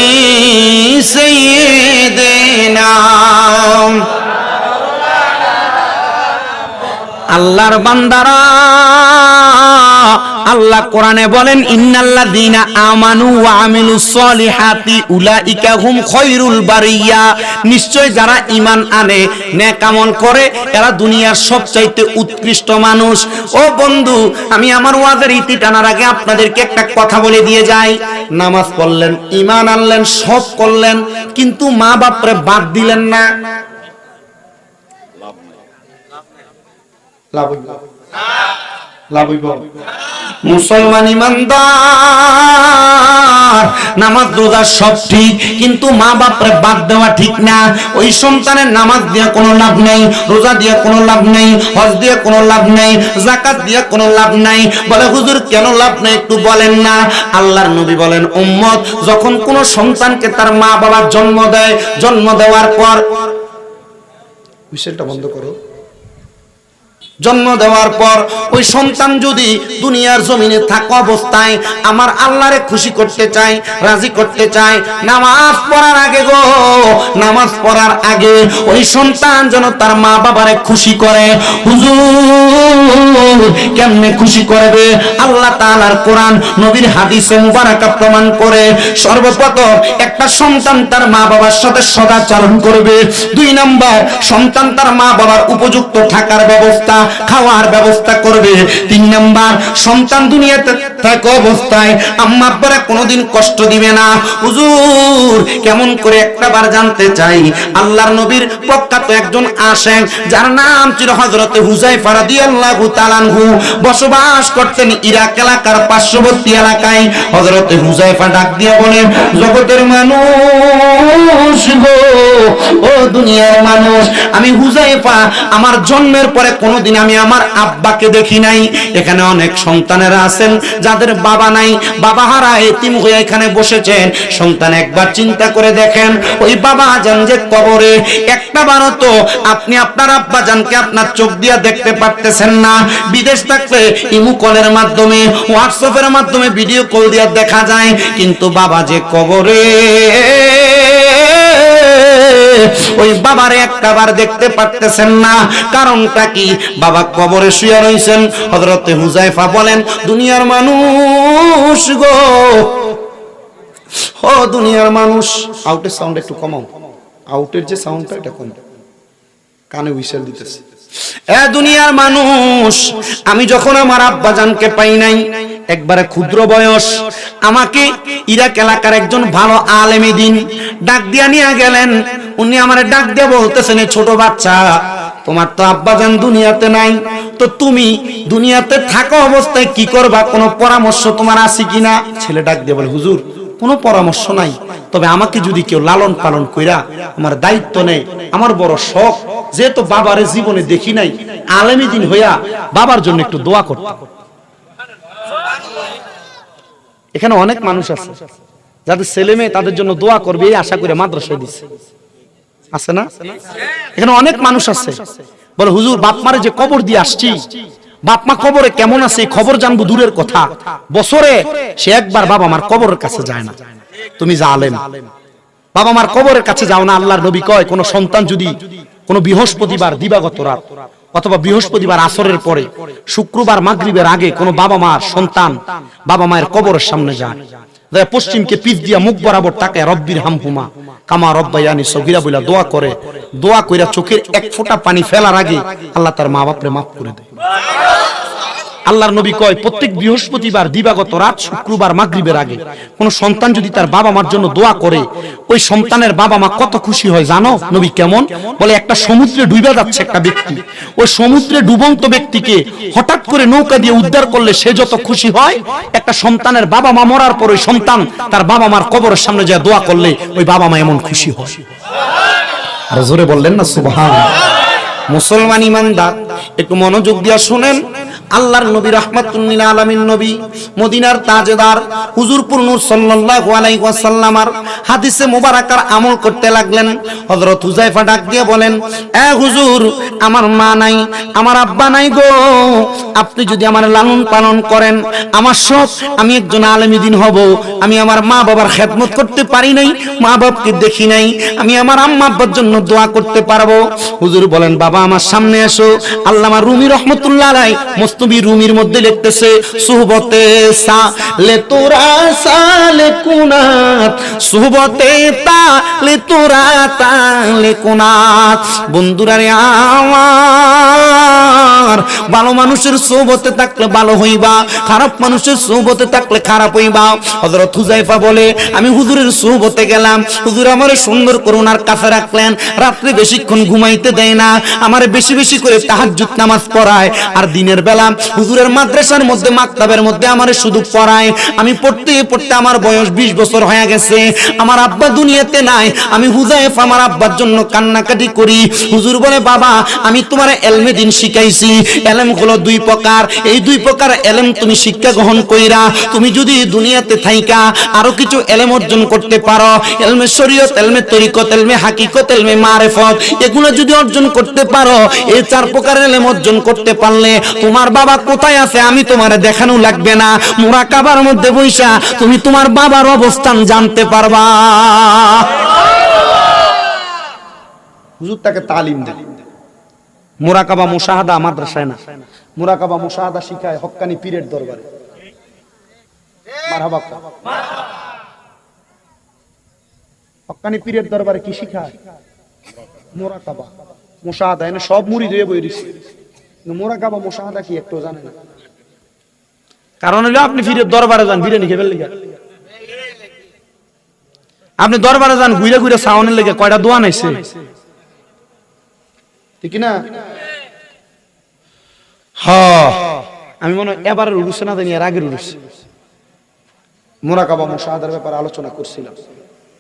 Speaker 2: سيدنا। আল্লাহর বান্দারা, আল্লাহ কোরআনে বলেন ইন্নাল্লাযীনা আমানু ওয়া আমিলুস সলিহাতি উলাইকা হুম খায়রুল বারিয়া। নিশ্চয় যারা ঈমান আনে, নেক আমল করে, এরা দুনিয়ার সবচাইতে উৎকৃষ্ট মানুষ। ও বন্ধু, আমি আমার ওয়াজের ইতি টানার আগে আপনাদেরকে একটা কথা বলে দিয়ে যাই। নামাজ পড়লেন, ঈমান আনলেন, সব করলেন, কিন্তু মা বাপরে বাদ দিলেন না, মুসলমান ইমানদার, নামাজ রোজা সব ঠিক, কিন্তু মা বাপরে বাদ দেওয়া ঠিক না। ওই সন্তানের নামাজ দিয়ে কোনো লাভ নেই, রোজা দিয়ে কোনো লাভ নেই, হজ দিয়ে কোনো লাভ নেই, যাকাত দিয়ে কোনো লাভ নাই। বলে হুজুর কেন লাভ নেই একটু বলেন না? আল্লাহর নবী বলেন উম্মত যখন কোনো সন্তানকে তার মা বাবা জন্ম দেয়, জন্ম দেওয়ার পর, বিষয়টা বন্ধ করো, জন্ম দেওয়ার পর ওই সন্তান যদি দুনিয়ার জমিনে থাকা অবস্থায় আমার আল্লাহরে খুশি করতে চায়, রাজি করতে চায়, নামাজ পড়ার আগে গো, নামাজ পড়ার আগে ওই সন্তান যেন তার মা বাবারে খুশি করে। হুজুর কেমনে খুশি করবে? আল্লাহ তাআলার কোরআন, নবীর হাদিসে মুবারাকা প্রমাণ করে। সর্বপ্রথম একটা সন্তান তার মা বাবার সাথে সদাচরণ করবে। 2 নাম্বার, সন্তান তার মা বাবার উপযুক্ত থাকার ব্যবস্থা, খাওয়ার ব্যবস্থা করবে। 3 নাম্বার, সন্তান দুনিয়াতে থাকা অবস্থায় আম্মা আব্বারে কোনোদিন কষ্ট দিবে না। হুজুর কেমন করে? একটাবার জানতে চাই। আল্লাহর নবীর প্রখ্যাত একজন আসেন, যার নাম ছিল হযরত হুযায়ফা রাদিয়াল্লাহু তাআলা আনহু, বসবাস করতেন ইরাক এলাকার পার্শ্ববর্তী এলাকায়। হযরত হুযায়ফা ডাক দিয়ে বলেন, জগতের মানুষ গো,
Speaker 1: ও দুনিয়ার মানুষ, আমি হুযায়ফা আমার জন্মের পরে কোনোদিন আমি আমার আব্বাকে দেখি নাই। এখানে অনেক সন্তানেরা আছেন যাদের বাবা নাই, বাবা হারা এতিম হয়ে এখানে বসেছেন। সন্তান একবার চিন্তা করে দেখেন, ওই বাবা জান যে কবরে, একটা বারও তো আপনি আপনার আব্বা জানকে আপনার চোখ দিয়া দেখতে পারতেছেন না। বিদেশ থাকলে ইমো কলের মাধ্যমে, হোয়াটসঅ্যাপের মাধ্যমে ভিডিও কল দিয়া দেখা যায়, কিন্তু বাবা যে কবরে, ওই বাবারে একটাবার দেখতে পারতেছেন না। কারণটা কি? বাবা কবরে শুয়ে রয়েছেন। হযরতে হুযায়ফা বলেন, দুনিয়ার মানুষ গো, ও দুনিয়ার মানুষ, আউটের সাউন্ড একটু কমাও, আউটের যে সাউন্ডটা এটা কম, কানে হুইসেল দিতেছে। এ দুনিয়ার মানুষ, আমি যখন আমার আব্বাজানকে পাই নাই, একবারে ক্ষুদ্র বয়স, আমাকে ইরাক এলাকার একজন ভালো আলেমে দ্বীন ডাক দিয়া নিয়ে গেলেন। উনি আমারে ডাক দিয়ে বলতেছেন, ছোট বাচ্চা, তোমার তো আব্বাজান দুনিয়াতে নাই, তো তুমি দুনিয়াতে থাকা অবস্থায় কি করবা, কোনো পরামর্শ তোমার আছে কিনা? ছেলে ডাক দিয়ে বলে, হুজুর কোনো পরামর্শ নাই, তবে আমাকে যদি কেউ লালন পালন কইরা আমার দায়িত্ব নেয়, আমার বড় শখ, যেহেতু বাবারে জীবনে দেখি নাই, আলেমী দিন হইয়া বাবার জন্য একটু দোয়া করতে। এখানে অনেক মানুষ আছে যাদের ছেলে মেয়ে তাদের জন্য দোয়া করবে এই আশা করে মাদ্রাসায় দিচ্ছে, আছে না? এখানে অনেক মানুষ আছে বলে, হুজুর বাপ মারে যে কবর দিয়ে আসছি, বাপ মা কবরে কেমন আছে এই খবর জানবো দূরের কথা, বছরে সে একবার বাবা মার কবরের কাছে যায় না। তুমি জালেম, বাবা মার কবরের কাছে যাও না। আল্লাহর নবী কয়, কোন সন্তান যদি কোন বৃহস্পতিবার দিবাগত রাত অথবা বৃহস্পতিবার আসরের পরে, শুক্রবার মাগরিবের আগে কোন বাবা মার সন্তান বাবা মায়ের কবরের সামনে যায়, পশ্চিমকে পিঠ দিয়া মুখ বরাবর তাকায় রব্বির হামহুমা কামা রব্বায়ানি সগীরা বইলা দোয়া করে, দোয়া কইরা চোখের এক ফোঁটা পানি ফেলার আগে আল্লাহ তার মা বাপরে মাফ করে দেয়। আল্লাহর নবী কয়, প্রত্যেক বৃহস্পতিবার দিবাগত রাত, শুক্রবার মাগরিবের আগে কোন সন্তান যদি তার বাবা মার জন্য দোয়া করে, ওই সন্তানের বাবা মা কত খুশি হয় জানো? নবী কেমন বলে, একটা সমুদ্রে ডুবে যাচ্ছে একটা ব্যক্তি, ওই সমুদ্রে ডুবন্ত ব্যক্তিকে হঠাৎ করে নৌকা দিয়ে উদ্ধার করলে সে যত খুশি হয়, একটা সন্তানের বাবা মা মরার পর ওই সন্তান তার বাবা মার কবরের সামনে যায় দোয়া করলে ওই বাবা মা এমন খুশি হয়। আর জোরে বললেন না সুবহানাল্লাহ। মুসলমান ইমানদার একটু মনোযোগ দিয়া শুনেন, আল্লাহর নবী রাহমাতুল লিল আলামিন নবী, মদিনার তাজদার হুজুর পুর নূর সাল্লাল্লাহু আলাইহি ওয়াসাল্লামার হাদিসে মুবারাকার আমল করতে লাগলেন। হযরত হুযায়ফা ডাক দিয়ে বলেন, এ হুজুর, আমার মা নাই, আমার আব্বা নাই গো, আপনি যদি আমার লালন পালন করেন, আমার সব, আমি একজন আলেমী দ্বীন হব, আমি আমার মা বাবার খেদমত করতে পারি নাই, মা বাপকে দেখি নাই, আমি আমার আম্মা আব্বার জন্য দোয়া করতে পারবো। হুজুর বলেন, বাবা আমার সামনে এসো। আল্লামা রুমি রহমাতুল্লাহ আলাইহি মুস্তাবি রুমির মধ্যে লিখতেছে, সুহবতে সালে তোরা সালে কুনাত, সুহবতে তালে তোরা তালে কুনাত। বন্ধুরা রে আমার, ভালো মানুষের সুহবতে থাকলে ভালো হইবা, খারাপ মানুষের সুহবতে থাকলে খারাপ হইবা। হযরত হুযায়ফা বলে, আমি হুজুরের সুহবতে গেলাম, হুজুর আমারে সুন্দর করে ওনার কাছে রাখলেন, রাত্রে বেশিক্ষণ ঘুমাইতে দেয় না, আমারে বেশি বেশি করে তাহাজ্জুদ নামাজ পড়ায়, আর দিনের বেলা হুজুরের মাদ্রাসার মধ্যে মাকতাবের মধ্যে আমারে শুধু পড়ায়। আমি পড়তে পড়তে আমার বয়স 20 বছর হয়ে গেছে, আমার আব্বা দুনিয়াতে নাই, আমি হুযায়ফা আমার আব্বার জন্য কান্নাকাটি করি। হুজুর বলে, বাবা আমি তোমার এলমে দ্বীন শিখাইছি, এলম হলো 2 প্রকার, এই 2 প্রকার এলম তুমি শিক্ষা গ্রহণ কইরা তুমি যদি দুনিয়াতে থাইকা আরো কিছু এলম অর্জন করতে পারো, এলমে শরীয়ত, এলমে তরিকত, এলমে হাকিকত, এলমে মারিফত, এগুলো যদি অর্জন করতে পারো, এই 4 প্রকার এলম অর্জন করতে পারলে তোমার বাবা কোথায় আছে আমি তোমারে দেখানো লাগবে না, মুরাকাবার মধ্যে বইসা তুমি তোমার বাবার অবস্থান জানতে পারবা। হুজুর তাকে তালিম দেন। মুরাকাবা মুশাহাদা মাদ্রাসায় না, মুরাকাবা মুশাহাদা শিখায় হক্কানি পীরের দরবারে। মারহাবা। হক্কানি পীরের দরবারে কি শিখায়? মুরাকাবা মুশাহাদা। এনে সব মুরিদ হয়ে বই দিছে, মুরাকাবা মুশাহাদা কি একটু জানে না। কারণ হলো আপনি পীরের দরবারে যান বিরিয়ানি খেবেন লিগা, আপনি দরবারে যান ঘুরে ঘুরে সাউনের লেগে কয়টা দোয়া নাইছে, ঠিক না? হ্যাঁ, আমি মনে হয় এবারের উরুসে না জানি, এর আগের উরুসে মুরাকাবা মুশাহাদার ব্যাপারে আলোচনা করছিলাম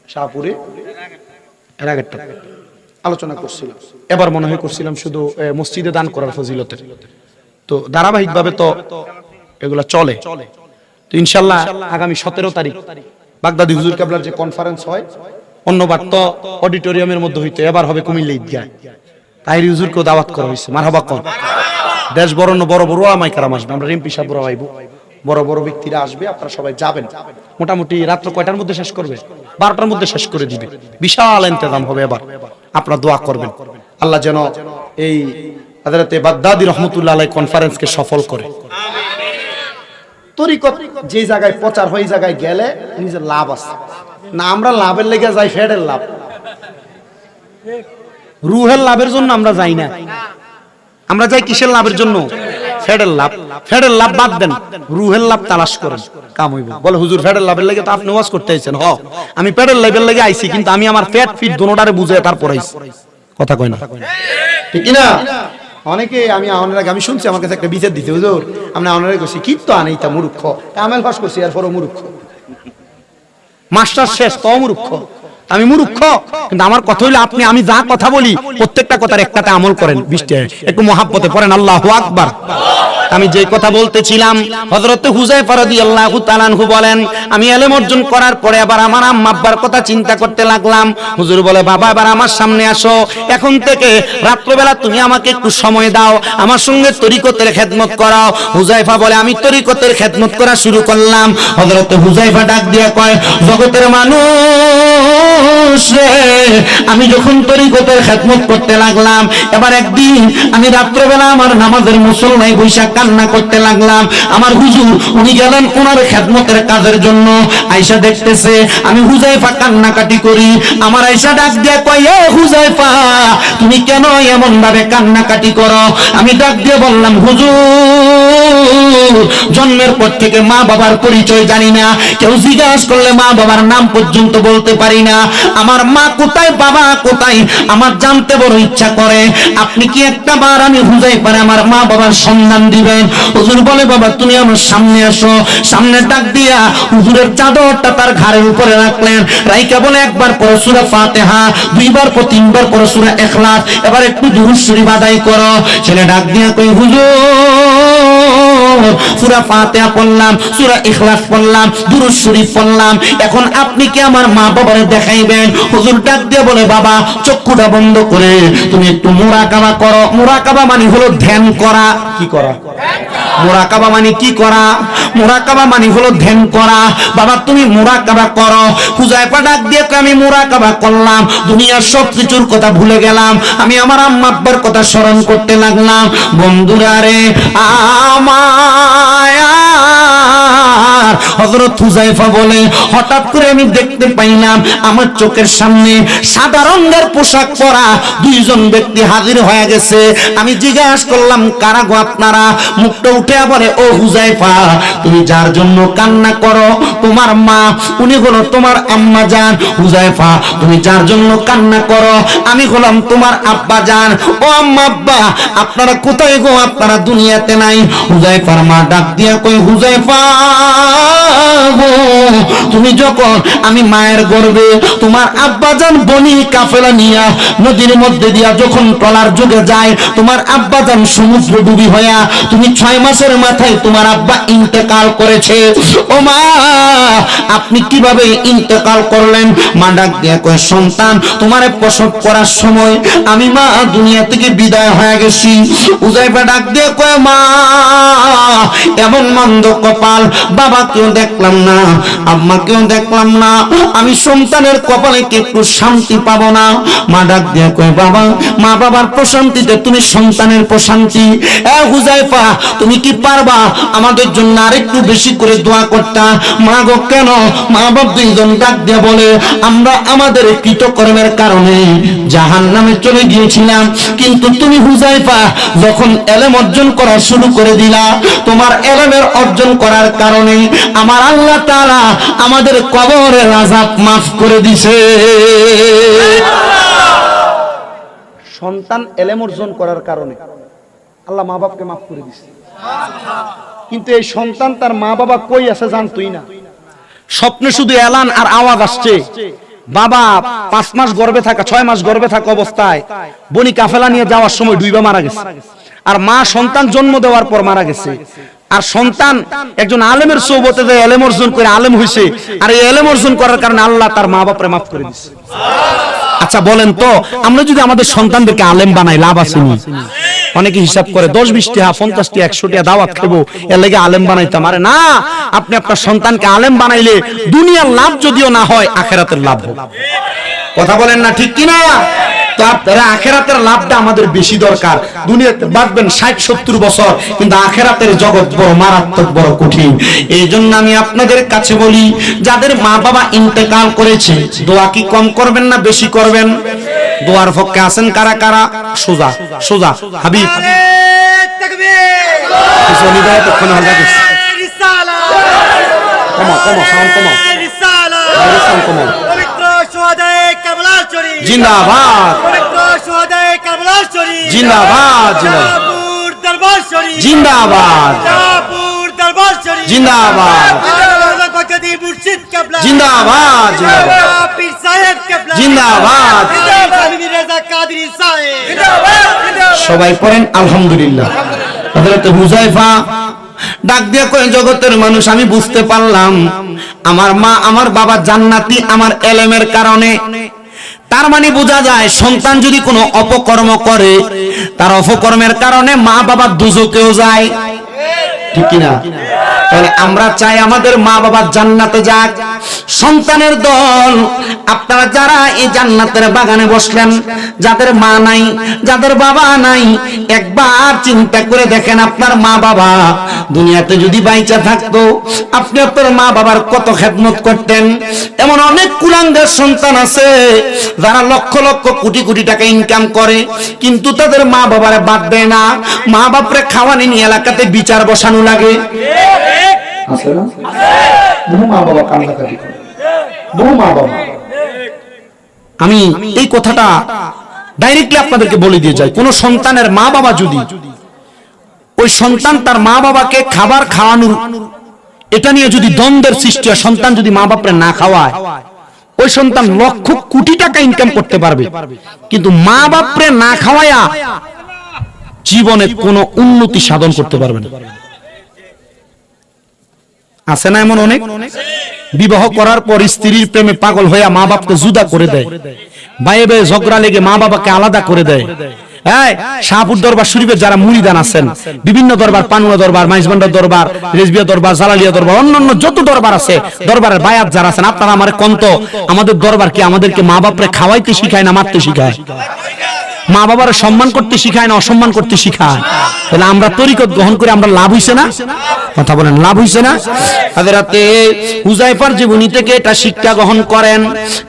Speaker 1: শাহপুরে।
Speaker 3: এর আগেরটা আলোচনা করছিলাম, এবার মনে হয় করছিলাম শুধু মসজিদে দান করার ফজিলতের। তো ধারাবাহিকভাবে তো এগুলা চলে। তো ইনশাল্লাহ আগামী 17 তারিখ বাগদাদি হুজুর কেবলার যে কনফারেন্স হয়, অন্যবার তো অডিটোরিয়ামের মধ্যে হইতো, এবার হবে কুমিল্লা ঈদগায়। তাহির হুজুরকেও দাওয়াত করা হয়েছে, মারহাবা কর। দেশ বরণ্য বড় বড় আমায় কারাম আসবে, আমরা এমপি সাহেব আইব, বড় বড় ব্যক্তিরা আসবে, আপনারা সবাই যাবেন। মোটামুটি রাত্র কয়টার মধ্যে শেষ করবে? 12টার মধ্যে শেষ করে দিবে। বিশাল ইন্তজাম হবে এবার, আপনারা দোয়া করবেন আল্লাহ যেন এই হযরতে বাগদাদি রহমতুল্লাহ আলাইহি কনফারেন্সকে সফল করে। তরিকত যে জায়গায় প্রচার হয়, এই জায়গায় গেলে নিজের লাভ আছে না। আমরা লাভের লেগে যাই, ফেডের লাভ, রুহের লাভের জন্য আমরা যাই না। আমরা যাই কিসের লাভের জন্য? ফেডের লাভ। ফেডের লাভ বাদ দেন, রুহের লাভ তালাশ করেন, কাম হইব। বলে হুজুর ফেডের লাভের লেগে তো আপনি ওয়াজ করতে আইছেন। আমি পেটের লাভের লেগে আইছি, কিন্তু আমি আমার পেট ফিট দোনোটারে বুঝে তারপর আইছি। কথা কয় না, ঠিক কিনা? অনেকে আমি শুনছি আমার কাছে একটা বিচার দিতে, হুজুর আমরা অনেকে কইছি কি তো আনেই তা মূর্খ, কামেল পাস করছি এরপরও মূর্খ, মাস্টার শেষ তো মূর্খ। আমি মূর্খ, কিন্তু আমার কথা হইলো আমি যা কথা বলি প্রত্যেকটা কথার একটাতে আমল করেন। বৃষ্টি একটু মহাব্বতে পড়েন আল্লাহু আকবার। আমি যে কথা বলতেছিলাম, হযরত হুযায়ফা রাদিয়াল্লাহু তাআলা আনহু বলেন, আমি ইলম অর্জন করার পরে আবার আমার আম্মা আব্বার কথা চিন্তা করতে লাগলাম। হুজুর বলে, বাবা এবার আমার সামনে আসো, এখন থেকে রাত্রবেলা তুমি আমাকে একটু সময় দাও, আমার সঙ্গে তরিকতের খেদমত করাও। হুযায়ফা বলে, আমি তরিকতের খেদমত করা শুরু করলাম। হযরত হুযায়ফা ডাক দিয়ে কয়, জগতের মানুষ রে, আমি যখন তরিকতের খেদমত করতে লাগলাম, এবার একদিন আমি রাত্রবেলা আমার নামাজের মুসল্লায় বৈশা কান্না করতে লাগলাম। আমার হুজুর উনি গেলেন ওনার খেদমতের কাজের জন্য, আয়েশা দেখতেছে আমি হুযায়ফা কান্নাকাটি করি। আমার আয়েশা ডাক দিয়ে কয়, এ হুযায়ফা তুমি কেন এমন ভাবে কান্নাকাটি করো? আমি ডাক দিয়ে বললাম, হুজুর জন্মের পর থেকে মা বাবার পরিচয় জানি না, কেউ জিজ্ঞাসা করলে মা বাবার নাম পর্যন্ত বলতে পারি না। আমার মা কোথায়, বাবা কোথায়, আমার জানতে বড় ইচ্ছা করে। আপনি কি একটা বার আমি হুযায়ফার আমার মা বাবার সন্ধান দিবেন? হুজুর বলে, বাবা তুমি আমার সামনে আসো। সামনে ডাক দিয়া হুজুরের চাদরটা তার ঘাড়ের উপরে রাখলেন, রাইকা বলে, একবার পড়ো সূরা ফাতিহা, দুইবার পড়ো, তিনবার পড়ো সূরা ইখলাস, এবার একটু দুরূদ শরীফ আদায় করো। ছেলে ডাক দিয়া কই, হুজুর সূরা ফাতিহা পড়লাম, সূরা ইখলাস পড়লাম, দুরূদ শরীফ পড়লাম, এখন আপনি কি আমার মা বাবারে দেখাইবেন? হুজুর ডাক দিয়ে বলে, বাবা চক্ষুটা বন্ধ করে তুমি একটু মুরাকাবা করো। মুরাকাবা মানে হলো ধ্যান করা। কি করা? মুরাকাবা মানে কি করা? মুরাকাবা মানে হলো ধ্যান করা। বাবা তুমি মুরাকাবা করো। হুযায়ফা ডাক দিয়ে আমি মুরাকাবা করলাম, দুনিয়ার সব কিছুর কথা ভুলে গেলাম, আমি আমার আম্মা আব্বার কথা স্মরণ করতে লাগলাম। বন্ধুরা রে আমার, হযরত হুযায়ফা বলে, হঠাৎ করে আমি দেখতে পাইলাম আমার চোখের সামনে সাদা রঙের পোশাক পরা দুইজন ব্যক্তি হাজির হয়ে গেছে। আমি জিজ্ঞাসা করলাম, কারা গো আপনারা? মুখটা উঠে বলে, ও হুযায়ফা তুমি যার জন্য কান্না করো তোমার মা, উনি হলো তোমার আম্মা জান। হুযায়ফা তুমি যার জন্য কান্না করো আমি হলাম তোমার আব্বা জান। ও আম্মা আব্বা আপনারা কোথায় গো? আপনারা দুনিয়াতে নাই। হুযায়ফার মা ডাক দিয়া কই, হুযায়ফা তুমি যখন আমি মায়ের গর্ভে তোমার আব্বাজান বনি কাফেলা নিয়া নদীর মধ্যে দিয়া যখন ট্রলার যুগে যায়, তোমার আব্বাজান সমুদ্র ডুবি হইয়া তুমি 6 মাসের মাথায় তোমার আব্বা ইন্তেকাল করেছে। ও মা আপনি কিভাবে ইন্তেকাল করলেন? মা ডাক দিয়া কয়, সন্তান তোমারে প্রসব করার সময় আমি মা দুনিয়া থেকে বিদায় হয়ে গেছি। হুযায়ফা ডাক দিয়া কয়, মা এমন মন্দ কপাল, বাবা কেউ দেখলাম না, আম্মা কেউ দেখলাম না, আমি সন্তানের কপালে কি একটু শান্তি পাবো না? মা ডাক দিয়ে কয়, বাবা মা বাবার প্রশান্তিতে তুমি সন্তানের প্রশান্তি। এ হুযায়ফা তুমি কি পারবা আমাদের জন্য আরেকটু বেশি করে দোয়া করতা? মা গো কেন? মা বাবা দুইজন ডাক দিয়ে বলে, আমরা আমাদের কৃতকর্মের কারণে জাহান্নামে চলে গিয়েছিলাম, কিন্তু তুমি হুযায়ফা যখন ইলম অর্জন করা শুরু করে দিলা, তোমার ইলমের অর্জন করার কারণে আমার আল্লাহ তাআলা আমাদের কবরের আযাব মাফ করে দিয়েছে। সন্তান ইলম অর্জন করার কারণে আল্লাহ মা বাবাকে মাফ করে দিয়েছে। কিন্তু এই সন্তান তার মা বাবা কই আছে জানতই না। স্বপ্নে শুধু এলান আর আওয়াজ আসছে, বাবা 5 মাস গর্ভে থাকা 6 মাস গর্ভে থাকা অবস্থায় বনি কাফেলা নিয়ে যাওয়ার সময় ডুইবা মারা গেছে, আর মা সন্তান জন্ম দেওয়ার পর মারা গেছে। আর সন্তান একজন আলেমের সোহবতে যে ইলম অর্জন করে আলেম হইছে, আর এই ইলম অর্জন করার কারণে আল্লাহ তার মা বাপরে মাফ করে দিয়েছে। আচ্ছা বলেন তো, আমরা যদি আমাদের সন্তানদেরকে আলেম বানাই লাভ আছে নি? অনেকে হিসাব করে 10-20 টাকা 50 টাকা 100 টাকা দাওয়াত খাবো এর লাগি আলেম বানাইতাম। আরে না, আপনি আপনার সন্তানকে আলেম বানাইলে দুনিয়ার লাভ যদিও না হয় আখিরাতের লাভ হবে। কথা বলেন না ঠিক কিনা? তো আপনারা আখিরাতের লাভটা আমাদের বেশি দরকার। দুনিয়াতে বাঁচবেন 60-70 বছর, কিন্তু আখিরাতের জগৎ বড় মারাত্মক, বড় কঠিন। এই জন্য আমি আপনাদের কাছে বলি, যাদের মা বাবা ইন্তেকাল করেছে, দোয়া কি কম করবেন না বেশি করবেন? দোয়ার পক্ষে আছেন কারা কারা? সোজা সোজা হাবিব জিন্দাবাদ জিন্দাবাদ জিন্দাবাদ জিন্দাবাদ জিন্দাবাদ জিন্দাবাদ। সবাই পড়েন আলহামদুলিল্লাহ। হযরত হুযায়ফা ডাক দিয়ে কয়, জগতের মানুষ আমি বুঝতে পারলাম আমার মা আমার বাবা জান্নাতি আমার ইলমের কারণে। তার মানে বোঝা যায় সন্তান যদি কোনো অপকর্ম করে, তার অপকর্মের কারণে মা বাবা দুজকেও যায়, ঠিক কিনা? তাহলে আমরা চাই আমাদের মা বাবা জান্নাতে যাক। সন্তানের দল আপনারা যারা এই জান্নাতের বাগানে বসলেন, যাদের মা নাই যাদের বাবা নাই, একবার চিন্তা করে দেখেন আপনার মা বাবা দুনিয়াতে যদি বাইচা থাকতো, আপনি আপনার মা বাবার কত খেদমত করতেন। এমন অনেক কুলাঙ্গার সন্তান আছে যারা লক্ষ লক্ষ কোটি কোটি টাকা ইনকাম করে, কিন্তু তাদের মা বাবারে বাদ দেয় না। মা বাপরে খাওয়ানি নিয়ে এলাকাতে বিচার বসানো লাগে, আছে না? বহু মা বাবা কান্নাকাটি করে, বহু মা বাবা। আমি এই কথাটা ডাইরেক্টলি আপনাদেরকে বলে দিয়ে যাই, কোন সন্তানের মা বাবা যদি ওই সন্তান তার মা বাবাকে খাবার খাওয়ানোর এটা নিয়ে যদি দ্বন্দ্বের সৃষ্টি হয়, সন্তান যদি মা বাপরে না খাওয়ায়, ওই সন্তান লক্ষ কোটি টাকা ইনকাম করতে পারবে, কিন্তু মা বাপরে না খাওয়ায়া জীবনে কোনো উন্নতি সাধন করতে পারবে না। আছে না এমন অনেক? বিবাহ করার পর স্ত্রীর প্রেমে পাগল হইয়া মা বাপকে জুদা করে দেয়, ভাইয়ে ভাইয়ে ঝগড়া লেগে মা বাবাকে আলাদা করে দেয়। শাহপুর দরবার শরীফের যারা মুরিদান আছেন, বিভিন্ন দরবার, পানুয়া দরবার, মাইজবান্ডার দরবার, রেজবিয়া দরবার, জালালিয়া দরবার, অন্যান্য যত দরবার আছে, দরবারের বায়াত যারা আছেন, আপনারা আমার কন্ত আমাদের দরবার কি আমাদেরকে মা বাপরে খাওয়াইতে শিখায় না মারতে শিখায়? মা বাবার সম্মান করতে শিখায় না অসম্মান করতে শিখায়? তাহলে আমরা তরিকত গ্রহণ করে আমরা লাভ হইছে না? কথা বলেন, লাভ হইছে না? হযরতে হুযায়ফার জীবনী থেকে এটা শিক্ষা গ্রহণ করেন,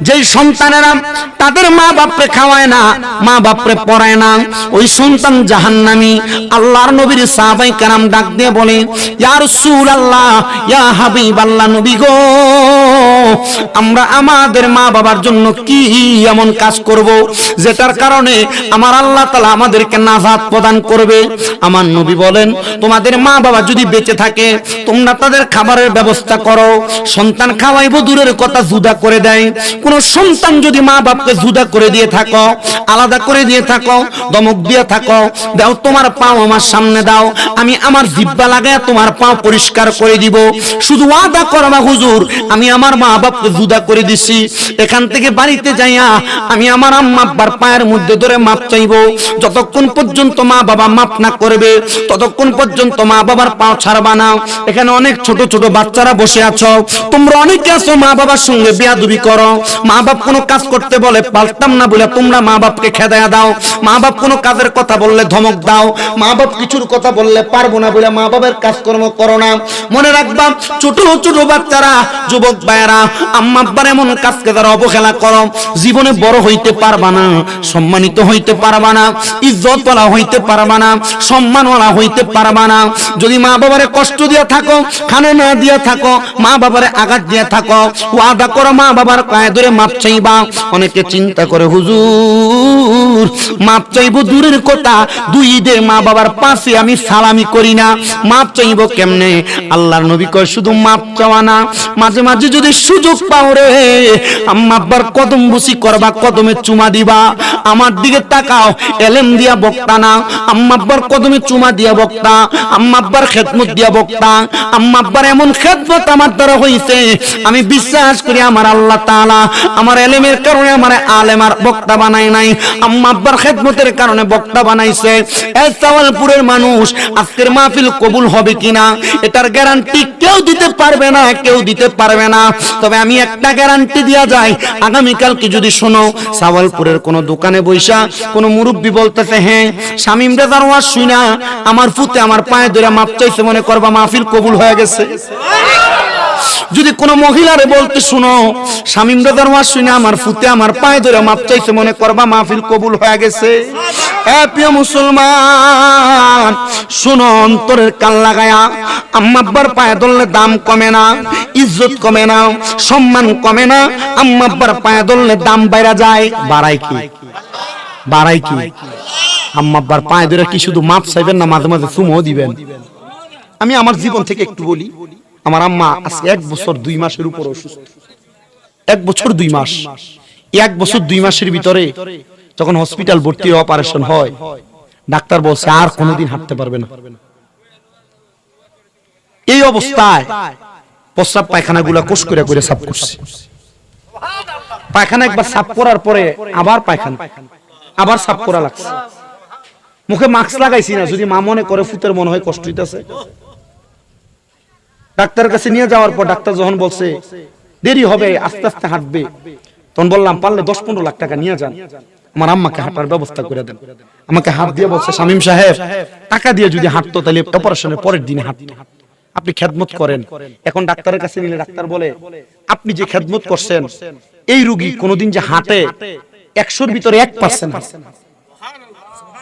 Speaker 3: যে সন্তানেরা তাদের মা বাপরে খাওয়ায় না, মা বাপরে পড়ায় না, ওই সন্তান জাহান্নামী। আল্লাহর নবীর সাহাবায়ে কেরাম ডাক দিয়ে বলে, ইয়া রাসূলুল্লাহ, ইয়া হাবিবাল্লাহ, নবী গো, আমরা আমাদের মা বাবার জন্য কি এমন কাজ করব যেটার কারণে আমার আল্লাহ তাআলা আমাদেরকে নাজাত প্রদান করবে? আমার নবী বলেন, তোমাদের মা বাবা যদি বেঁচে থাকে, তোমরা তাদের খাবারের ব্যবস্থা করো। সন্তান খাওয়াইবো দূরের কথা, জুদা করে দেয়। কোন সন্তান যদি মা বাপকে জুদা করে দিয়ে থাকো, আলাদা করে দিয়ে থাকো, দমক দিয়ে থাকো, দাও তোমার পাও আমার সামনে দাও, আমি আমার জিহ্বা লাগায় তোমার পাও পরিষ্কার করে দিব। শুধু ওয়াদা করবা, হুজুর আমি আমার মা বাপকে জুদা করে দিছি, এখান থেকে বাড়িতে যাইয়া আমি আমার আম্মা আব্বার পায়ের মধ্যে ধরে মাপ চাইবো। যতক্ষণ পর্যন্ত মা বাবা মাপ না করবে, ততক্ষণ পর্যন্ত মা বাবার পাও ছাড়বা না। এখানে অনেক ছোট ছোট বাচ্চারা বসে আছো, তোমরা অনেকে আছো মা বাবার সঙ্গে বেয়াদবি করো। মা বাপ কোনো কাজ করতে বলে পারতাম না বলে তোমরা মা বাপকে খেদায়া দাও। মা বাপ কোনো কাজের কথা বললে ধমক দাও। মা বাপ কিছুর কথা বললে পারবো না বলে মা বাবার কাজকর্ম করো না। মনে রাখবা, ছোট ছোট বাচ্চারা, যুবক ভাইয়েরা, আম্মা আব্বার এমন কাজকে যারা অবহেলা করো, জীবনে বড় হইতে পারবা না, সম্মানিত হইতে পারবা না, ইজ্জতওয়ালা হইতে পারবা না, সম্মানওয়ালা হইতে পারবা না। যদি মা বাবারে কষ্ট দিয়া থাকো, খানা না দিয়া থাকো, মা বাবারে আঘাত দিয়া থাকো, ওয়াদা করো মা বাবার পায়ে ধরে মাপ চাইবা। অনেকে চিন্তা করে, হুজুর হুজুর মাপ চাইবো দূরের কথা, দুই ঈদে মা বাবার পাশে আমি সালামি করি না, মাপ চাইবো কেমনে? আল্লাহর নবী কয় শুধু মাপ চাওয়া না, মাঝে মাঝে যদি সুযোগ পাও রে আম্মা আব্বার কদম বুসি করবা, কদমে চুমা দিবা, আমার দিকে তাকাও, এলেম দিয়া বক্তা না, আম্মা আব্বার কদমে চুমা দিয়া বক্তা, আম্মা আব্বার খেদমত দিয়া বক্তা। আম্মা আব্বার এমন খেদমত আমার দ্বারা হইছে, আমি বিশ্বাস করি আমার আল্লাহ তাআলা আমার এলেমের কারণে আমার আলেম আর বক্তা বানায় নাই, আম্মা আব্বার খেদমতের কারণে বক্তা বানাইছে। এই সাওয়ালপুরের মানুষ আজকের মাহফিল কবুল হবে কিনা এটার গ্যারান্টি কেউ দিতে পারবে না, কেউ দিতে পারবে না। তবে আমি একটা গ্যারান্টি দিয়া যাই, আগামীকালকে যদি শোনো সাওয়ালপুরের কোন দোকানে বইসা কোন মুরব্বি বলতেছে হ্যাঁ শামীম রেজার ওয়াজ শুনা আমার ফুতে আমার পায়ে ধরে মাপ চাইছে, মনে করবা মাহফিল কবুল হয়ে গেছে। যদি কোন মহিলারে বলতে শুনো শামীম রেজার ওয়াজ শুনা আমার ফুতে আমার পায়ে ধরে মাপ চাইছে, মনে করবা মাহফিল কবুল হয়ে গেছে। এ প্রিয় মুসলমান শুনো, অন্তরের কান লাগায়া, আম্মা আব্বার পায়ে ধরলে দাম কমে না, ইজ্জত কমে না, সম্মান কমে না, আম্মা আব্বার পায়ে ধরলে দাম বাইরা যায়। বাড়াই কি? বাড়াই কি? আম্মা আব্বার পায়ে ধরে কি শুধু মাপ চাইবেন না, মাঝে মাঝে চুমও দিবেন। আমি আমার জীবন থেকে একটু বলি, আমার আম্মা আজকে 1 বছর 2 মাসের উপর অসুস্থ, 1 বছর 2 মাস। 1 বছর 2 মাসের ভিতরে যখন হসপিটাল ভর্তি অপারেশন হয়, ডাক্তার বলছে আর কোনোদিন হাঁটতে পারবে না। এই অবস্থায় প্রস্রাব পায়খানা গুলা কোষ করে করে সাফ করছে। পায়খানা একবার সাফ করার পরে আবার পায়খানা, আবার সাফ করা লাগছে। মুখে মাস্ক লাগাইছি না, যদি মা মনে করে ফুতের মনে হয় কষ্ট হইতেছে। ডাক্তারের কাছে নিয়ে যাওয়ার পর ডাক্তার যখন বলছে দেরি হবে, আস্তে আস্তে হাঁটবে, তখন বললাম পারলে 10-15 লাখ টাকা নিয়ে যান, আমার আম্মাকে হাঁটার ব্যবস্থা করে দেন। আমাকে হাত দিয়ে বলছে শামীম সাহেব টাকা দিয়ে যদি হাঁটতো তাহলে অপারেশনের পরের দিনে হাঁটতো, আপনি খেদমত করেন। এখন ডাক্তারের কাছে নিলে ডাক্তার বলে আপনি যে খেদমত করছেন এই রোগী কোনোদিন যে হাঁটে 100-র ভিতরে 1%,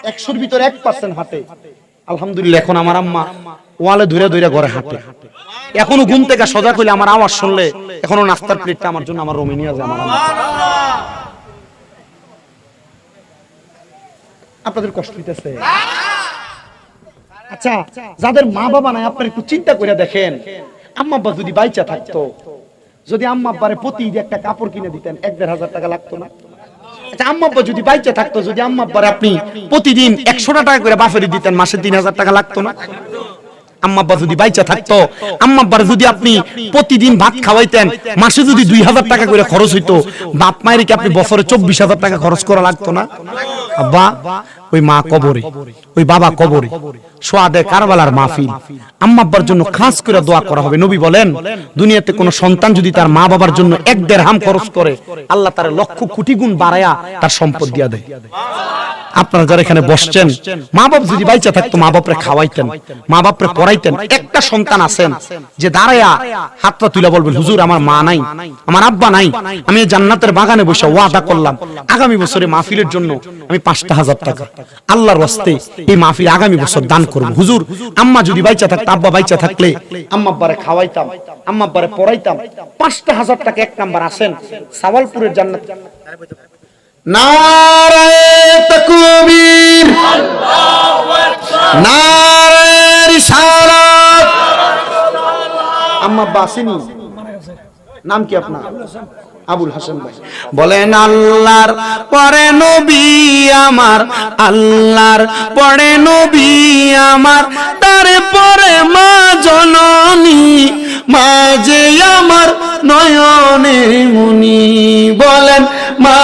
Speaker 3: 100-র ভিতরে 1% হাঁটে। আলহামদুলিল্লাহ এখন আমার আম্মা ওয়ালে ধরে ধরে ঘরে হাঁটে। এখনো ঘুম থেকে সজাগ হইলে আমার আওয়াজ শুনলে এখনো নাস্তার প্লেটটা আমার জন্য আমার রুমে নিয়ে যায় আমার আম্মা। আপনাদের কষ্ট হইতেছে? আচ্ছা, যাদের মা বাবা নাই আপনারা একটু চিন্তা করে দেখেন, আম্মা আব্বা যদি বাইচা থাকতো, যদি আম্মা আব্বারে প্রতি ঈদে একটা কাপড় কিনে দিতেন 1-1.5 হাজার টাকা লাগতো না? আচ্ছা, আম্মা আব্বা যদি বাইচা থাকতো, যদি আম্মা আব্বারে আপনি প্রতিদিন 100 টাকা করে বাফেরি দিতেন, মাসে 3,000 টাকা লাগতো না? আম্মা আব্বা যদি বাইচা থাকতো, আম্মা আব্বার যদি আপনি প্রতিদিন ভাত খাওয়াইতেন, মাসে যদি 2,000 টাকা করে খরচ হইতো, বাপ মায়ের কি আপনি বছরে 24,000 টাকা খরচ করা লাগতো না? আব্বা ওই মা কবরে, ওই বাবা কবরে, সোয়াদে কারবালার মাহফিল, আম্মা আব্বার জন্য খাস করে দোয়া করা হবে। নবী বলেন দুনিয়াতে কোন সন্তান যদি তার মা বাবার জন্য 1 দিরহাম খরচ করে, আল্লাহ তার লক্ষ কোটি গুণ বাড়ায়া তার সম্পদ দিয়া দেয়। আপনারা যারা এখানে বসছেন, মা বাপ যদি বাইচা থাকতো মা বাপরে খাওয়াইতেন, মা বাপরে পড়াইতেন। একটা সন্তান আছেন যে দাঁড়ায়া হাতটা তুলে বলবেন হুজুর আমার মা নাই, আমার আব্বা নাই, আমি জান্নাতের বাগানে বসে ওয়াদা করলাম আগামী বছরে মাহফিলের জন্য আমি 5,000 টাকা আল্লাহর ওয়াস্তে এই মাহফিল আগামী বছর দান করব। হুজুর আম্মা যদি বাইচা থাকতো, আব্বা বাইচা থাকলে আম্মা আব্বারে খাওয়াইতাম, আম্মা আব্বারে পড়াইতাম। 5,000 টাকা এক নাম্বার আছেন সাওয়ালপুরের জান্নাত। নারায়ে তাকবীর, আল্লাহু আকবার, নারায়ে রিসালাত। আম্মা আব্বা আসেনি? নাম কি আপনার? আবুল হাসান ভাই। বলেন আল্লাহর পরে নবী আমার, আল্লাহর পরে নবী আমার, তারপরে মা জননী, মা যে আমার নয়নের মনি। বলেন মা